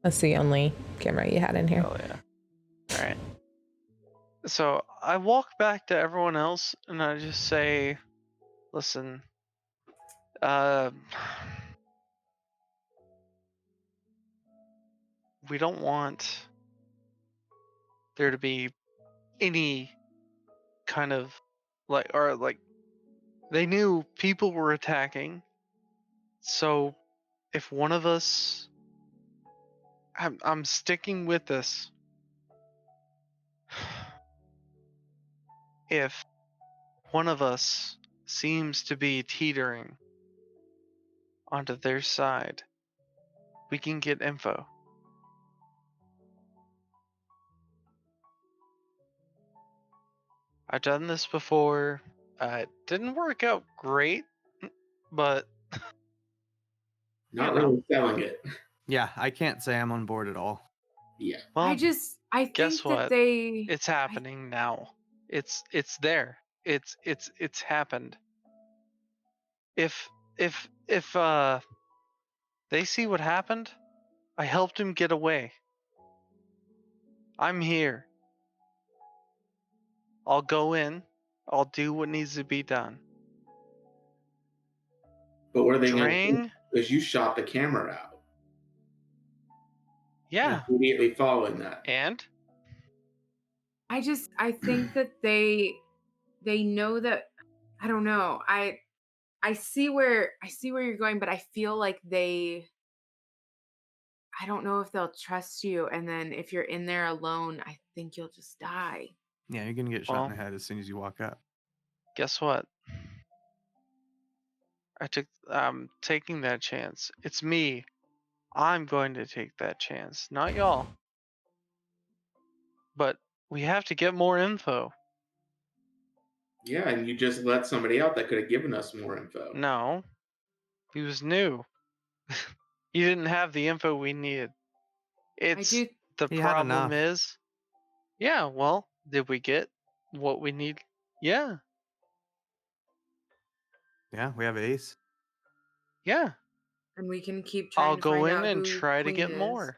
That's the only camera you had in here. Oh yeah. All right. So I walk back to everyone else and I just say, "Listen, we don't want there to be any kind of like they knew people were attacking. So if one of us, I'm sticking with this. If one of us seems to be teetering onto their side, we can get info. I've done this before. It didn't work out great, but Not You know. really selling it. Yeah, I can't say I'm on board at all. Yeah. well, I guess think what? that they. It's happening now. It's there. It's happened. If they see what happened, I helped him get away. I'm here. I'll go in. I'll do what needs to be done. But what are they going to do? Drang? Because you shot the camera out. Yeah. Immediately following that. And I think that they know that. I don't know. I see where you're going, but I feel like I don't know if they'll trust you, and then if you're in there alone, I think you'll just die. Yeah, you're gonna get shot in Well, the head as soon as you walk up. guess what? I'm taking that chance. It's me. I'm going to take that chance, not y'all. But we have to get more info. Yeah, and you just let somebody out that could have given us more info. No, he was new. He didn't have the info we needed. It's do. the He had problem enough. is, yeah. Well, did we get what we need? Yeah, Yeah, we have Ace. yeah. And we can keep trying I'll to go find in out and who try to Queen get is. more.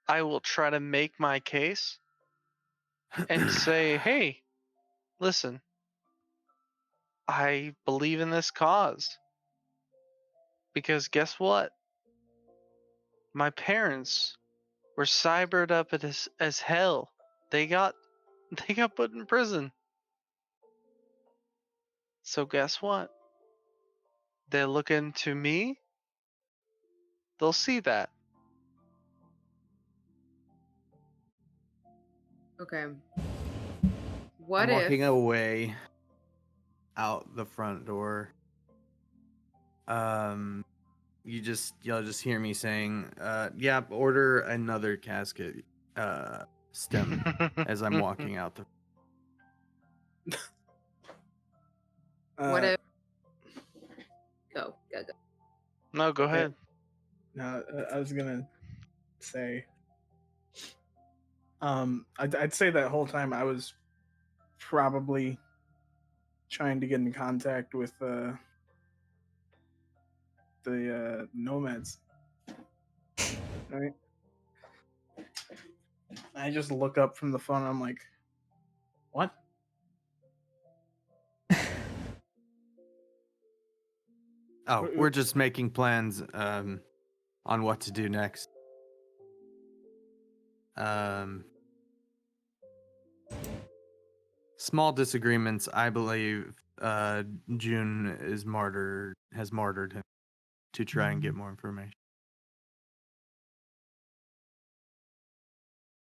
I will try to make my case and say, hey, listen, I believe in this cause. Because guess what? My parents were cybered up as hell. They got put in prison. So guess what? They look into me. They'll see that. Okay. What I'm if walking away out the front door. You'll just hear me saying, yeah, order another casket stem as I'm walking out the what if go. No, go Okay. ahead. No, I was gonna say, I'd say that whole time I was probably trying to get in contact with the nomads. Right? I just look up from the phone. I'm like, what? Oh, we're just making plans on what to do next. Small disagreements. I believe June has martyred him to try and get more information.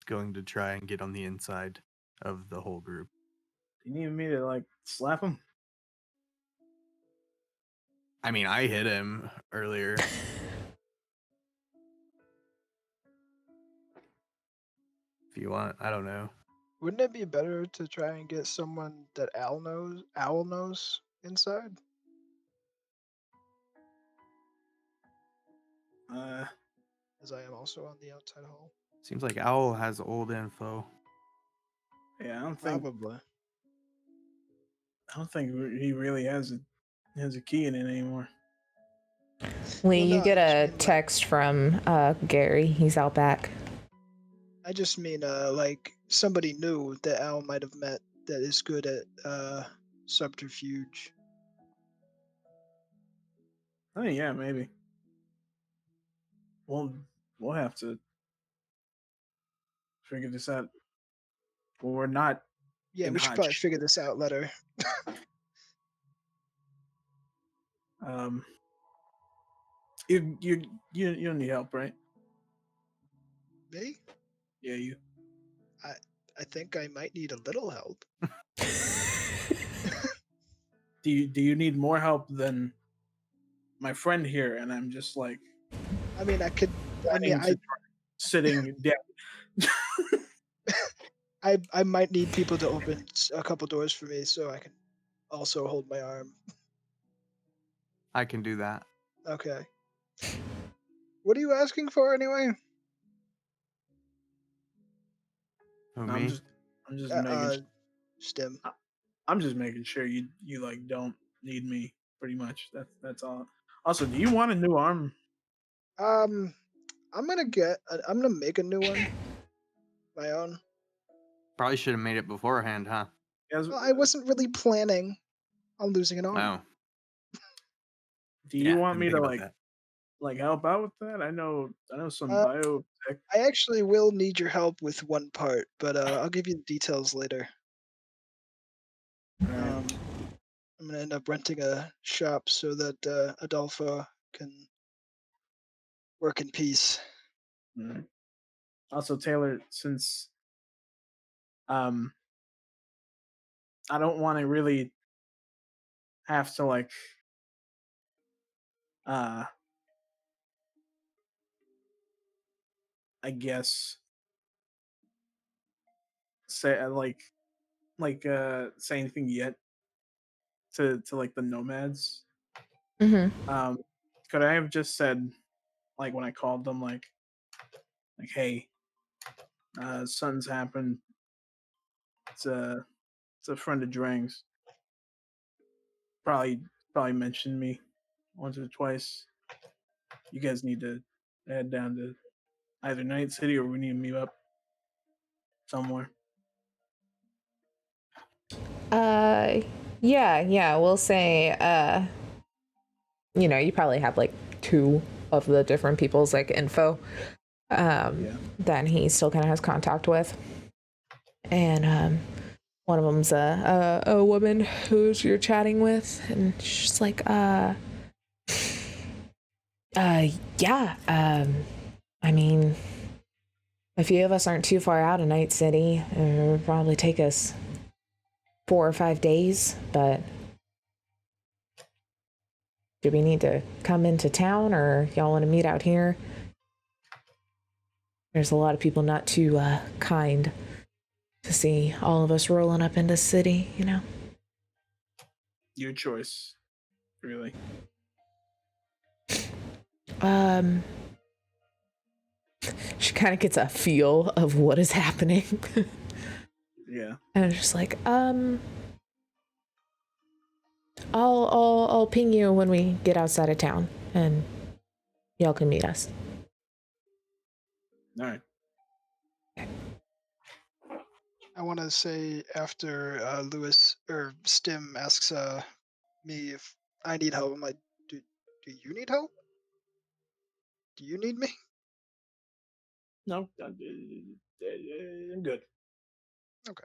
Going to try and get on the inside of the whole group. Do you need me to like slap him? I mean, I hit him earlier. If you want, I don't know. Wouldn't it be better to try and get someone that Owl knows inside? As I am also on the outside hall. Seems like Owl has old info. Yeah, I don't Probably. think he really has a key in it anymore. Lee, Well, you no, get I just a mean, like- text from Gary. He's out back. I just mean, like somebody new that Al might have met that is good at subterfuge. Oh yeah, maybe. We'll have to figure this out. Well, we're not. Yeah, In we should hot probably sh- figure this out later. Um, you don't need help, right? Me? Yeah, you. I think I might need a little help. Do you need more help than my friend here? And I'm just like I mean, I could. I mean, sitting down. I might need people to open a couple doors for me so I can also hold my arm. I can do that. Okay. What are you asking for anyway? Who, I'm me? just making. Stim. I'm just making sure you like don't need me. Pretty much. That's all. Also, do you want a new arm? I'm gonna make a new one. My own. Probably should have made it beforehand, huh? Yes. Well, I wasn't really planning on losing an arm. Oh. Do you want didn't me think to about that. help out with that? I know some Uh, biotech. I actually will need your help with one part, but I'll give you the details later. Alright. I'm gonna end up renting a shop so that Adolfo can work in peace. Alright. Also, Taylor, since I don't want to really have to I guess say say anything yet to like the nomads. Mm-hmm. Could I have just said when I called them hey, something's happened. It's a friend of Drang's. Probably mentioned me once or twice. You guys need to head down to either Night City or we need to meet up somewhere. Yeah, we'll say, you probably have like 2 of the different people's like info that he still kind of has contact with. And one of them's a woman who's you're chatting with, and she's like, yeah, I mean, a few of us aren't too far out of Night City. It'll probably take us 4 or 5 days, but do we need to come into town or y'all want to meet out here? There's a lot of people not too kind to see all of us rolling up into city, Your choice, really. She kind of gets a feel of what is happening. Yeah. And it's just like, I'll ping you when we get outside of town, and y'all can meet us. All right. I want to say after Lewis or Stim asks me if I need help, I'm like, do you need help? Do you need me? No, I'm good. Okay.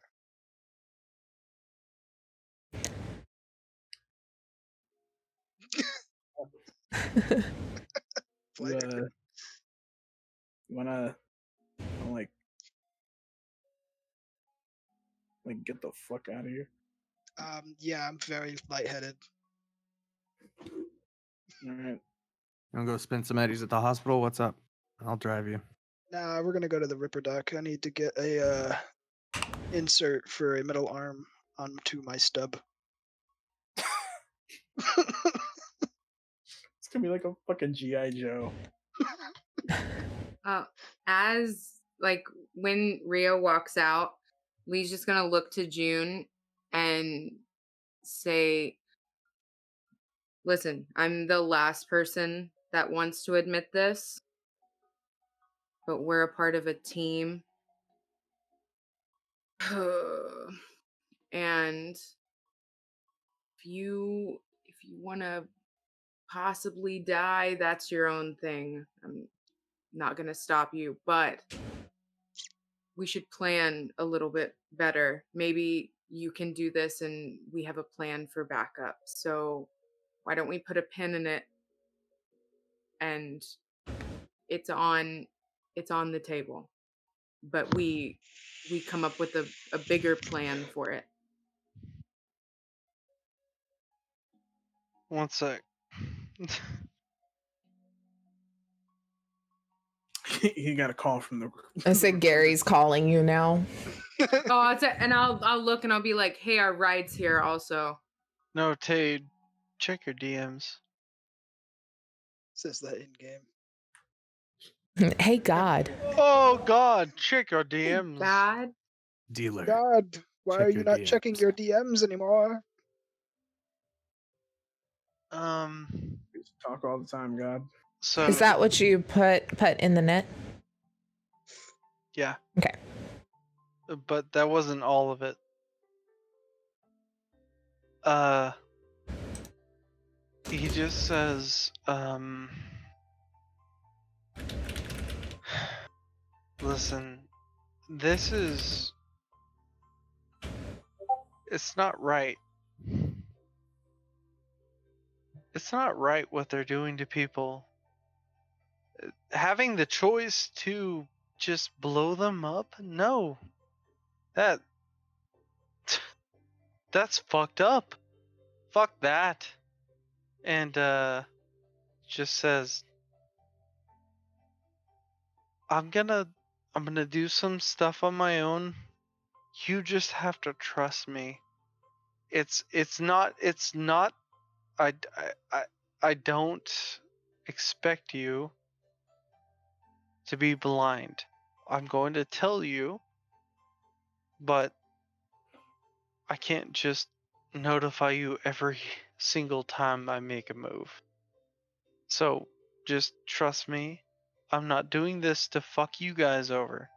You wanna get the fuck out of here? Yeah, I'm very lightheaded. All right. You wanna go spend some eddies at the hospital? What's up? I'll drive you. Nah, we're gonna go to the Ripper Dock. I need to get a insert for a metal arm onto my stub. It's gonna be like a fucking GI Joe. As when Rio walks out, Lee's just gonna look to June and say, Listen, I'm the last person that wants to admit this, but we're a part of a team. And if you want to possibly die, that's your own thing. I'm not going to stop you, but we should plan a little bit better. Maybe you can do this and we have a plan for backup. So why don't we put a pin in it and it's on the table. But we come up with a bigger plan for it. One sec. He got a call from the. I said Gary's calling you now. And I'll look and I'll be like, hey, our ride's here also. No, Tay, check your DMs. Says that in game. Hey, God. Oh God, check your DMs. God. Dealer. God, why Check are you your not checking DMs. your DMs anymore? We used to talk all the time, God. So Is that what you put in the net? yeah. Okay. But that wasn't all of it. He just says, listen, it's not right. It's not right what they're doing to people. Having the choice to just blow them up? No. That's fucked up. Fuck that. And just says, I'm gonna do some stuff on my own. You just have to trust me. It's not I don't expect you to be blind. I'm going to tell you, but I can't just notify you every single time I make a move. So just trust me. I'm not doing this to fuck you guys over.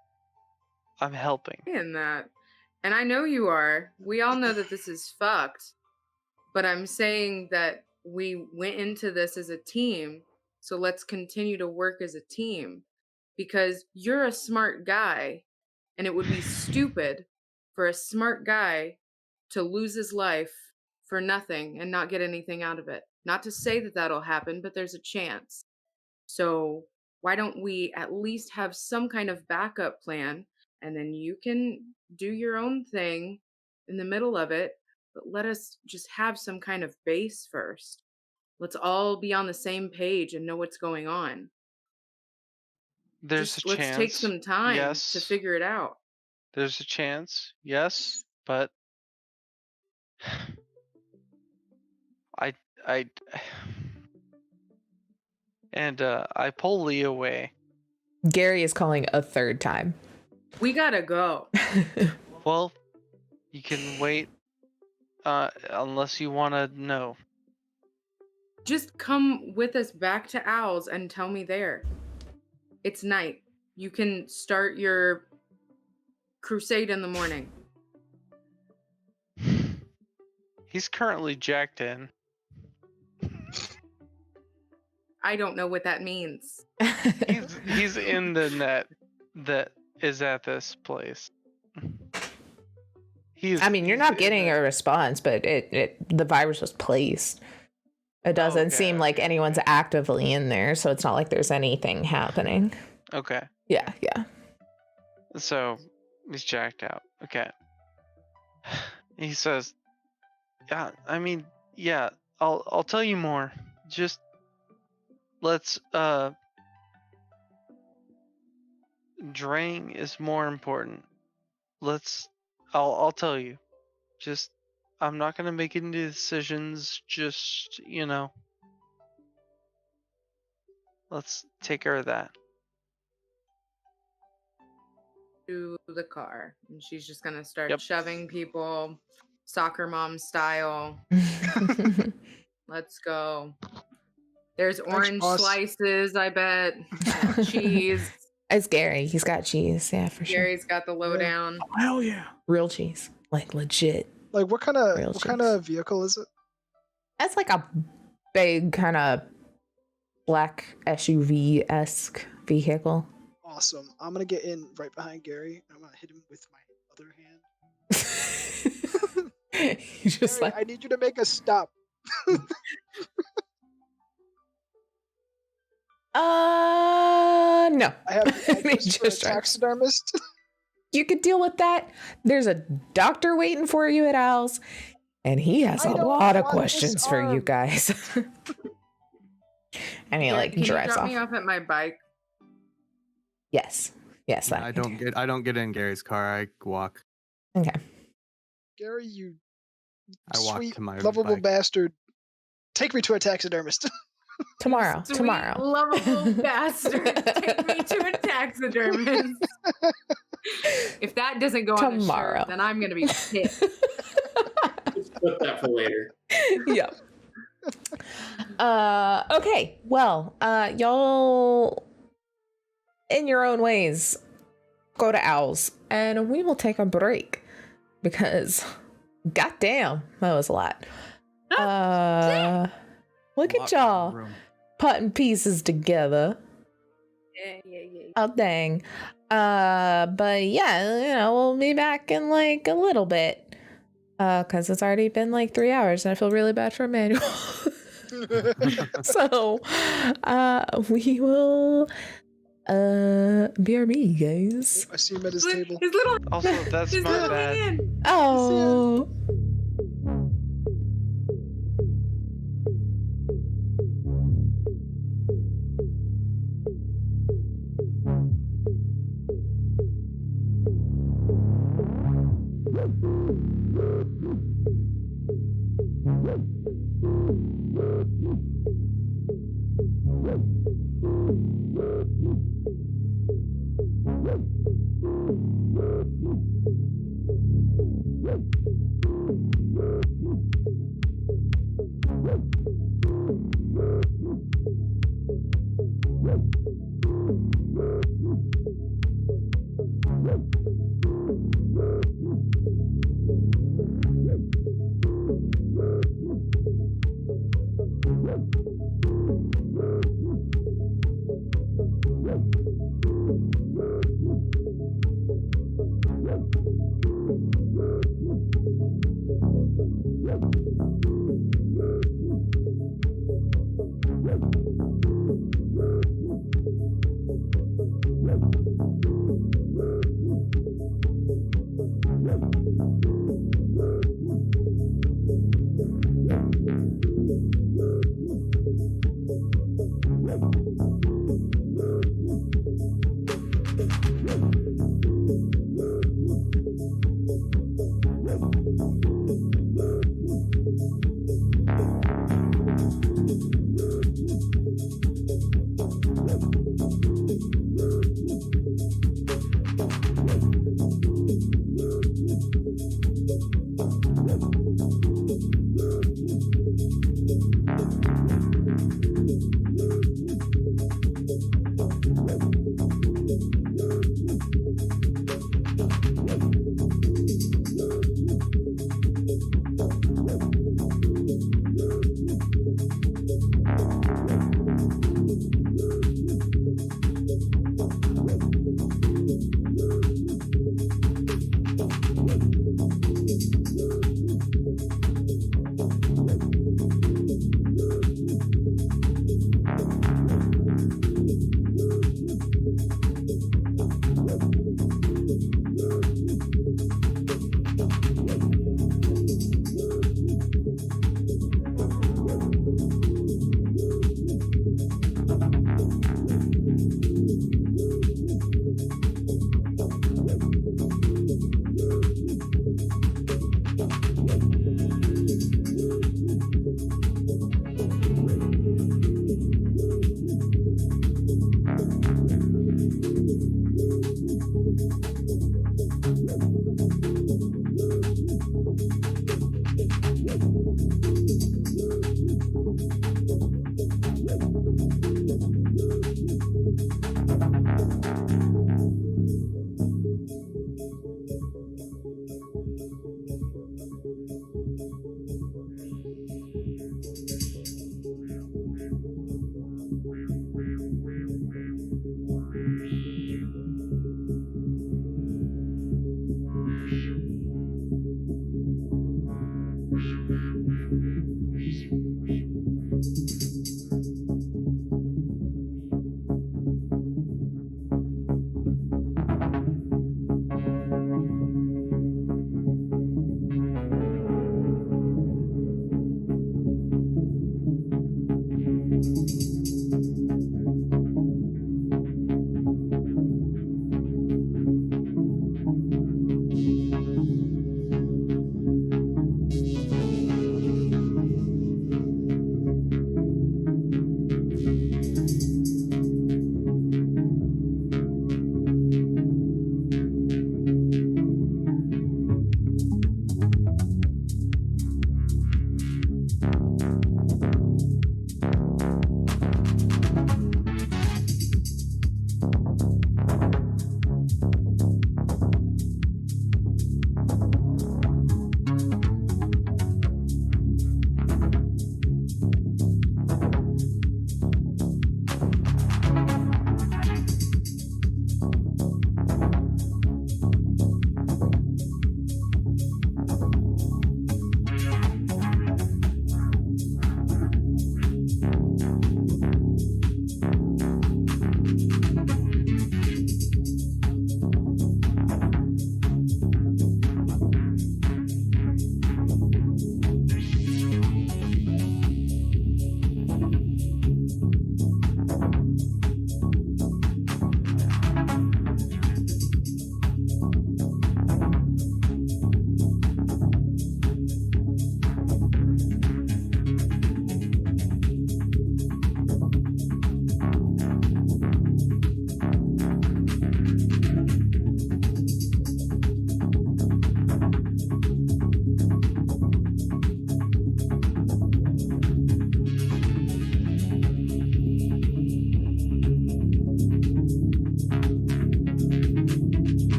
I'm helping. And that. And I know you are. We all know that this is fucked. But I'm saying that we went into this as a team. So let's continue to work as a team. Because you're a smart guy. And it would be stupid for a smart guy to lose his life for nothing and not get anything out of it. Not to say that that'll happen, but there's a chance. So why don't we at least have some kind of backup plan, and then you can do your own thing in the middle of it, but let us just have some kind of base first. Let's all be on the same page and know what's going on. There's Just a let's chance. take some time Yes. to figure it out. There's a chance. Yes, but I and I pull Lee away. Gary is calling a third time. We gotta go. Well, you can wait unless you want to know. Just come with us back to Owl's and tell me there. It's night. You can start your crusade in the morning. He's currently jacked in. I don't know what that means. He's in the net that is at this place. I mean, you're not getting a response, but the virus was placed. It doesn't seem like anyone's actively in there, so it's not like there's anything happening. Okay. Yeah. So he's jacked out. Okay. He says, "Yeah, I mean, yeah, I'll tell you more. Just let's Drang is more important. I'll tell you. Just I'm not gonna make any decisions. Just let's take care of that." To the car, and she's just gonna start shoving people, soccer mom style. Let's go. There's Thanks, orange boss. slices, I bet. Cheese. It's Gary. He's got cheese. Yeah, for sure. Gary's got the lowdown. Oh, hell yeah. Real cheese. Like legit. Like what kind Real of vehicle is it? That's like a big kind of black SUV-esque vehicle. Awesome. I'm gonna get in right behind Gary. I'm gonna hit him with my other hand. You just Gary, like I need you to make a stop. no. I have the Let me address for a just try. taxidermist. You could deal with that. There's a doctor waiting for you at Al's, and he has I a don't lot of want this questions for you arm. guys. And he like Can you drives drop off. me off at my bike? Yes, that I can don't do. get in Gary's car. I walk. Okay. Gary, you I walk sweet, to my lovable bike. bastard. Take me to a taxidermist. Tomorrow. Sweet, Tomorrow. lovable bastard. Take me to a taxidermist. If that doesn't go on a Tomorrow. shirt, then I'm gonna be pissed. Let's put that for later. Yep. Okay. Well, y'all in your own ways go to Owl's and we will take a break because goddamn, that was a lot. Look at y'all putting pieces together. Yeah. Oh dang. But yeah, we'll be back in like a little bit. Cause it's already been like 3 hours and I feel really bad for Emmanuel. So we will BRB, guys. I see him at his His table. little, Also, that's his my little bad. hand. Oh.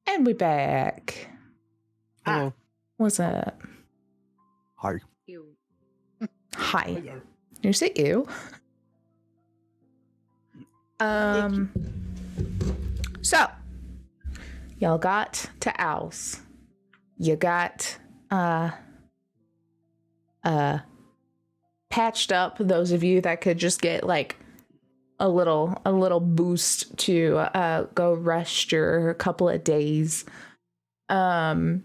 And we back. Hello. What's up? Hi. Ew. Hi. You say ew? So y'all got to Owls. You got patched up, those of you that could just get like a little boost to go rest your couple of days. Zeeson,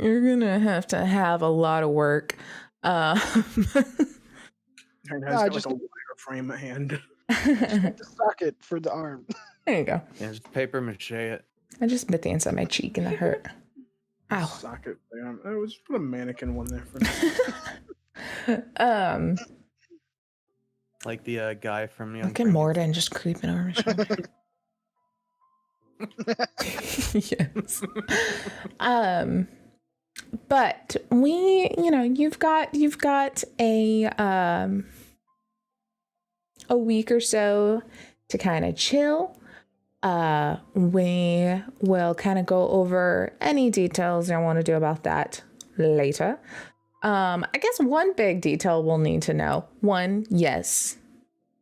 you're gonna have to have a lot of work. Aaron No, has I got just- like a wire frame hand. The socket for the arm. There you go. Yeah, just paper mache it. I just bit the inside of my cheek and that hurt. Ow. Socket there. I was put a mannequin one there for now. Like the guy from Young Look at Prince. Morden just creeping over my shoulder. Yes. But you've got a week or so to kind of chill. We will kind of go over any details I want to do about that later. I guess one big detail we'll need to know. One, yes,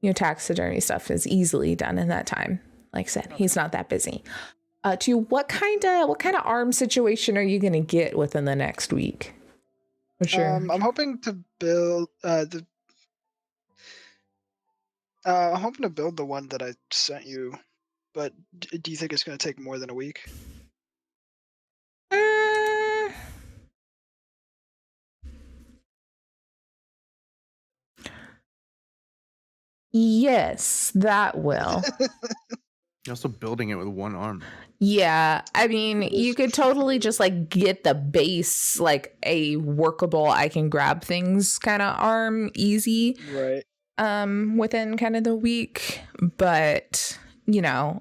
your taxidermy stuff is easily done in that time. Like I said, he's not that busy. Two, what kind of arm situation are you gonna get within the next week? What's your I'm hoping to build I'm hoping to build the one that I sent you, but do you think it's going to take more than a week? Yes, that will. You're also building it with one arm. Yeah, I mean, you could totally just like get the base, like a workable, I can grab things kind of arm easy. Right. Within kind of the week, but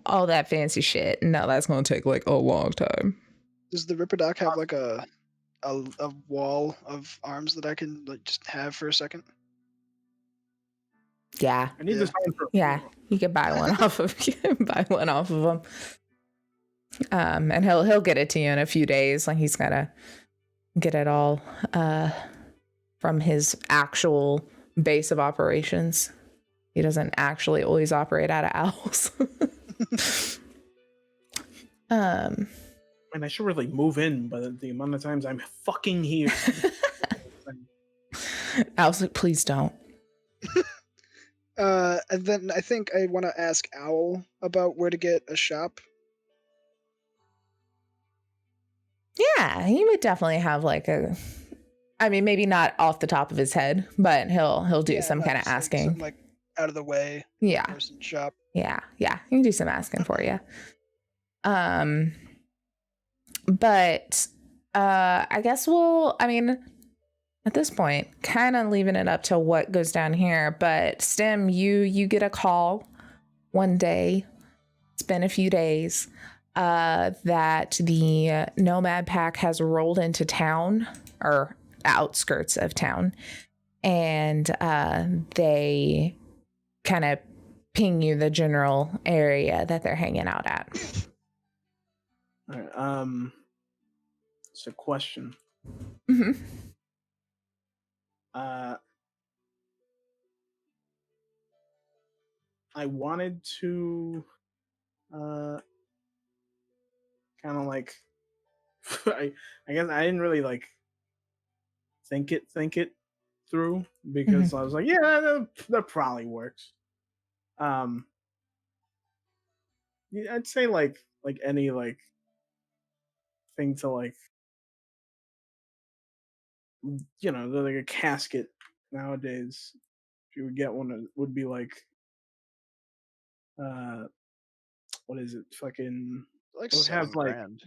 all that fancy shit, no, that's gonna take like a long time. Does the Ripperdoc have like a wall of arms that I can like just have for a second? Yeah, I need this arm for yeah, you could buy one off of him. And he'll get it to you in a few days. Like he's gotta get it all from his actual base of operations. He doesn't actually always operate out of Owls. And I should really move in by the amount of times I'm fucking here. I was like, please don't. And then I think I want to ask Owl about where to get a shop. Yeah, he would definitely have like maybe not off the top of his head, but he'll do some kind of just, like, asking. something, like out of the way Yeah. person shop. Yeah, he can do some asking for you. But I guess at this point, kind of leaving it up to what goes down here. But Stim, you get a call one day. It's been a few days that the Nomad Pack has rolled into town, or outskirts of town, and they kind of ping you the general area that they're hanging out at. All right, it's a question. Mm-hmm. I wanted to kind of like I guess I didn't really like think it through, because I was like, yeah, that probably works. Yeah, I'd say like any like thing to like, you know, like a casket nowadays, if you would get one, it would be like what is it, fucking, Like it would have like, $7,000.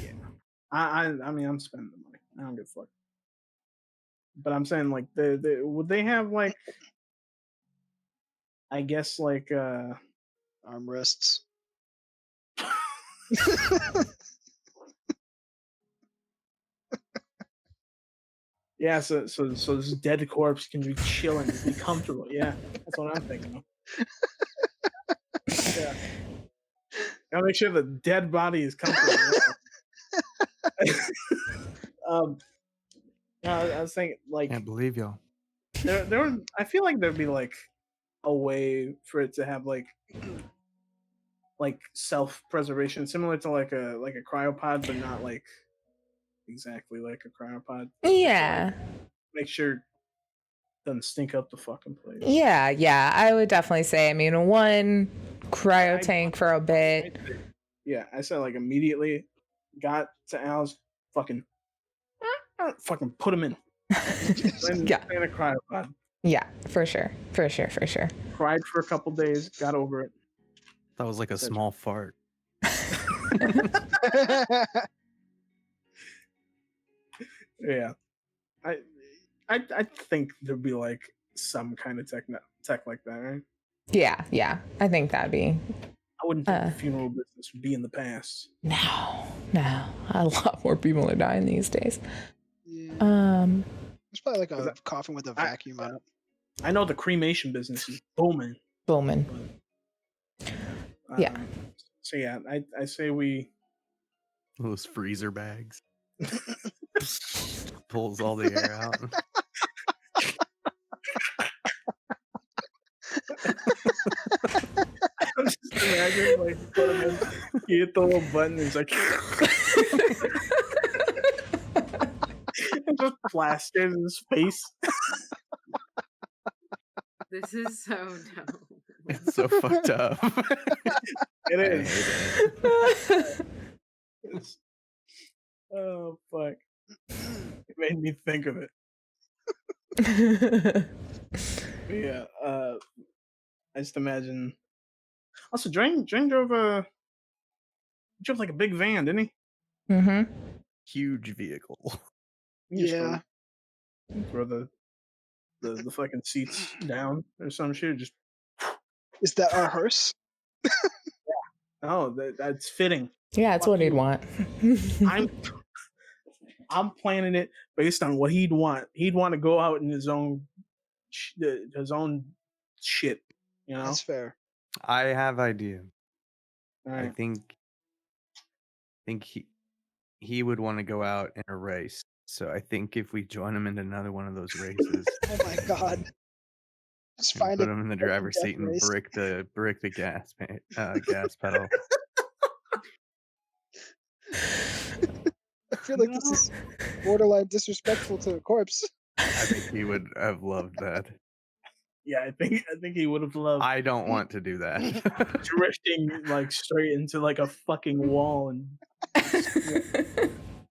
yeah, I mean, I'm spending the money, I don't give a fuck, but I'm saying like the would they have like, I guess like Armrests. yeah, so this dead corpse can be chilling, be comfortable. Yeah, that's what I'm thinking of. Yeah, gotta make sure the dead body is comfortable. I was thinking like, Can't believe y'all. there I feel like there'd be like a way for it to have like self-preservation, similar to like a cryopod, but not like exactly like a cryopod. Yeah. Make sure it doesn't stink up the fucking place. Yeah. I would definitely say, one cryo tank for a bit. Yeah, I said like immediately got to Al's, fucking put him in. Yeah. In a cryopod. Yeah, for sure. Cried for a couple days, got over it. That was like a small fart. Yeah, I think there'd be like some kind of tech like that, right? Yeah. I think that'd be. I wouldn't think the funeral business would be in the past. No. A lot more people are dying these days. Yeah. It's probably like a coffin with a vacuum on it. I know the cremation business is booming. Yeah. So yeah, I say we. Those freezer bags. Pulls all the air out. I'm just imagining like put him in, you hit the little button, he's like and just plastered in his face. This is so dumb. It's so fucked up. It is. Oh fuck. It made me think of it. Yeah, I just imagine. Also, Drain drove like a big van, didn't he? Mm-hmm. Huge vehicle. You just Yeah. throw the fucking seats down or some shit. Just Is that our hearse? oh, that's fitting. Yeah, it's what he'd want. I'm planning it based on what he'd want. He'd want to go out in his own shit. You know, That's fair. I have idea. All I right. think he would want to go out in a race. So I think if we join him in another one of those races, Oh my god. Just find put him in the driver's death seat and race. brick the gas pedal. I feel like this is borderline disrespectful to the corpse. I think he would have loved that. Yeah, I think he would have loved. I don't want to do that. Drifting like straight into like a fucking wall and.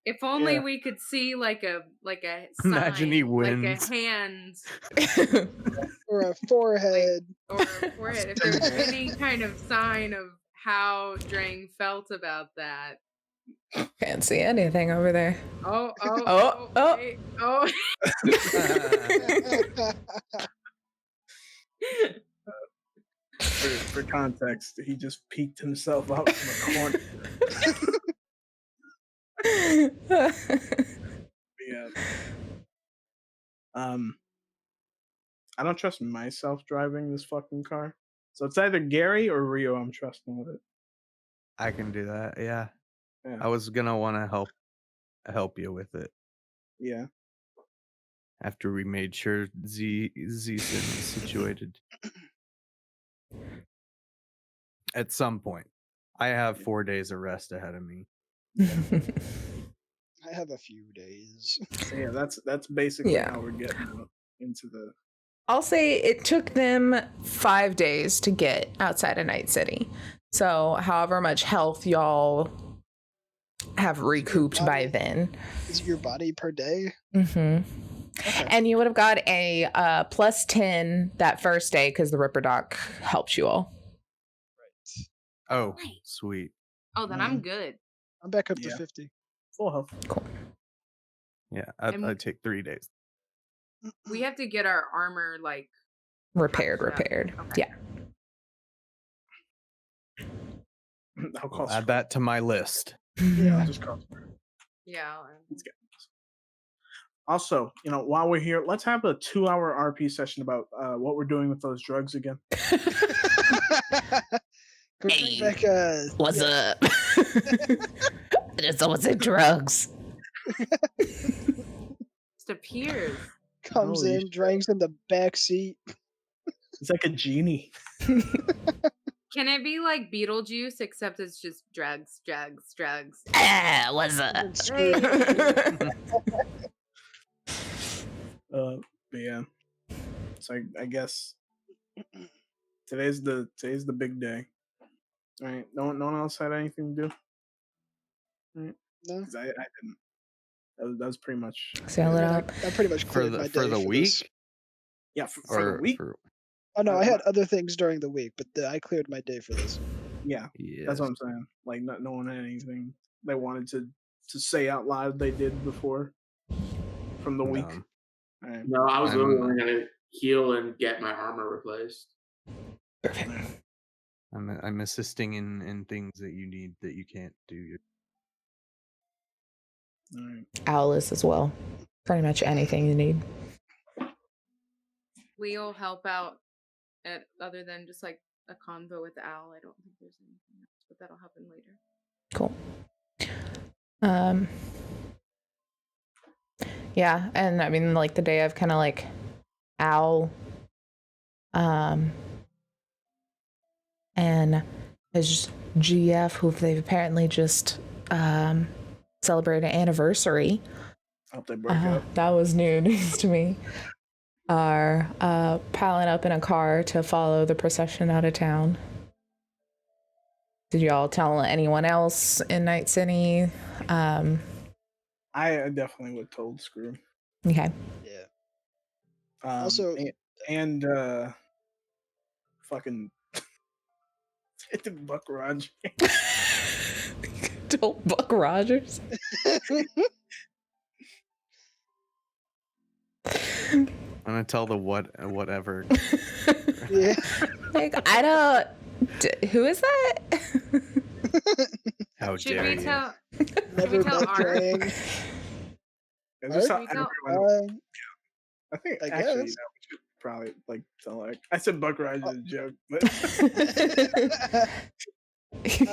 If only Yeah. we could see like a sign, Imagine he like a wins. hand Or a forehead. or a forehead. If there was any kind of sign of how Drang felt about that, Can't see anything over there. Oh, Oh, oh. wait, oh. For context, he just peeked himself out from the corner. Yeah. I don't trust myself driving this fucking car. So it's either Gary or Rio I'm trusting with it. I can do that. Yeah. Yeah. I was gonna want to help you with it Yeah. after we made sure Z is situated. At some point, I have 4 days of rest ahead of me. I have a few days. So yeah, that's basically Yeah. how we're getting into the. I'll say it took them 5 days to get outside of Night City. So however much health y'all have recouped by then. Is it your body per day? Mm-hmm. Okay. And you would have got a plus 10 that first day because the Ripper Doc helped you all. Oh, Nice. sweet. Oh, then I'm good. I'm back up to Yeah. 50. Full health. Cool. Yeah, And- I'd take 3 days. We have to get our armor like Repaired. Okay. Yeah. I'll call I'll add that to my list. Yeah, I'll just call. yeah. Let's get this. Also, while we're here, let's have a 2-hour RP session about what we're doing with those drugs again. Go Hey, bring back What's up? It's almost in drugs. Just appears. comes Holy in, shit. drinks in the back seat. It's like a genie. Can it be like Beetlejuice except it's just drugs? Ah, what's up? And screw- But yeah, so I guess today's the big day. All right, no one else had anything to do. No, 'Cause I didn't. That was pretty much. Sail it I up. pretty much For cleared the my for day the for week, this. Yeah, for the week. Oh no, I Uh, had other things during the week, but I cleared my day for this. Yeah, yeah, that's what I'm saying. Like, no one had anything they wanted to say out loud they did before from the week. No. All right. No, I was I'm- literally only gonna heal and get my armor replaced. Perfect. I'm assisting in things that you need that you can't do. All right. Owlis as well. Pretty much anything you need. We'll help out at other than just like a convo with the owl. I don't think there's anything else, but that'll happen later. Cool. Yeah, and I mean like the day of kind of like Owl and his GF who they've apparently just celebrated an anniversary. Hope they broke up. That was new news to me. Are piling up in a car to follow the procession out of town. Did y'all tell anyone else in Night City? I definitely would have told Screw. Okay. Yeah. Also, and fucking hit the Buck Rogers. Told Buck Rogers. I'm gonna tell the whatever. Yeah. Like I don't. Who is that? How Should dare we you? tell? Never tell met Art? Drang. I just saw Should we tell- everyone- I think I actually guess. that we should probably like tell like I said Buck Rogers is a joke, but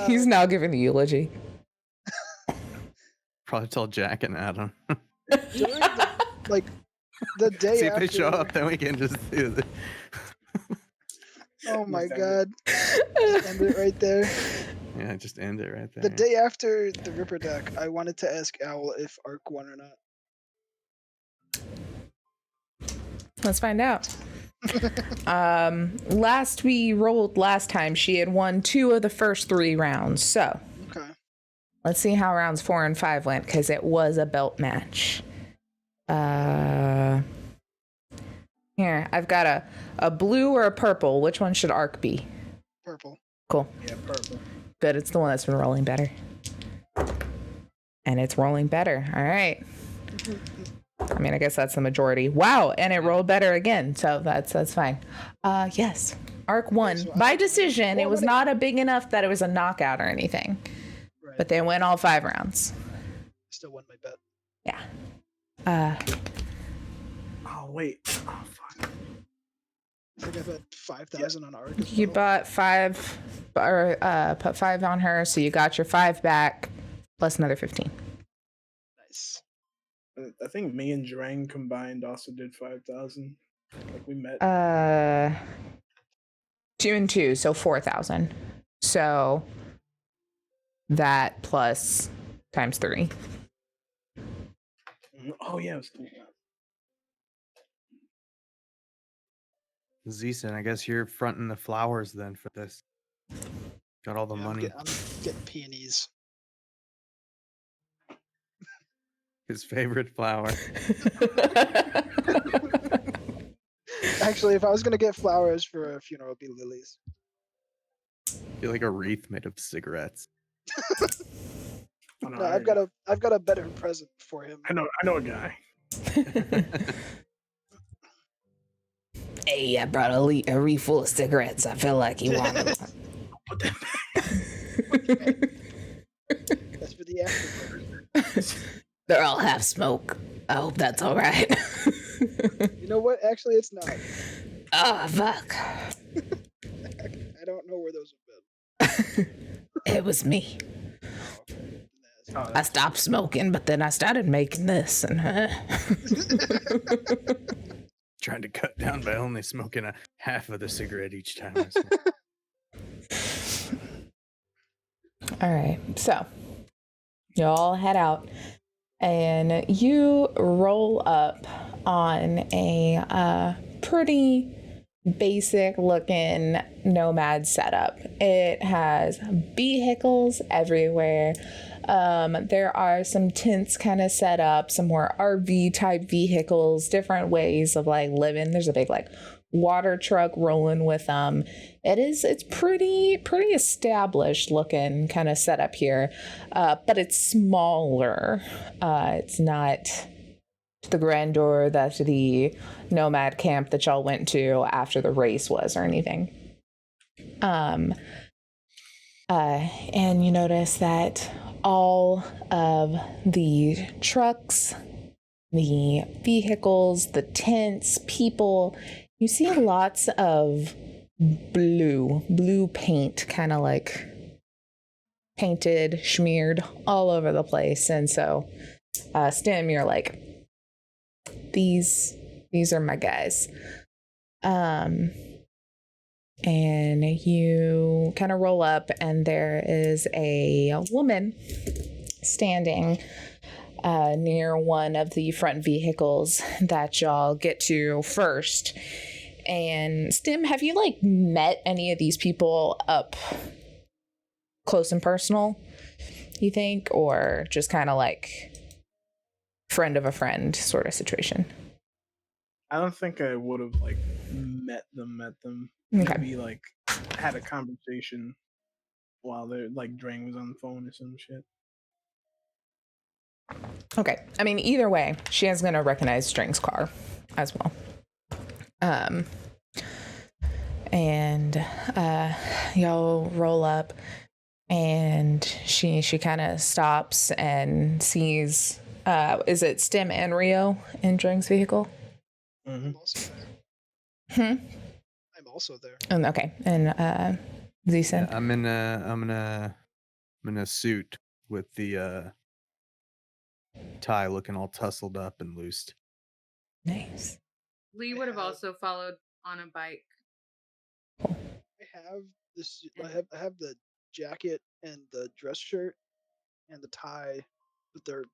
He's now giving the eulogy. Probably tell Jack and Adam. During the day See if after. they show up, then we can just do it. Oh my Just god. Just end it right there. Yeah, just end it right there. The day after the Ripper Deck, I wanted to ask Owl if Ark won or not. Let's find out. Last we rolled last time, she had won 2 of the first 3 rounds. So Okay. let's see how rounds 4 and 5 went because it was a belt match. Here, I've got a blue or a purple. Which one should Arc be? Purple. Cool. yeah, purple. Good. It's the one that's been rolling better. And it's rolling better. All right. I mean, I guess that's the majority. Wow, and it rolled better again, so that's fine. Yes, Arc won so by decision. It was already- not a big enough that it was a knockout or anything, Right. but they went all 5 rounds. Still won my bet. Yeah. Oh wait. Oh fuck. I think I bet 5,000 on Arc. You bought 5, or put 5 on her, so you got your 5 back plus another 15. Nice. I think me and Drang combined also did 5,000. Like we met. 2 and 2, so 4,000. So that plus times 3. Oh yeah, it was 3,000. Zeeson, I guess you're fronting the flowers then for this. Got all the Yeah, money. I'm getting peonies. His favorite flower. Actually, if I was gonna get flowers for a funeral, it'd be lilies. Feel like a wreath made of cigarettes. Oh, no, No, I've got a better present for him. I know a guy. Hey, I brought a wreath full of cigarettes. I feel like you want them. Put that That's for the afterburn. They're all half smoke. I hope that's all right. You know what? Actually, it's not. Oh, fuck. I don't know where those have been. It was me. Oh, I stopped smoking, but then I started making this. And Trying to cut down by only smoking a half of the cigarette each time. I smoke. all right, so y'all head out, and you roll up on a pretty basic looking nomad setup. It has vehicles everywhere. There are some tents kind of set up, some more RV type vehicles, different ways of like living. There's a big like water truck rolling with them. It's pretty established looking kind of setup here, but it's smaller. It's not the grandeur that the nomad camp that y'all went to after the race was or anything. And you notice that all of the trucks, the vehicles, the tents, people, you see lots of blue paint, kind of like painted, smeared all over the place. And so, Stim, you're like, these are my guys. And you kind of roll up, and there is a woman standing near one of the front vehicles that y'all get to first. And Stim, have you like met any of these people up close and personal, you think, or just kind of like friend of a friend sort of situation? I don't think I would have like met them. Okay. Maybe like had a conversation while they're like Drang was on the phone or some shit. Okay. I mean, either way, she is going to recognize String's car as well. And y'all roll up, and she kind of stops and sees, is it Stim and Rio in Drang's vehicle? Mm-hmm. I'm also there. I'm also there. And okay. And Zeeson? Yeah, I'm in a suit with the tie looking all tussled up and loosed. Nice. Lee would have also followed on a bike. I have this. I have the jacket and the dress shirt and the tie, but they're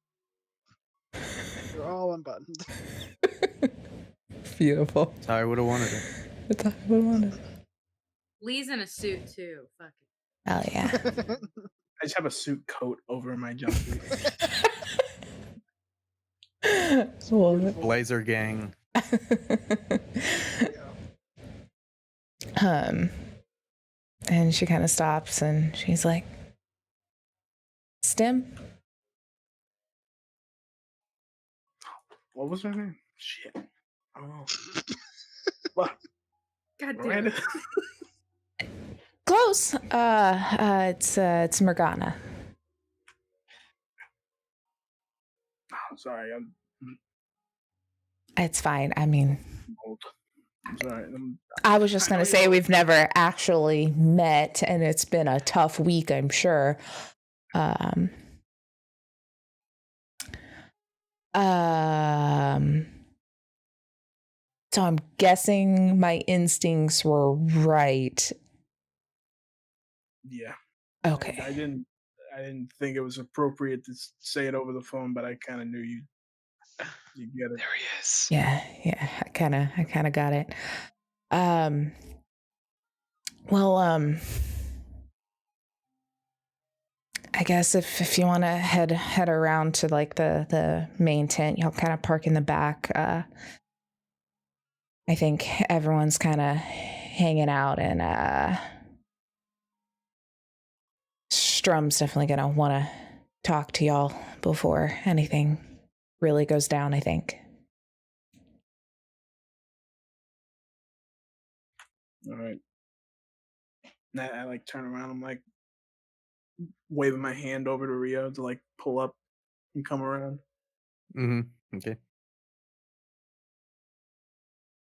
all unbuttoned. Beautiful. That's how I would have wanted it. That's how I would want it. Lee's in a suit too. Fuck it. Oh, yeah. I just have a suit coat over my jumpsuit. Blazer gang. And she kind of stops and she's like, Stim, What was her name? Shit. Oh. What? God damn Miranda? it. Close. It's Morgana. Oh, sorry, I'm It's fine. I mean, old. I'm sorry. I was just I going know to say you're- we've never actually met, and it's been a tough week, I'm sure. Um, so I'm guessing my instincts were right. Yeah. Okay. I didn't think it was appropriate to say it over the phone, but I kind of knew you get it. There he is. Yeah, I kind of got it. Well, I guess if you want to head around to like the main tent, you'll kind of park in the back. I think everyone's kind of hanging out, and Strum's definitely gonna want to talk to y'all before anything really goes down, I think. All right. And I like turn around. I'm like waving my hand over to Rio to like pull up and come around. Mm-hmm. Okay.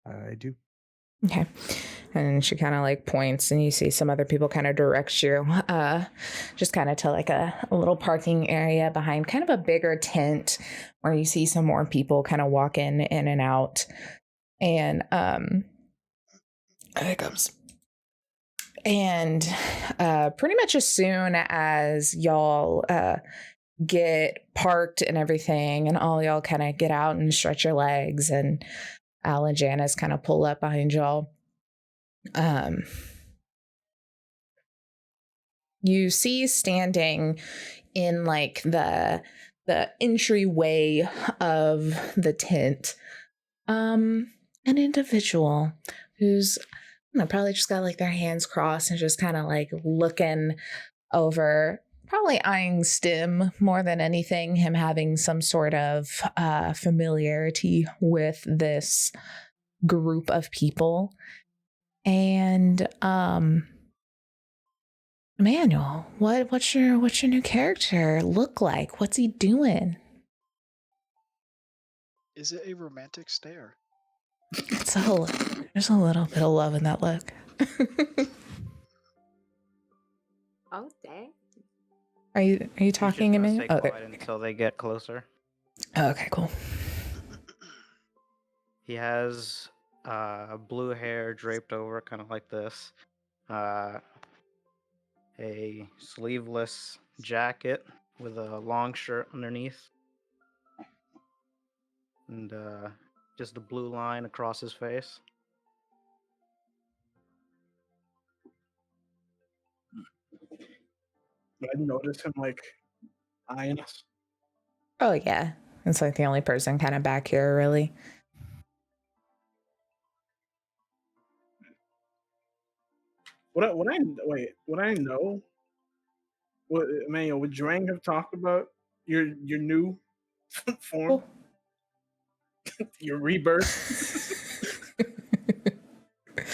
I do. Okay. And she kind of like points, and you see some other people kind of direct you just kind of to like a little parking area behind kind of a bigger tent where you see some more people kind of walk in and out. And there it comes. And pretty much as soon as y'all get parked and everything, and all y'all kind of get out and stretch your legs, and Al and Janice kind of pull up behind y'all. You see standing in like the entryway of the tent, an individual who's probably just got like their hands crossed and just kind of like looking over, probably eyeing Stim more than anything, him having some sort of familiarity with this group of people. And Emmanuel, what's your new character look like? What's he doing? Is it a romantic stare? There's a little bit of love in that look. Oh, dang. Are you talking, Emmanuel? Stay Oh, quiet until they get closer. okay, cool. He has blue hair draped over, kind of like this. A sleeveless jacket with a long shirt underneath, and just a blue line across his face. I noticed him like eyeing us. Oh yeah, it's like the only person kind of back here, really. Would I know? What, Emmanuel, would Drang have talked about your new form? Oh. Your rebirth?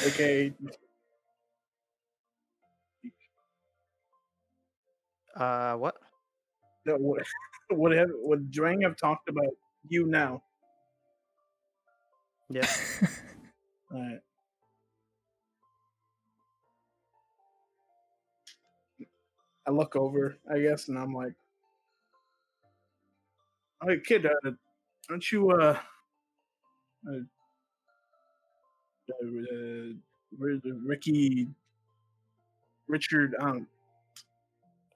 Okay. What? No, would Drang have talked about you now? Yeah. All right. I look over, I guess, and I'm like, "Hey, kid, aren't you Richard?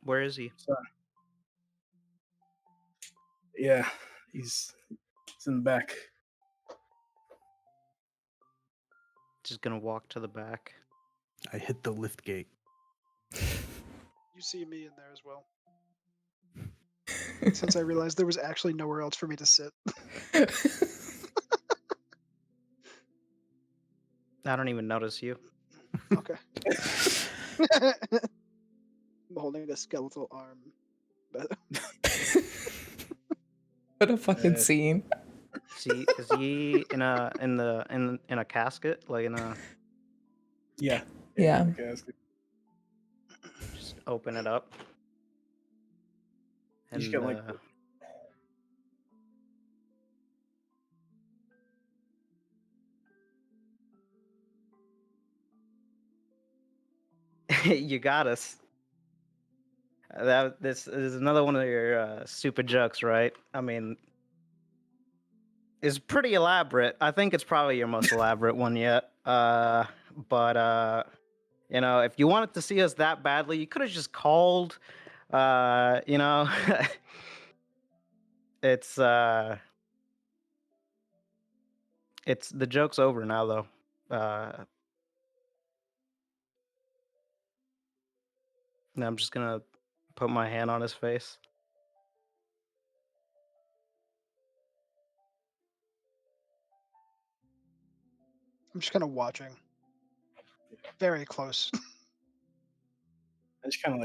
Where is he? Sorry. Yeah, he's in the back." Just gonna walk to the back. I hit the lift gate. You see me in there as well. Since I realized there was actually nowhere else for me to sit. I don't even notice you. Okay. I'm holding a skeletal arm. But What a fucking scene. Is he in a casket, like in a? Yeah. Yeah. In the casket. Just open it up. You just And get like you got us. This is another one of your stupid jokes, right? I mean, it's pretty elaborate. I think it's probably your most elaborate one yet. But you know, if you wanted to see us that badly, you could have just called. You know, it's the joke's over now, though. And I'm just gonna put my hand on his face. I'm just kind of watching. Very close. I just kind of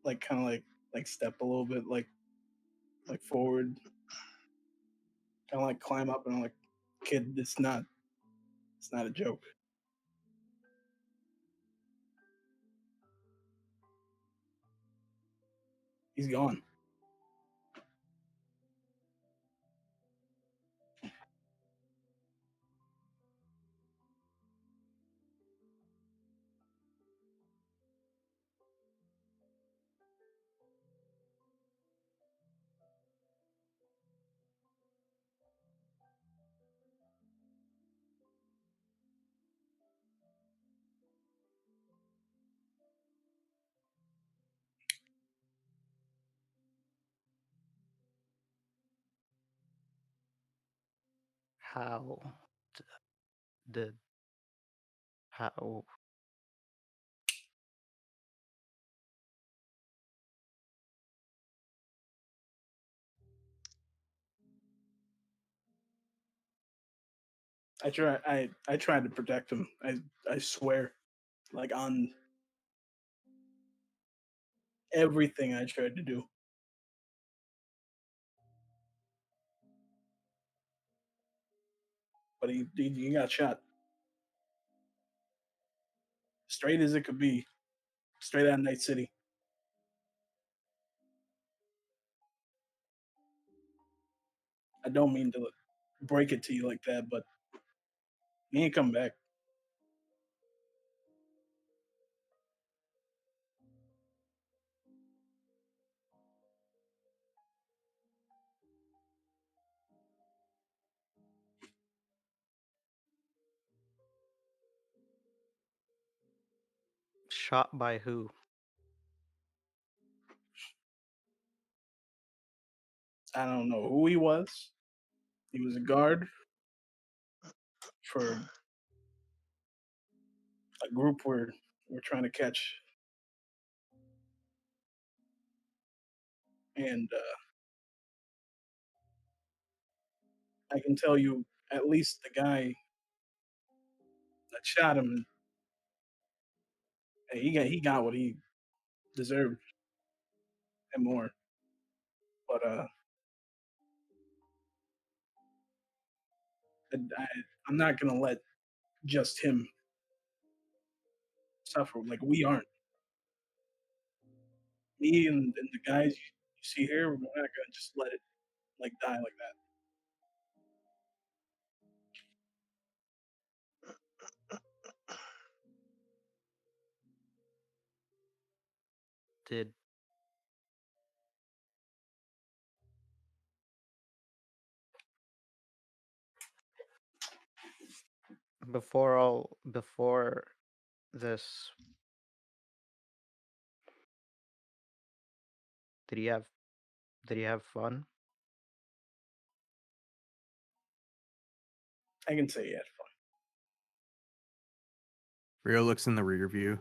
like step a little bit like forward, kind of like climb up, and I'm like, kid, it's not a joke. He's gone. How did how? I tried to protect him. I swear, like on everything I tried to do. But he got shot. Straight as it could be. Straight out of Night City. I don't mean to break it to you like that, but he ain't coming back. Shot by who? I don't know who he was. He was a guard for a group we're trying to catch, and I can tell you at least the guy that shot him, he got what he deserved and more. But I'm not gonna let just him suffer. Like we aren't. Me and the guys you see here, we're not gonna just let it like die like that. Did before this, did he have fun? I can say he had fun. Rio looks in the rear view.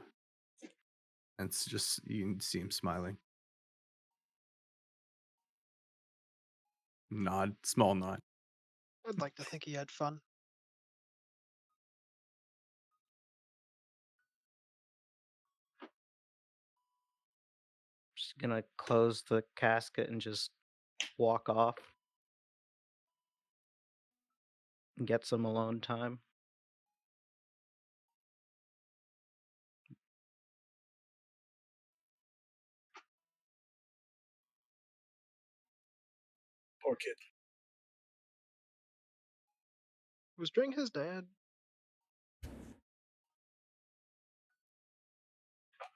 And it's just, you can see him smiling. Nod, small nod. I'd like to think he had fun. Just gonna close the casket and just walk off. get some alone time. Poor kid. Was Dring his dad?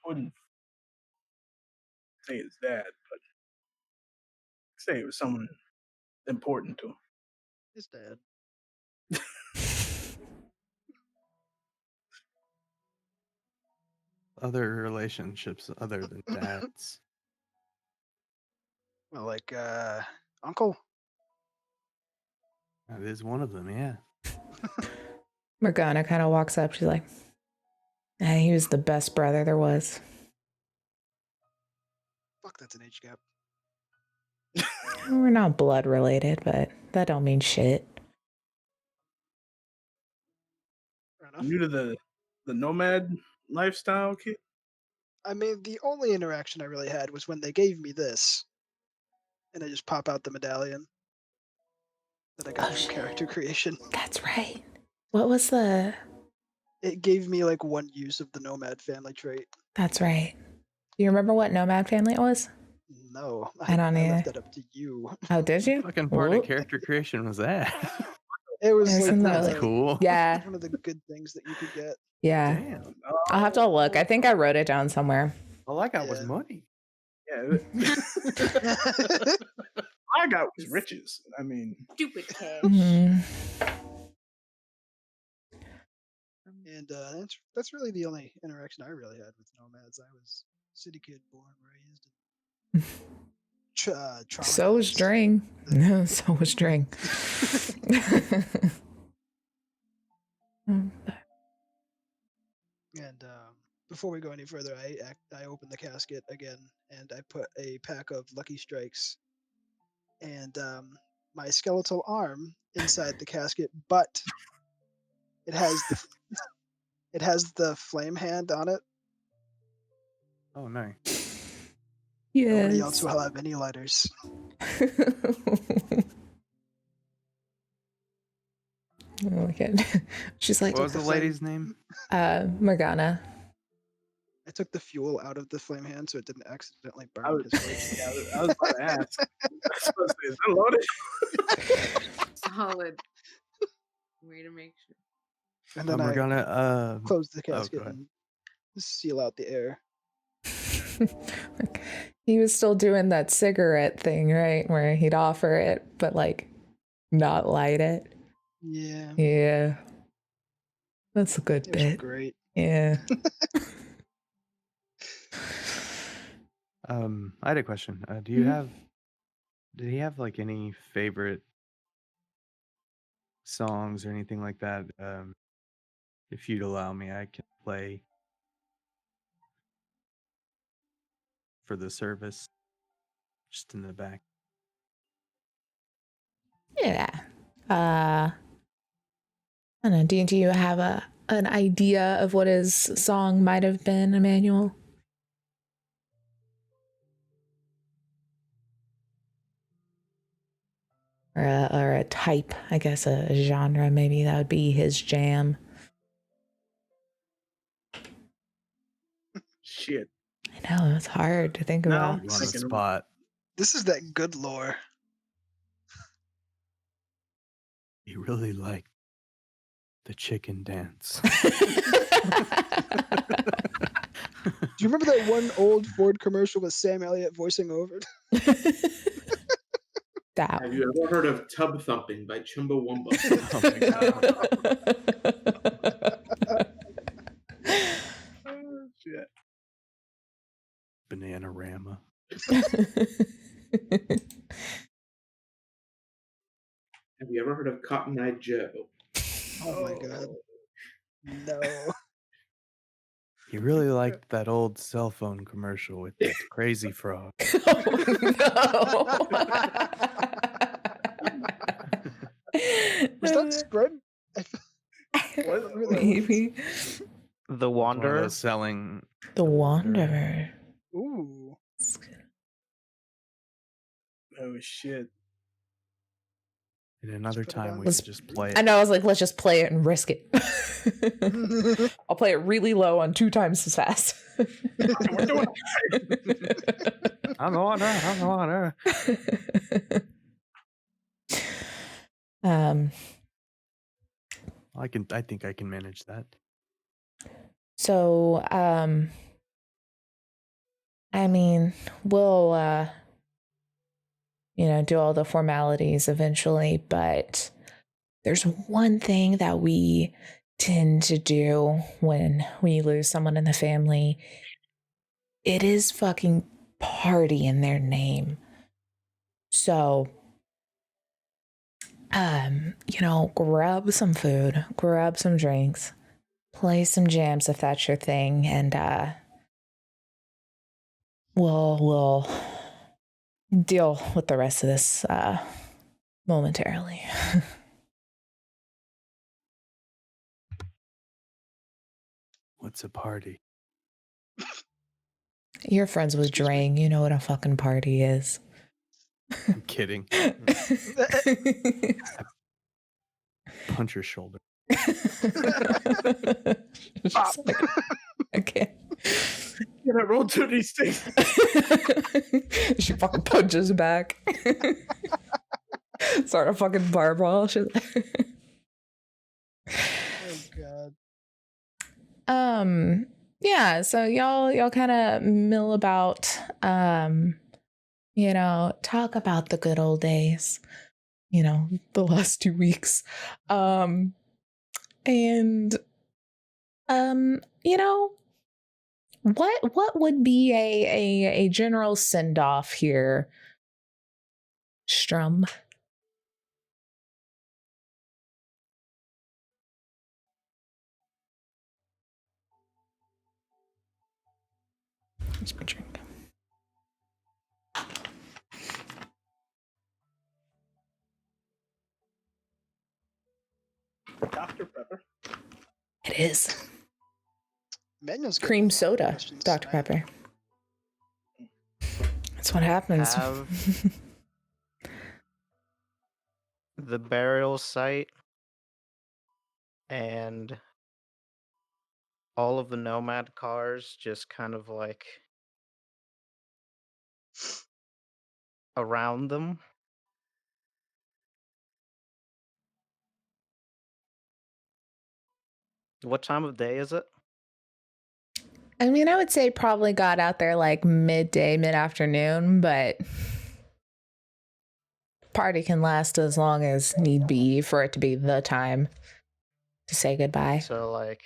Wouldn't say his dad, but say it was someone important to him. His dad. Other relationships other than dads. Well, like uncle. That is one of them, yeah. Morgana kind of walks up. She's like, he was the best brother there was. Fuck, that's an age gap. We're not blood related, but that don't mean shit. Fair enough. New to the nomad lifestyle, kid. I mean, the only interaction I really had was when they gave me this, and I just pop out the medallion that I got from character creation. That's right. What was the... It gave me like one use of the nomad family trait. That's right. Do you remember what nomad family it was? No, I don't I either. left that up to you. Oh, did you? Fucking part of Whoop. character creation was that. It was There's like some one that, of like, the, Cool. Yeah. one of the good things that you could get. Yeah. Damn. I'll have to look. I think I wrote it down somewhere. All I got was Yeah. money. Yeah. I got was riches. I mean, Stupid cash. Mhm. And that's really the only interaction I really had with nomads. I was city kid, born, raised. So was traumatized. Dring. No, so was Dring. And before we go any further, I opened the casket again, and I put a pack of Lucky Strikes and my skeletal arm inside the casket, but it has the flame hand on it. Oh, no. Nobody else Yes. will have any lighters. Look at. She's like, What was the flame- lady's name? Morgana. I took the fuel out of the flame hand so it didn't accidentally I burn was, his face. I was about to ask. I was supposed to say, is that loaded? Solid. Way to make sure. And then I Morgana, closed the go casket ahead. and seal out the air. He was still doing that cigarette thing, right? Where he'd offer it, but like not light it. Yeah, Yeah. That's a good it was bit. great. Yeah. I had a question. Do you have? Did he have like any favorite songs or anything like that? If you'd allow me, I can play for the service, just in the back. Yeah. I don't know. Do you have an idea of what his song might have been, Emmanuel? Or a type, I guess, a genre. Maybe that would be his jam. Shit. I know it's hard to think No, about. You on the Thinking- spot. This is that good lore. He really liked the chicken dance. Do you remember that one old Ford commercial with Sam Elliott voicing over it? That. Have you ever heard of Tub Thumping by Chumbawamba? Oh, shit. Bananarama. Have you ever heard of Cotton Eye Joe? Oh my god. No. He really liked that old cell phone commercial with that crazy frog. Was that spread? What? Maybe. The One of Wanderer. those selling. The Wanderer. Ooh. Oh shit. And another put it time on. we Let's- could just play I it. know, I was like, let's just play it and risk it. I'll play it really low on 2 times as fast. We're doing I'm on her. I'm on her. um, I think I can manage that. so, I mean, we'll, do all the formalities eventually, but there's one thing that we tend to do when we lose someone in the family. It is fucking party in their name. So, grab some food, grab some drinks, play some jams if that's your thing, and we'll deal with the rest of this momentarily. What's a party? You're friends with Excuse me? Drang. You know what a fucking party is. I'm kidding. Punch her shoulder. Just like, okay. Can I roll 2d6? She fucking punches back. Start a fucking bar brawl. She's like- Oh god. Yeah, so y'all kind of mill about, talk about the good old days, the last 2 weeks. What would be a general send off here, Strum? Here's my drink. Dr. Pepper. It is Manuel's got cream a lot of soda, questions Dr. tonight. Pepper. That's what happens. Have the burial site and all of the nomad cars just kind of like around them. What time of day is it? I mean, I would say probably got out there like midday, mid-afternoon, but party can last as long as need be for it to be the time to say goodbye. So like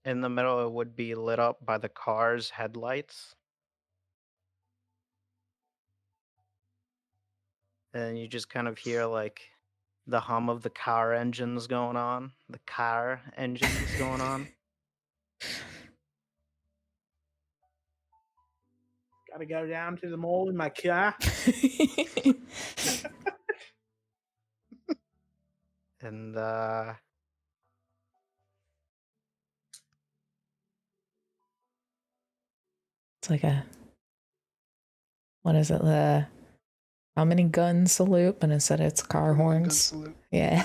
in the middle it would be lit up by the car's headlights. And you just kind of hear like the hum of the car engines going on. The car engines going on. Gotta go down to the mall in my car. And It's like what is it? How many guns salute? But instead it's car Gun horns. salute. Yeah.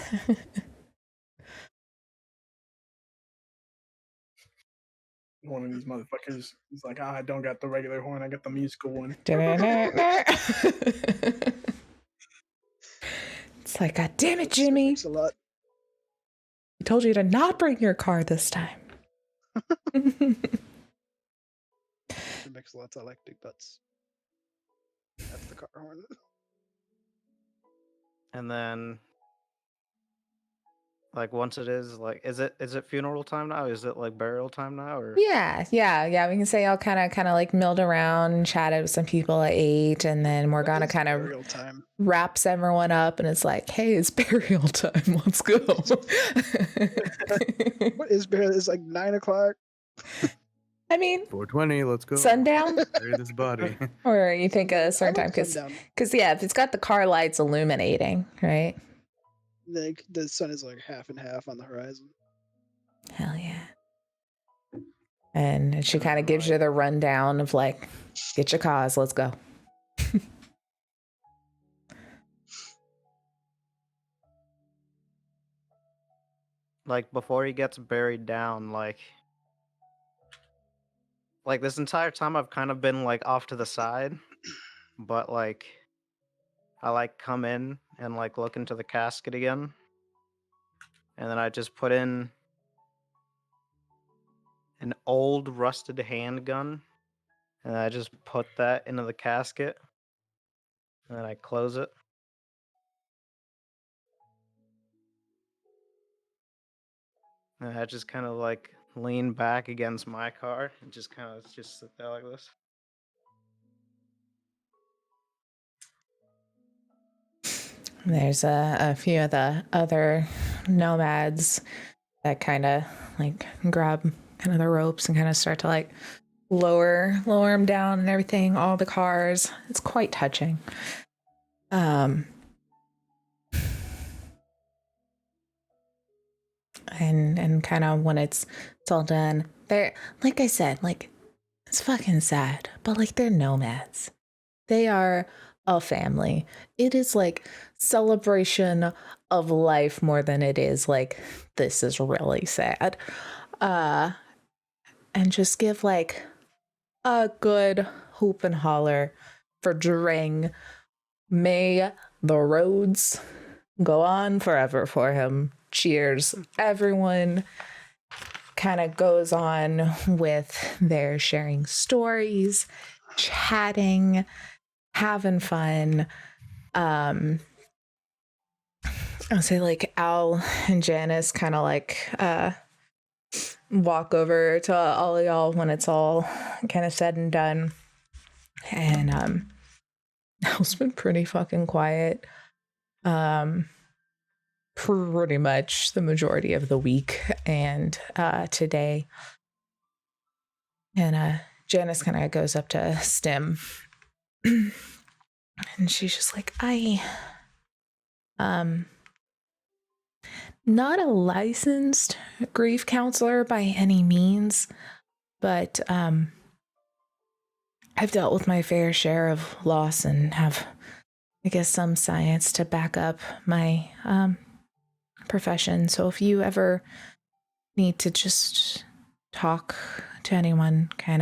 One of these motherfuckers is like, I don't got the regular horn, I got the musical one. It's like, God damn it, That Jimmy. makes a lot. I told you to not bring your car this time. It makes lots. I like big butts. That's the car horn. and then like once it is like is it funeral time now? Is it like burial time now or Yeah. We can say I'll kind of like milled around and chatted with some people at 8, and then Morgana It's kind of burial time. wraps everyone up, and it's like, hey, it's burial time. Let's go. What is burial? It's like 9 o'clock. I mean, 420, let's go. sundown, Bury this body. or you think a certain I time like sundown. because yeah, if it's got the car lights illuminating, right? Like the sun is like half and half on the horizon. Hell yeah. And she kind of gives you the rundown of like, get your cars, let's go. like before he gets buried down, like this entire time I've kind of been like off to the side, but like I like come in and like look into the casket again, and then I just put in an old rusted handgun, and I just put that into the casket, and then I close it. And I just kind of like lean back against my car and just kind of just sit there like this. There's a few of the other nomads that kind of like grab kind of the ropes and kind of start to like lower him down and everything. All the cars. It's quite touching. And kind of when it's all done, they're like I said, like it's fucking sad, but like they're nomads. They are a family. It is like celebration of life more than it is like this is really sad. And just give like a good hoop and holler for Dring. May the roads go on forever for him. Cheers. Everyone kind of goes on with their sharing stories, chatting, having fun. I'll say like Al and Janice kind of like walk over to all of y'all when it's all kind of said and done. And Al's been pretty fucking quiet. Pretty much the majority of the week and today. And Janice kind of goes up to Stim and she's just like, not a licensed grief counselor by any means, but I've dealt with my fair share of loss and have, I guess, some science to back up my profession. So if you ever need to just talk to anyone kind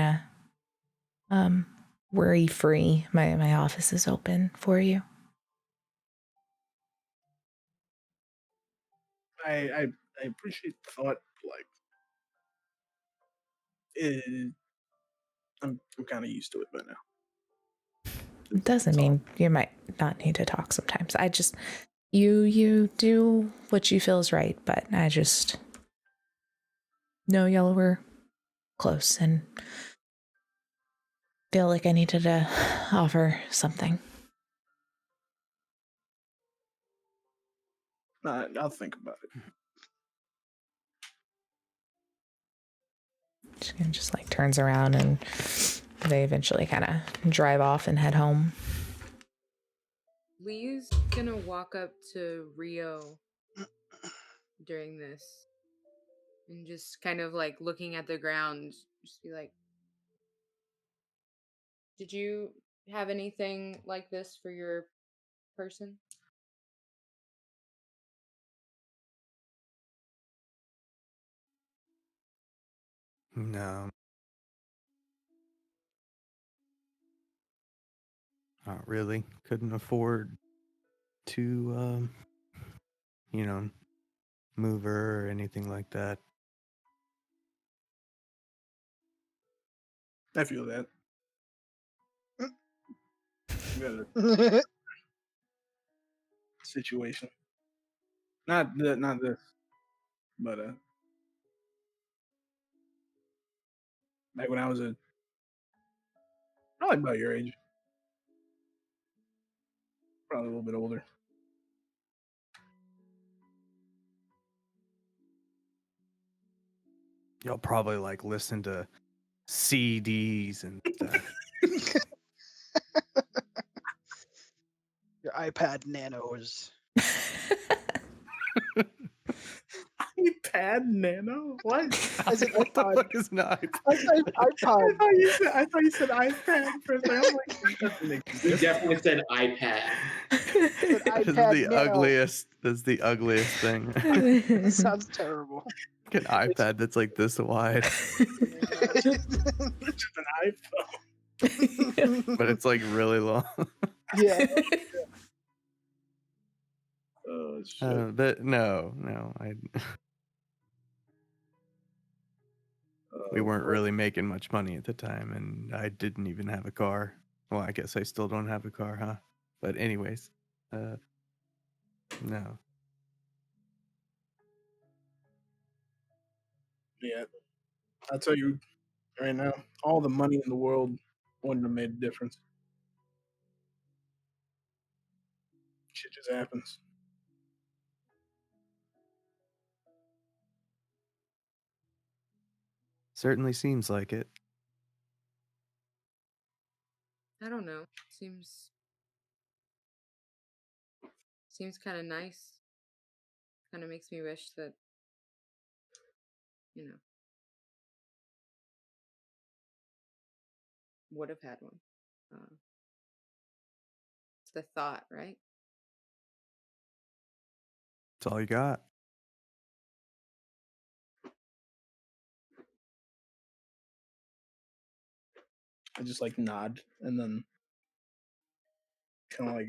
of worry free, my office is open for you. I appreciate the thought. Like, I'm kind of used to it by now. It doesn't mean you might not need to talk sometimes. I just you do what you feel is right, but I just know y'all were close and feel like I needed to offer something. I'll think about it. She just like turns around and they eventually kind of drive off and head home. Lee's gonna walk up to Rio during this and just kind of like looking at the ground, just be like, did you have anything like this for your person? No. Not really. Couldn't afford to, move her or anything like that. I feel that. You got a situation. Not this, but back when I was probably about your age, probably a little bit older. Y'all probably like listen to CDs and stuff. Your iPad Nanos. iPad Nano? What? I said What the iPod. fuck is an iPad? I said iPod. I thought you said iPad for a second. I'm like, that doesn't make We sense. definitely said iPad. Said That's iPad the Nano. ugliest. That's the ugliest thing. That sounds terrible. An iPad that's like this wide, Just an iPhone. but it's like really long. Yeah. Oh shit. But no, we weren't really making much money at the time, and I didn't even have a car. Well, I guess I still don't have a car, huh? But anyways, no. Yeah. I'll tell you right now, all the money in the world wouldn't have made a difference. Shit just happens. Certainly seems like it. I don't know. Seems kind of nice. Kind of makes me wish that, you know, would have had one. It's the thought, right? That's all you got. I just like nod and then kind of like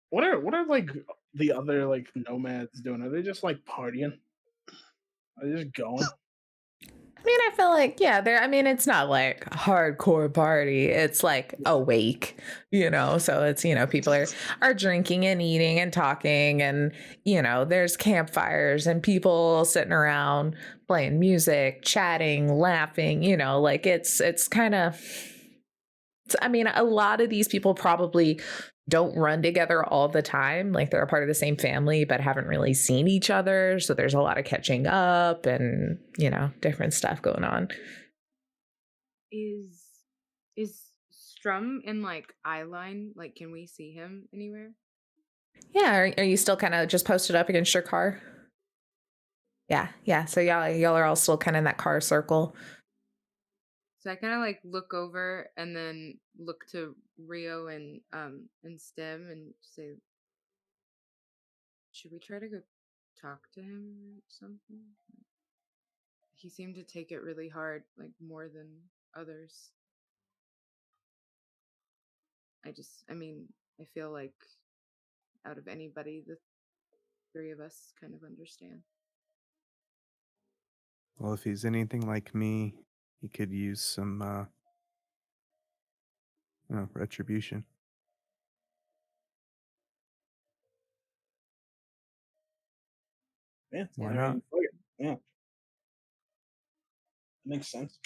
what are like the other like nomads doing? Are they just like partying? Are they just going? I mean, I feel like, yeah, it's not like a hardcore party. It's like awake, so it's, people are drinking and eating and talking and, there's campfires and people sitting around playing music, chatting, laughing, like it's kind of, a lot of these people probably don't run together all the time. Like they're a part of the same family, but haven't really seen each other. So there's a lot of catching up and, different stuff going on. Is Strum in like eye line? Like, can we see him anywhere? Yeah. Are you still kind of just posted up against your car? Yeah. Yeah. So y'all are all still kind of in that car circle. So I kind of like look over and then look to Rio and Stem and say, should we try to go talk to him or something? He seemed to take it really hard, like more than others. I feel like out of anybody, the three of us kind of understand. Well, if he's anything like me, he could use some retribution. Yeah. Why not? Fuck it. Yeah. That makes sense.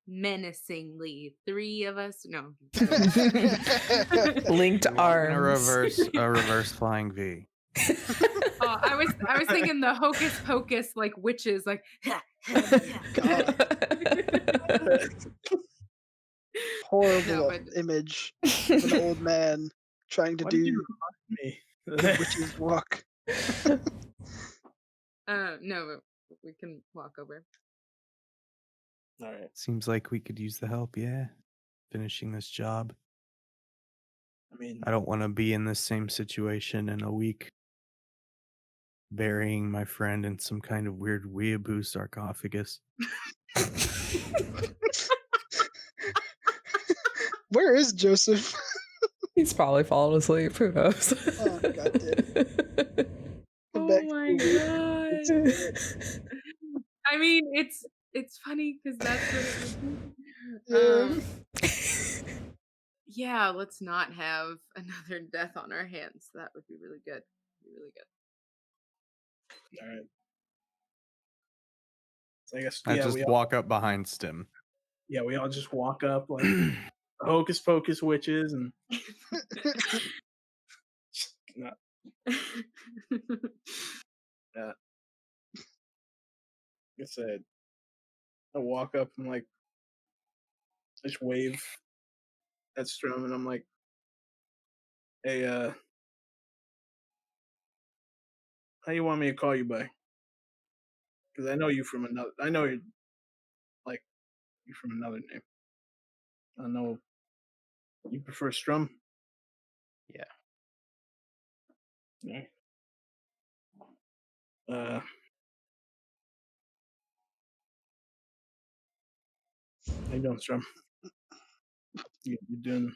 Menacingly, three of us. No. Linked arms. A reverse flying V. Oh, I was thinking the hocus pocus like witches like. Horrible image of an old man trying to do me? the witch's walk. No, we can walk over. All right. Seems like we could use the help, yeah. Finishing this job. I don't want to be in this same situation in a week. Burying my friend in some kind of weird weeaboo sarcophagus. Where is Joseph? He's probably fallen asleep. Who knows? Oh, God damn. Oh my god. I mean, it's funny because that's what it was. Yeah, let's not have another death on our hands. That would be really good. Really good. All right. So I guess I just walk up behind Stim. Yeah, we all just walk up like hocus pocus witches and no. Yeah. Like I said, I walk up and like just wave at Strum and I'm like, hey, How you want me to call you by? Because I know you from another. I know you like you from another name. I know you prefer Strum. Yeah. Yeah. How you doing, Strum? You doing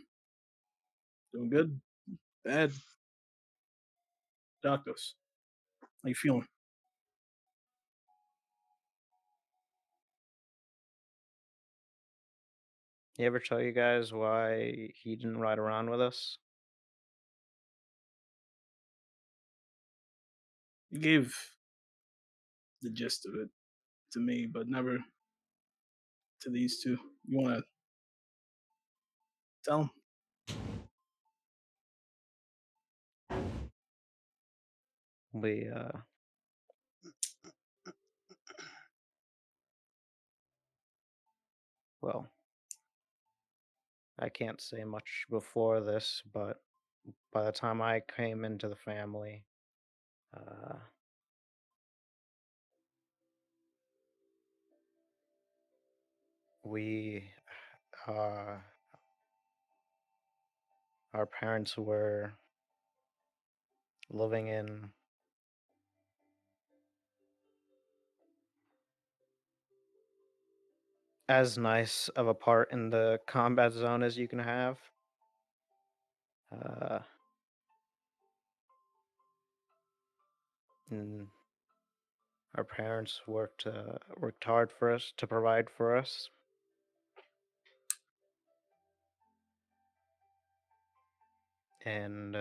good? Bad? Talk to us. How you feeling? He ever tell you guys why he didn't ride around with us? You gave the gist of it to me, but never to these two. You want to tell them? We well, I can't say much before this, but by the time I came into the family, uh, we, uh, our parents were living in as nice of a part in the combat zone as you can have. Uh, and our parents worked hard for us to provide for us, and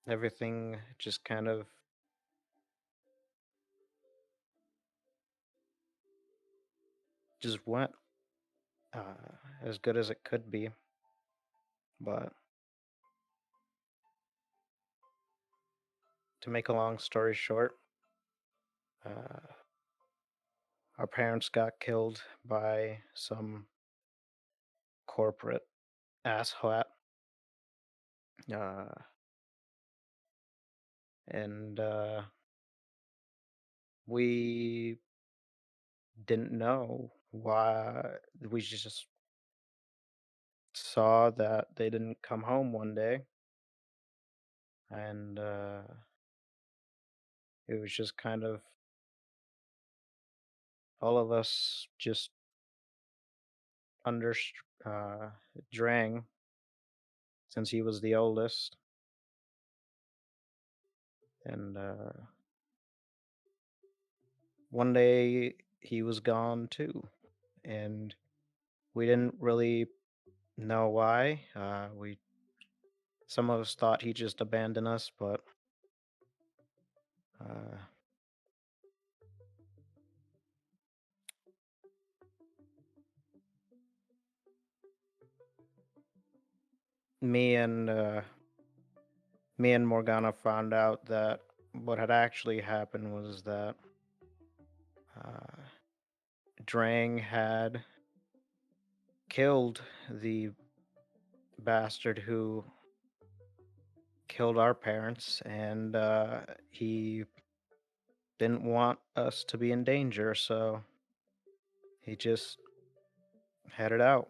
everything just kind of just went as good as it could be. But to make a long story short, uh, our parents got killed by some corporate asshat, uh, and we didn't know why. We just saw that they didn't come home one day, and it was just kind of all of us just under Drang, since he was the oldest, and one day he was gone too, and we didn't really know why. We Some of us thought he just abandoned us, but uh, me and me and Morgana found out that what had actually happened was that uh, Drang had killed the bastard who killed our parents, and he didn't want us to be in danger, so he just headed out.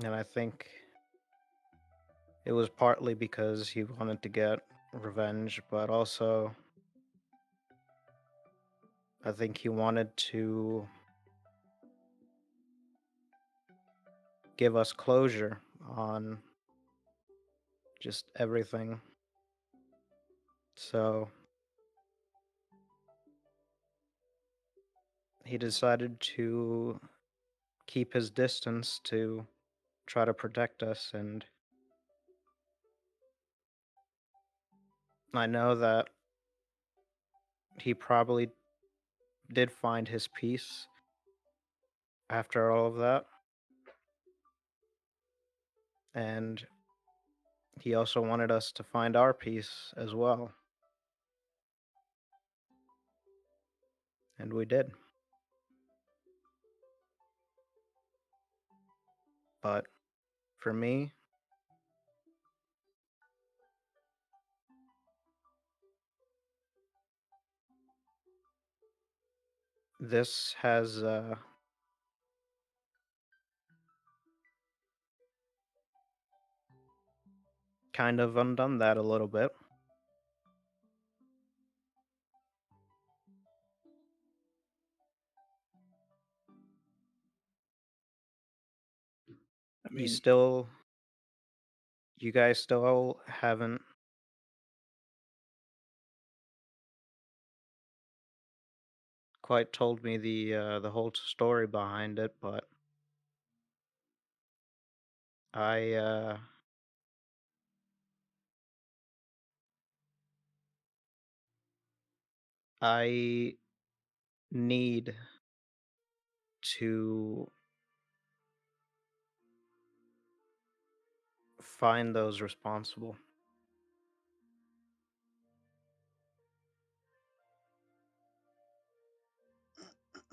And I think it was partly because he wanted to get revenge, but also I think he wanted to give us closure on just everything. So he decided to keep his distance to try to protect us, and I know that he probably did find his peace after all of that. And he also wanted us to find our peace as well. And we did. But for me, this has kind of undone that a little bit. I mean, You guys still haven't quite told me the whole story behind it, but I I need to find those responsible.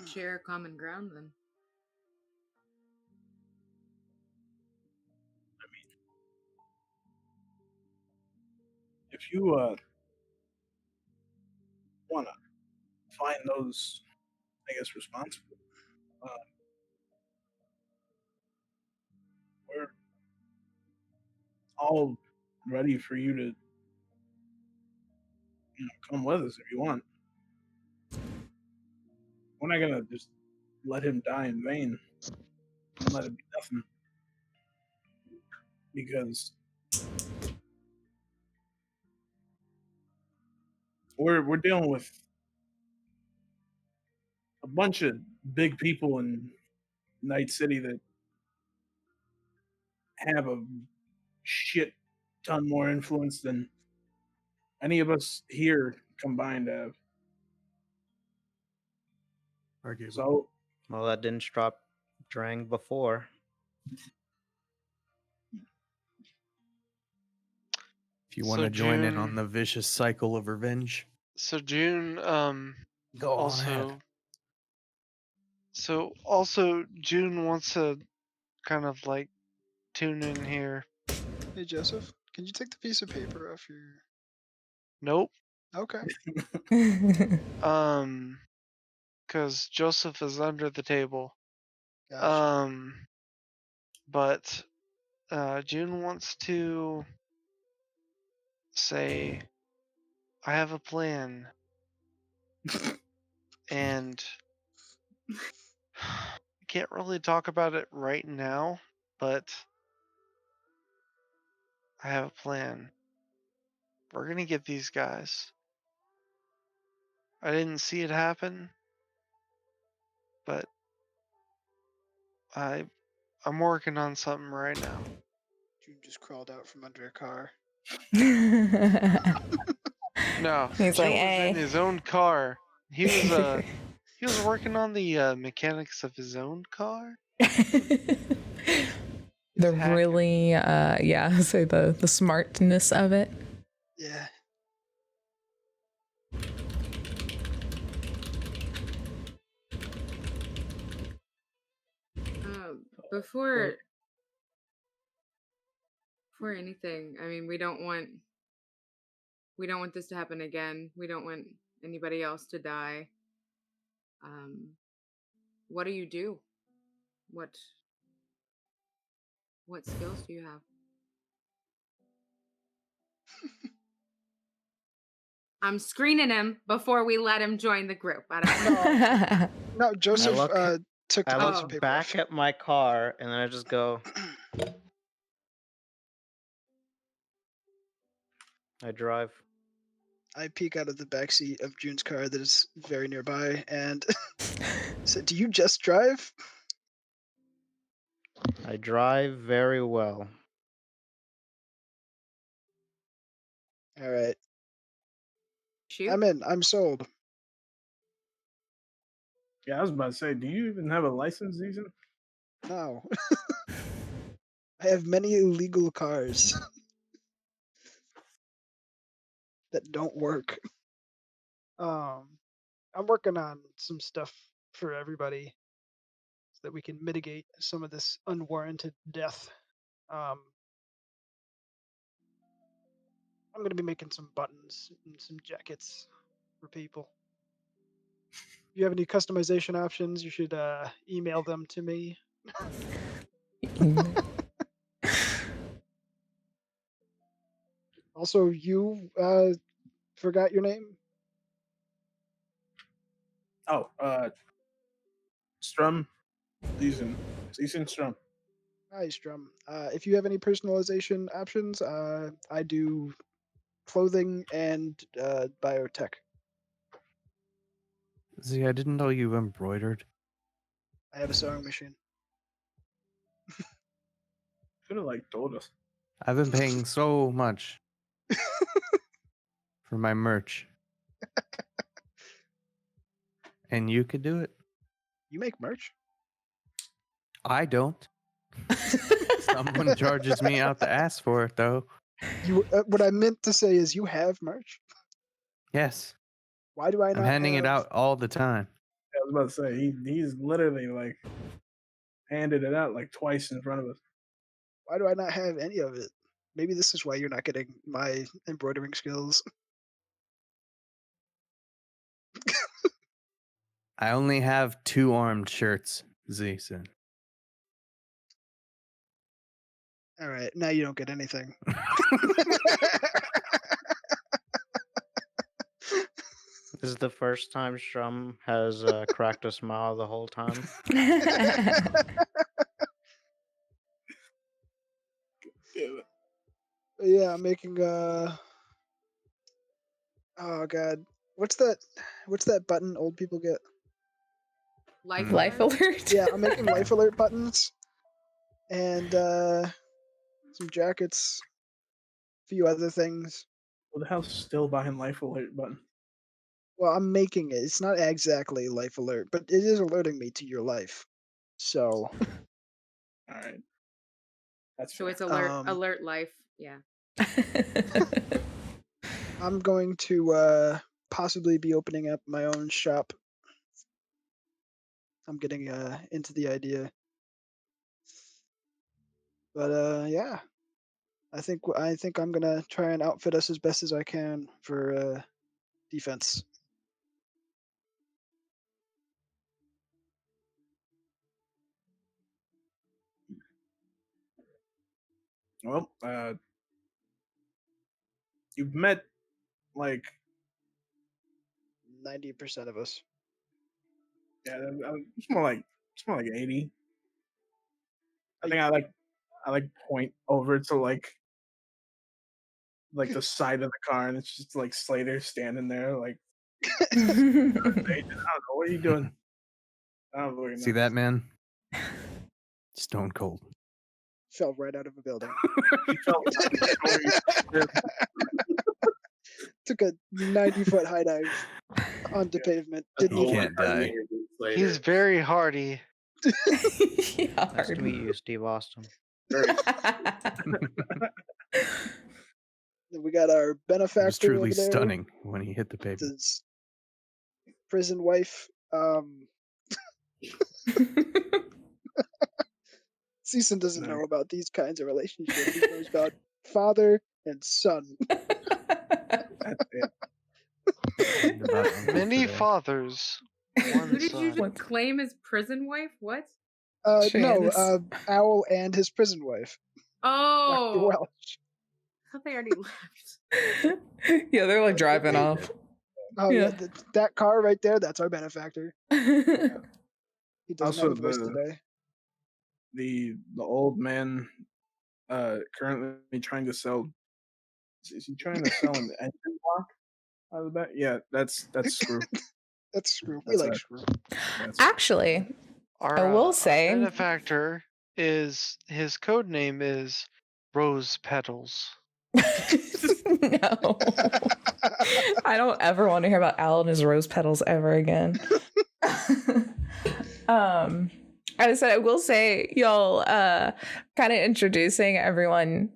Share common ground then. if you want to find those, I guess, responsible, we're all ready for you to come with us if you want. We're not gonna just let him die in vain and let it be nothing, because we're dealing with a bunch of big people in Night City that have a shit ton more influence than any of us here combined have. Arguable. So Well, that didn't stop Drang before. If you So want to join in on June- the vicious cycle of revenge, So June, go on ahead. Also June wants to kind of like tune in here. Hey Joseph, can you take the piece of paper off your? Nope. Okay. Because Joseph is under the table. Gotcha. But June wants to say, I have a plan. And I can't really talk about it right now, but I have a plan. We're gonna get these guys. I didn't see it happen, but I'm working on something right now. June just crawled out from under a car. No, He's June like, was in "Hey." his own car. He was working on the mechanics of his own car. The hacking. really, yeah, so the smartness of it. Yeah. Before anything, I mean, we don't want this to happen again. We don't want anybody else to die. What do you do? What skills do you have? I'm screening him before we let him join the group. I don't know. No, Joseph took the I piece look of paper back off. at my car and then I just go. I drive. I peek out of the back seat of June's car that is very nearby and said, "Do you just drive?" I drive very well. All right. Shoot. I'm in. I'm sold. yeah, I was about to say, do you even have a license, Ethan? No. I have many illegal cars that don't work. I'm working on some stuff for everybody so that we can mitigate some of this unwarranted death. I'm going to be making some buttons and some jackets for people. If you have any customization options, you should email them to me. Also, you forgot your name? Oh, Strum. Season Strum. Hi, Strum. If you have any personalization options, I do clothing and biotech. See, I didn't know you embroidered. I have a sewing machine. Could have like told us. I've been paying so much for my merch. And you could do it. You make merch? I don't. Someone charges me out the ass for it, though. You. What I meant to say is you have merch. Yes. Why do I I'm not handing have... it out all the time. I was about to say he's literally like handed it out like twice in front of us. Why do I not have any of it? Maybe this is why you're not getting my embroidering skills. I only have 2 armed shirts, Z said. All right, now you don't get anything. This is the first time Strum has cracked a smile the whole time. Yeah, I'm making oh god. What's that button old people get? Life Life alert? alert. Yeah, I'm making life alert buttons and some jackets, a few other things. What the hell's still behind life alert button? Well, I'm making it. It's not exactly life alert, but it is alerting me to your life. So, All right. That's So fair. it's alert life. Yeah. I'm going to possibly be opening up my own shop. I'm getting into the idea. But yeah. I think I'm gonna try and outfit us as best as I can for defense. Well, you've met like 90% of us. yeah, it's more like 80. I think I like point over to like the side of the car, and it's just like Slater standing there, like I don't know what are you doing. I don't really know. See that, man? Stone cold. Fell right out of a building. He felt Took a 90-foot high dive onto pavement. Didn't He even can't die. He's very hardy. Yeah, Nice to meet you, Steve Austin. We got our It was benefactor truly over there. stunning when he hit the pavement. His prison wife. Season doesn't know about these kinds of relationships. He knows about father and son. That's it. Many fathers. Who One did you son. just claim as prison wife? What? No, Trans. Owl and his prison wife, Dr. Oh, Welch. I thought they already left. Yeah, they're like driving off. Oh yeah, that car right there, that's our benefactor. He doesn't Also, have a voice today. the old man currently trying to sell. Is he trying to sell an engine block out of the back? Yeah, that's Screw. That's Screw. We That's like right. Screw. Actually, Our, I will our say- benefactor is his code name is Rose Petals. no. I don't ever want to hear about Al and his rose petals ever again. I said I will say, y'all, kind of introducing everyone.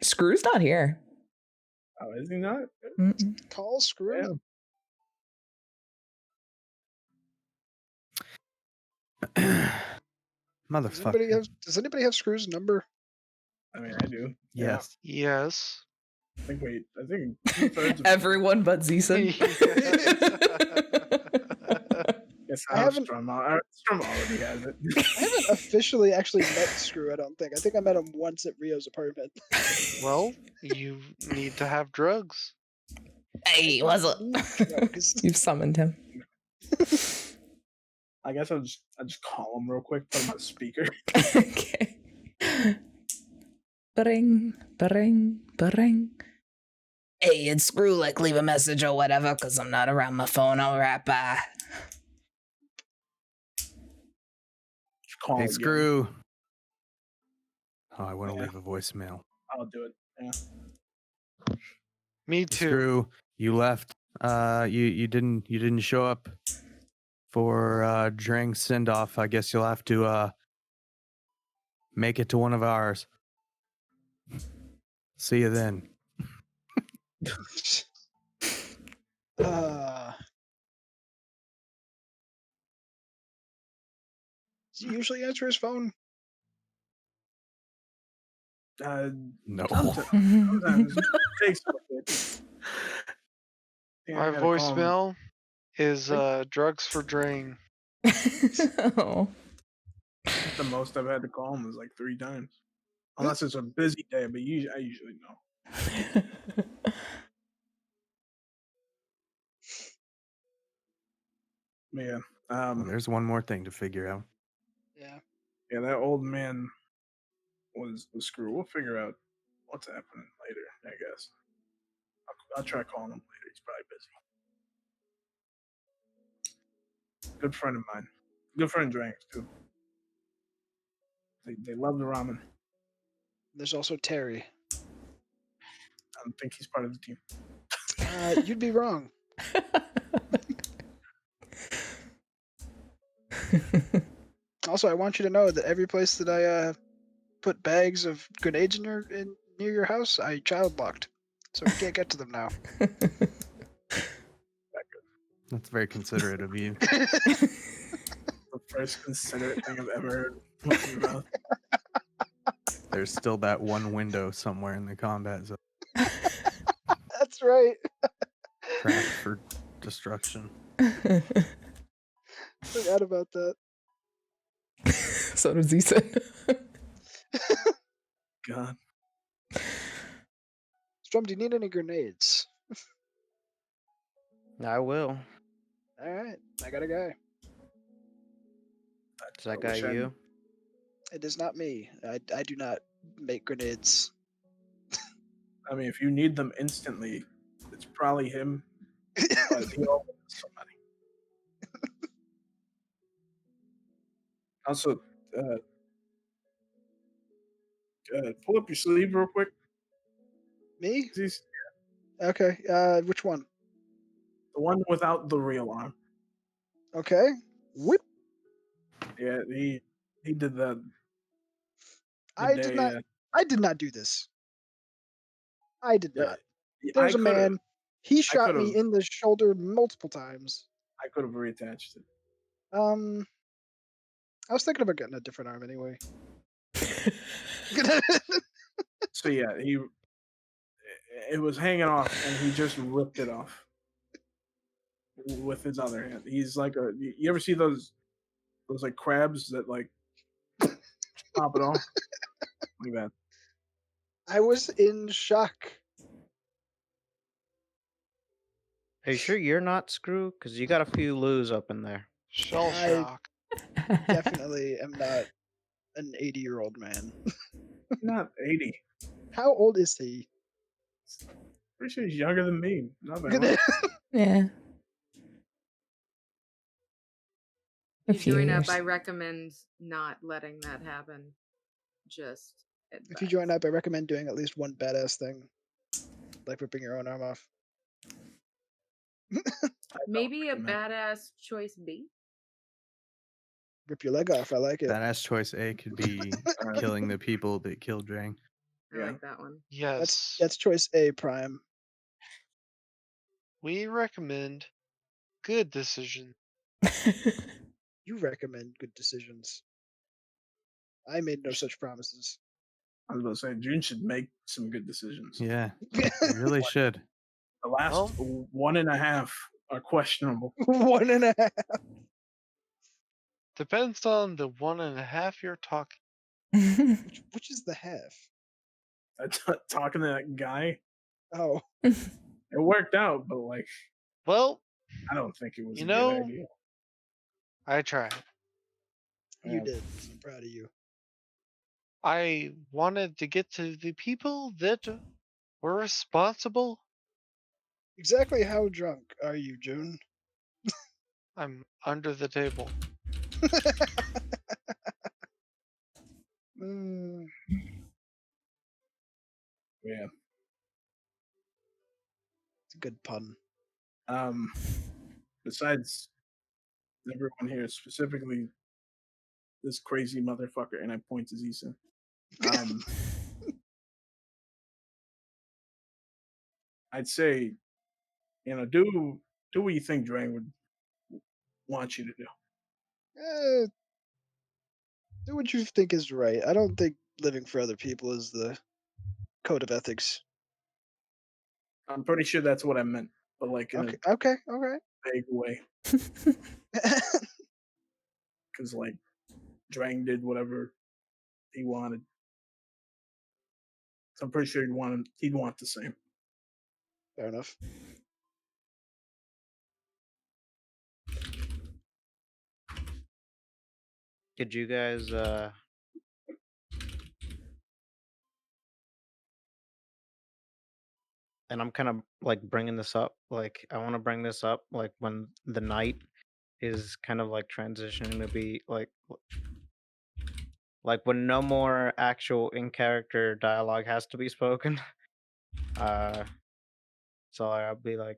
Screw's not here. Oh, is he not? Mm-mm. Call Screw. Motherfucker. Does anybody have Screw's number? I mean, I do. Yes. Yes. I think 2/3 of Everyone but Zison. It's I how haven't- Strum already has it. I haven't officially actually met Screw. I don't think. I think I met him once at Rio's apartment. Well, you need to have drugs. Hey, what's up? Drugs. You've summoned him. I guess I'll just call him real quick. Put him on speaker. Okay. Ba-ring, ba-ring, ba-ring. Hey, it's Screw. Like, leave a message or whatever, because I'm not around my phone. All right, bye. Just call Hey, him again. Screw. Oh, I want to Yeah. leave a voicemail. I'll do it. Yeah. Me Hey, too. Screw, you left. You didn't show up for Drang's send off. I guess you'll have to make it to one of ours. See you then. Does he usually answer his phone? No. Sometimes it takes a bit. Yeah, My I gotta call him. voicemail is drugs for Drain. Oh. The most I've had to call him is like 3 times. Unless it's a busy day, but I usually know. Yeah. Well, there's one more thing to figure out. Yeah. Yeah, that old man was Screw. We'll figure out what's happening later, I guess. I'll try calling him later. He's probably busy. Good friend of mine. Good friend Dranks, too. They love the ramen. There's also Terry. I don't think he's part of the team. You'd be wrong. Also, I want you to know that every place that I put bags of grenades near your house, I child locked, so we can't get to them now. That's very considerate of you. The first considerate thing I've ever heard from your mouth. There's still that one window somewhere in the combat zone. That's right. Cracked for destruction. Forgot about that. So does he say. God. Strum, do you need any grenades? I will. All right, I got a guy. Is that I guy wish I- you? It is not me. I do not make grenades. I mean, if you need them instantly, it's probably him. But he always has somebody. Also, pull up your sleeve real quick. Me? He's Okay. Which one? the one without the real arm. Okay. Whip. Yeah, he did that. I did not. I did not do this. I did not. There's a man. He shot me in the shoulder multiple times. I could have reattached it. I was thinking about getting a different arm anyway. So yeah, it was hanging off, and he just ripped it off with his other hand. He's like you ever see those like crabs that like pop it off like that? I was in shock. Are you sure you're not Screw? Because you got a few loos up in there. Shell I- shock. Definitely am not an 80-year-old man. Not 80. How old is he? Pretty sure he's younger than me. Not that much. Yeah. A You few join up, years. I recommend not letting that happen. Just If you join up, I recommend doing at least one badass thing, like ripping your own arm off. maybe a recommend. badass choice B. Rip your leg off. I like it. Badass choice A could be killing the people that killed Drang. I Yeah. like that one. Yes. That's choice A, Prime. We recommend good decision. You recommend good decisions. I made no such promises. I was about to say June should make some good decisions. Yeah, you really should. The last 1.5 are questionable. 1.5. Depends on the 1.5 you're talking. Which is the half? Talking to that guy, Oh, it worked out, but like, Well, I don't think it was You a know- good idea. I tried. you Yeah. did. I'm proud of you. I wanted to get to the people that were responsible. Exactly how drunk are you, June? I'm under the table. Mm, Yeah. it's a good pun. Besides everyone here, specifically this crazy motherfucker, and I point to Zisa. I'd say, do what you think Drain would want you to do. Do what you think is right. I don't think living for other people is the code of ethics. I'm pretty sure that's what I meant, but like in Okay, okay, all right. a vague way, because like Drain did whatever he wanted. So I'm pretty sure he'd want the same. Fair enough. Did you guys and I'm kind of like bringing this up, like I want to bring this up like when the night is kind of like transitioning to be like when no more actual in character dialogue has to be spoken. So I'll be like,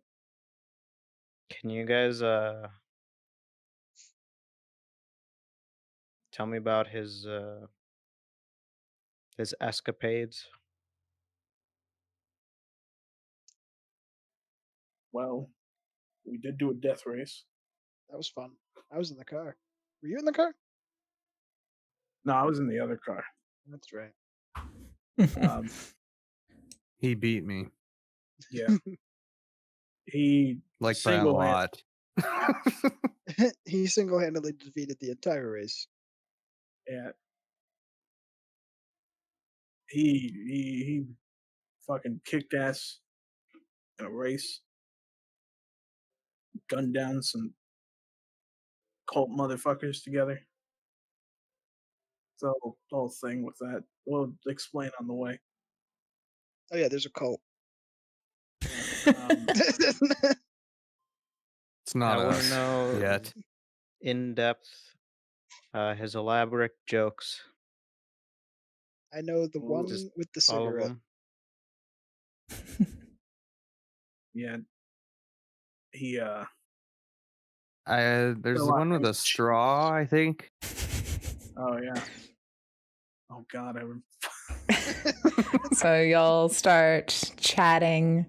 can you guys tell me about his escapades? Well, we did do a death race. That was fun. I was in the car. Were you in the car? No, I was in the other car. That's right. He beat me Yeah. He like by a single-hand- lot. He single-handedly defeated the entire race. Yeah. He fucking kicked ass in a race. Gunned down some cult motherfuckers together. So the whole thing with that, we'll explain on the way. Oh yeah, there's a cult. It's not I want to us know yet. in depth his elaborate jokes. I know the one Just with the all of cigarette. them. Yeah. He There's a the lot one with a of- straw, I think. oh yeah. Oh god, So y'all start chatting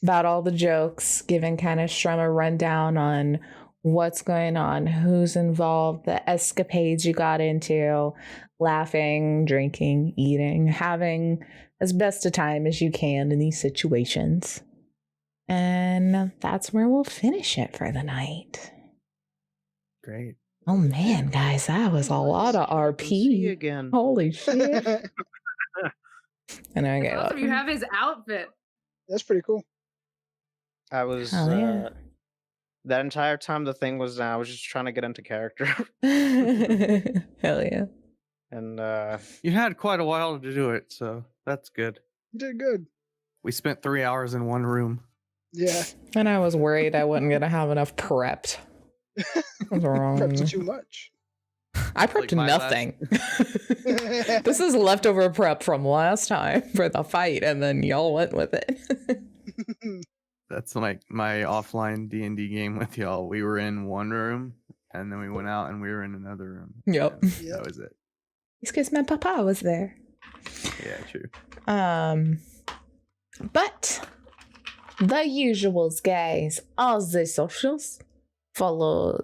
about all the jokes, giving kind of Strum a rundown on what's going on, who's involved, the escapades you got into, laughing, drinking, eating, having as best a time as you can in these situations. And that's where we'll finish it for the night. Great. Oh man, guys, that was a lot of See you RP. again. Holy shit. And I get Also, up. you have his outfit. That's pretty cool. I was Hell yeah. that entire time the thing was I was just trying to get into character. Hell yeah. And You had quite a while to do it, so that's good. You did good. We spent 3 hours in one room. Yeah. And I was worried I wasn't going to have enough prepped. What's wrong? Prepped too much. I prepped Like my nothing. This is leftover prep from last time for the fight, and then y'all went with it. That's like my offline D&D game with y'all. We were in one room, and then we went out and we were in another room. Yep. And Yep. That was it. It's because my papa was there. Yeah, true. But the usuals, guys. All the socials. Follow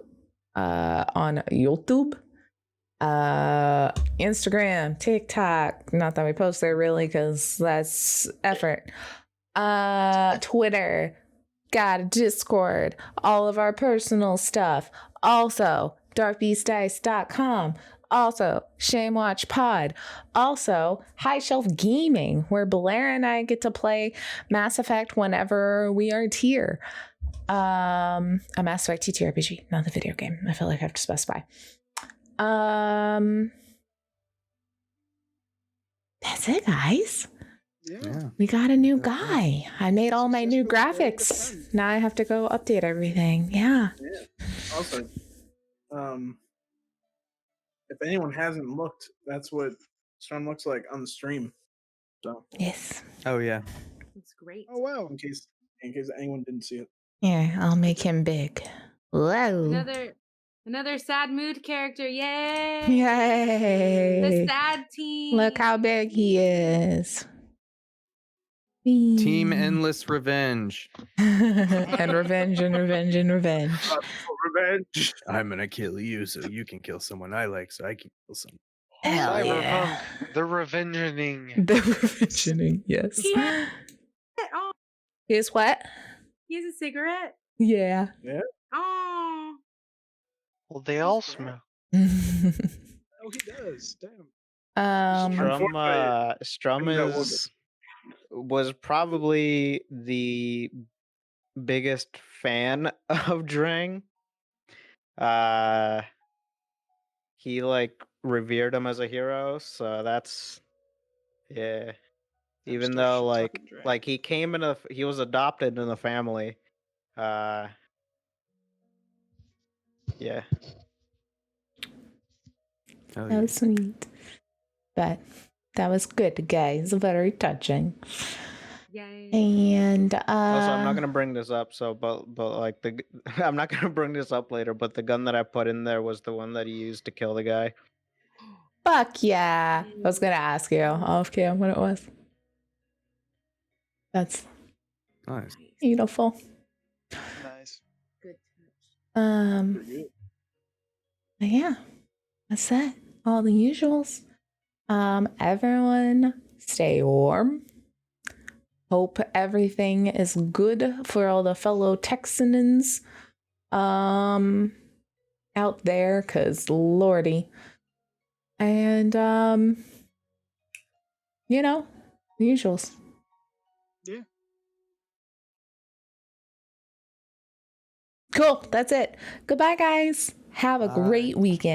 on YouTube, Instagram, TikTok. Not that we post there really, because that's effort. Twitter, got a Discord, all of our personal stuff. Also, darkbeastdice.com. Also, Shame Watch Pod. Also, High Shelf Gaming, where Blair and I get to play Mass Effect whenever we are tier. A Mass Effect TTRPG, not the video game. I feel like I have to specify. That's it, guys. Yeah. We got a new guy. I made all my new Successfully buried a graphics. friend. Now I have to go update everything. Yeah. Also, if anyone hasn't looked, that's what Storm looks like on the stream. So Yes. Oh yeah. It's great. Oh wow. in case anyone didn't see it. Yeah, I'll make him big. Whoa. Another sad mood character. Yay! Yay. The sad team. Look how big he is. Team Endless Revenge. And revenge and revenge and revenge. Revenge. I'm gonna kill you so you can kill someone I like, so I can kill someone. Hell yeah. Cyberpunk, the revenging. The revengeing, yes. Yeah. Oh, Is what? he has a cigarette. Yeah. Oh. Well, they all smell. Oh, he does. Damn. Strum I think was probably the biggest fan of Drang. He like revered him as a hero, so that's yeah. Even still though shit-talking Drang. like he was adopted in the family. Yeah. Hell That yeah. was sweet. But that was good, guys. Very touching. Yay. And Also, I'm not gonna bring this up. So, but like I'm not gonna bring this up later. But the gun that I put in there was the one that he used to kill the guy. fuck yeah. I was gonna ask you off cam what it was. That's Nice. beautiful. Nice. Good touch. But yeah, that's it. All the usuals. Everyone stay warm. Hope everything is good for all the fellow Texans out there, cause lordy. And you know, the usuals. Yeah. Cool, that's it. Goodbye, guys. Have a great weekend.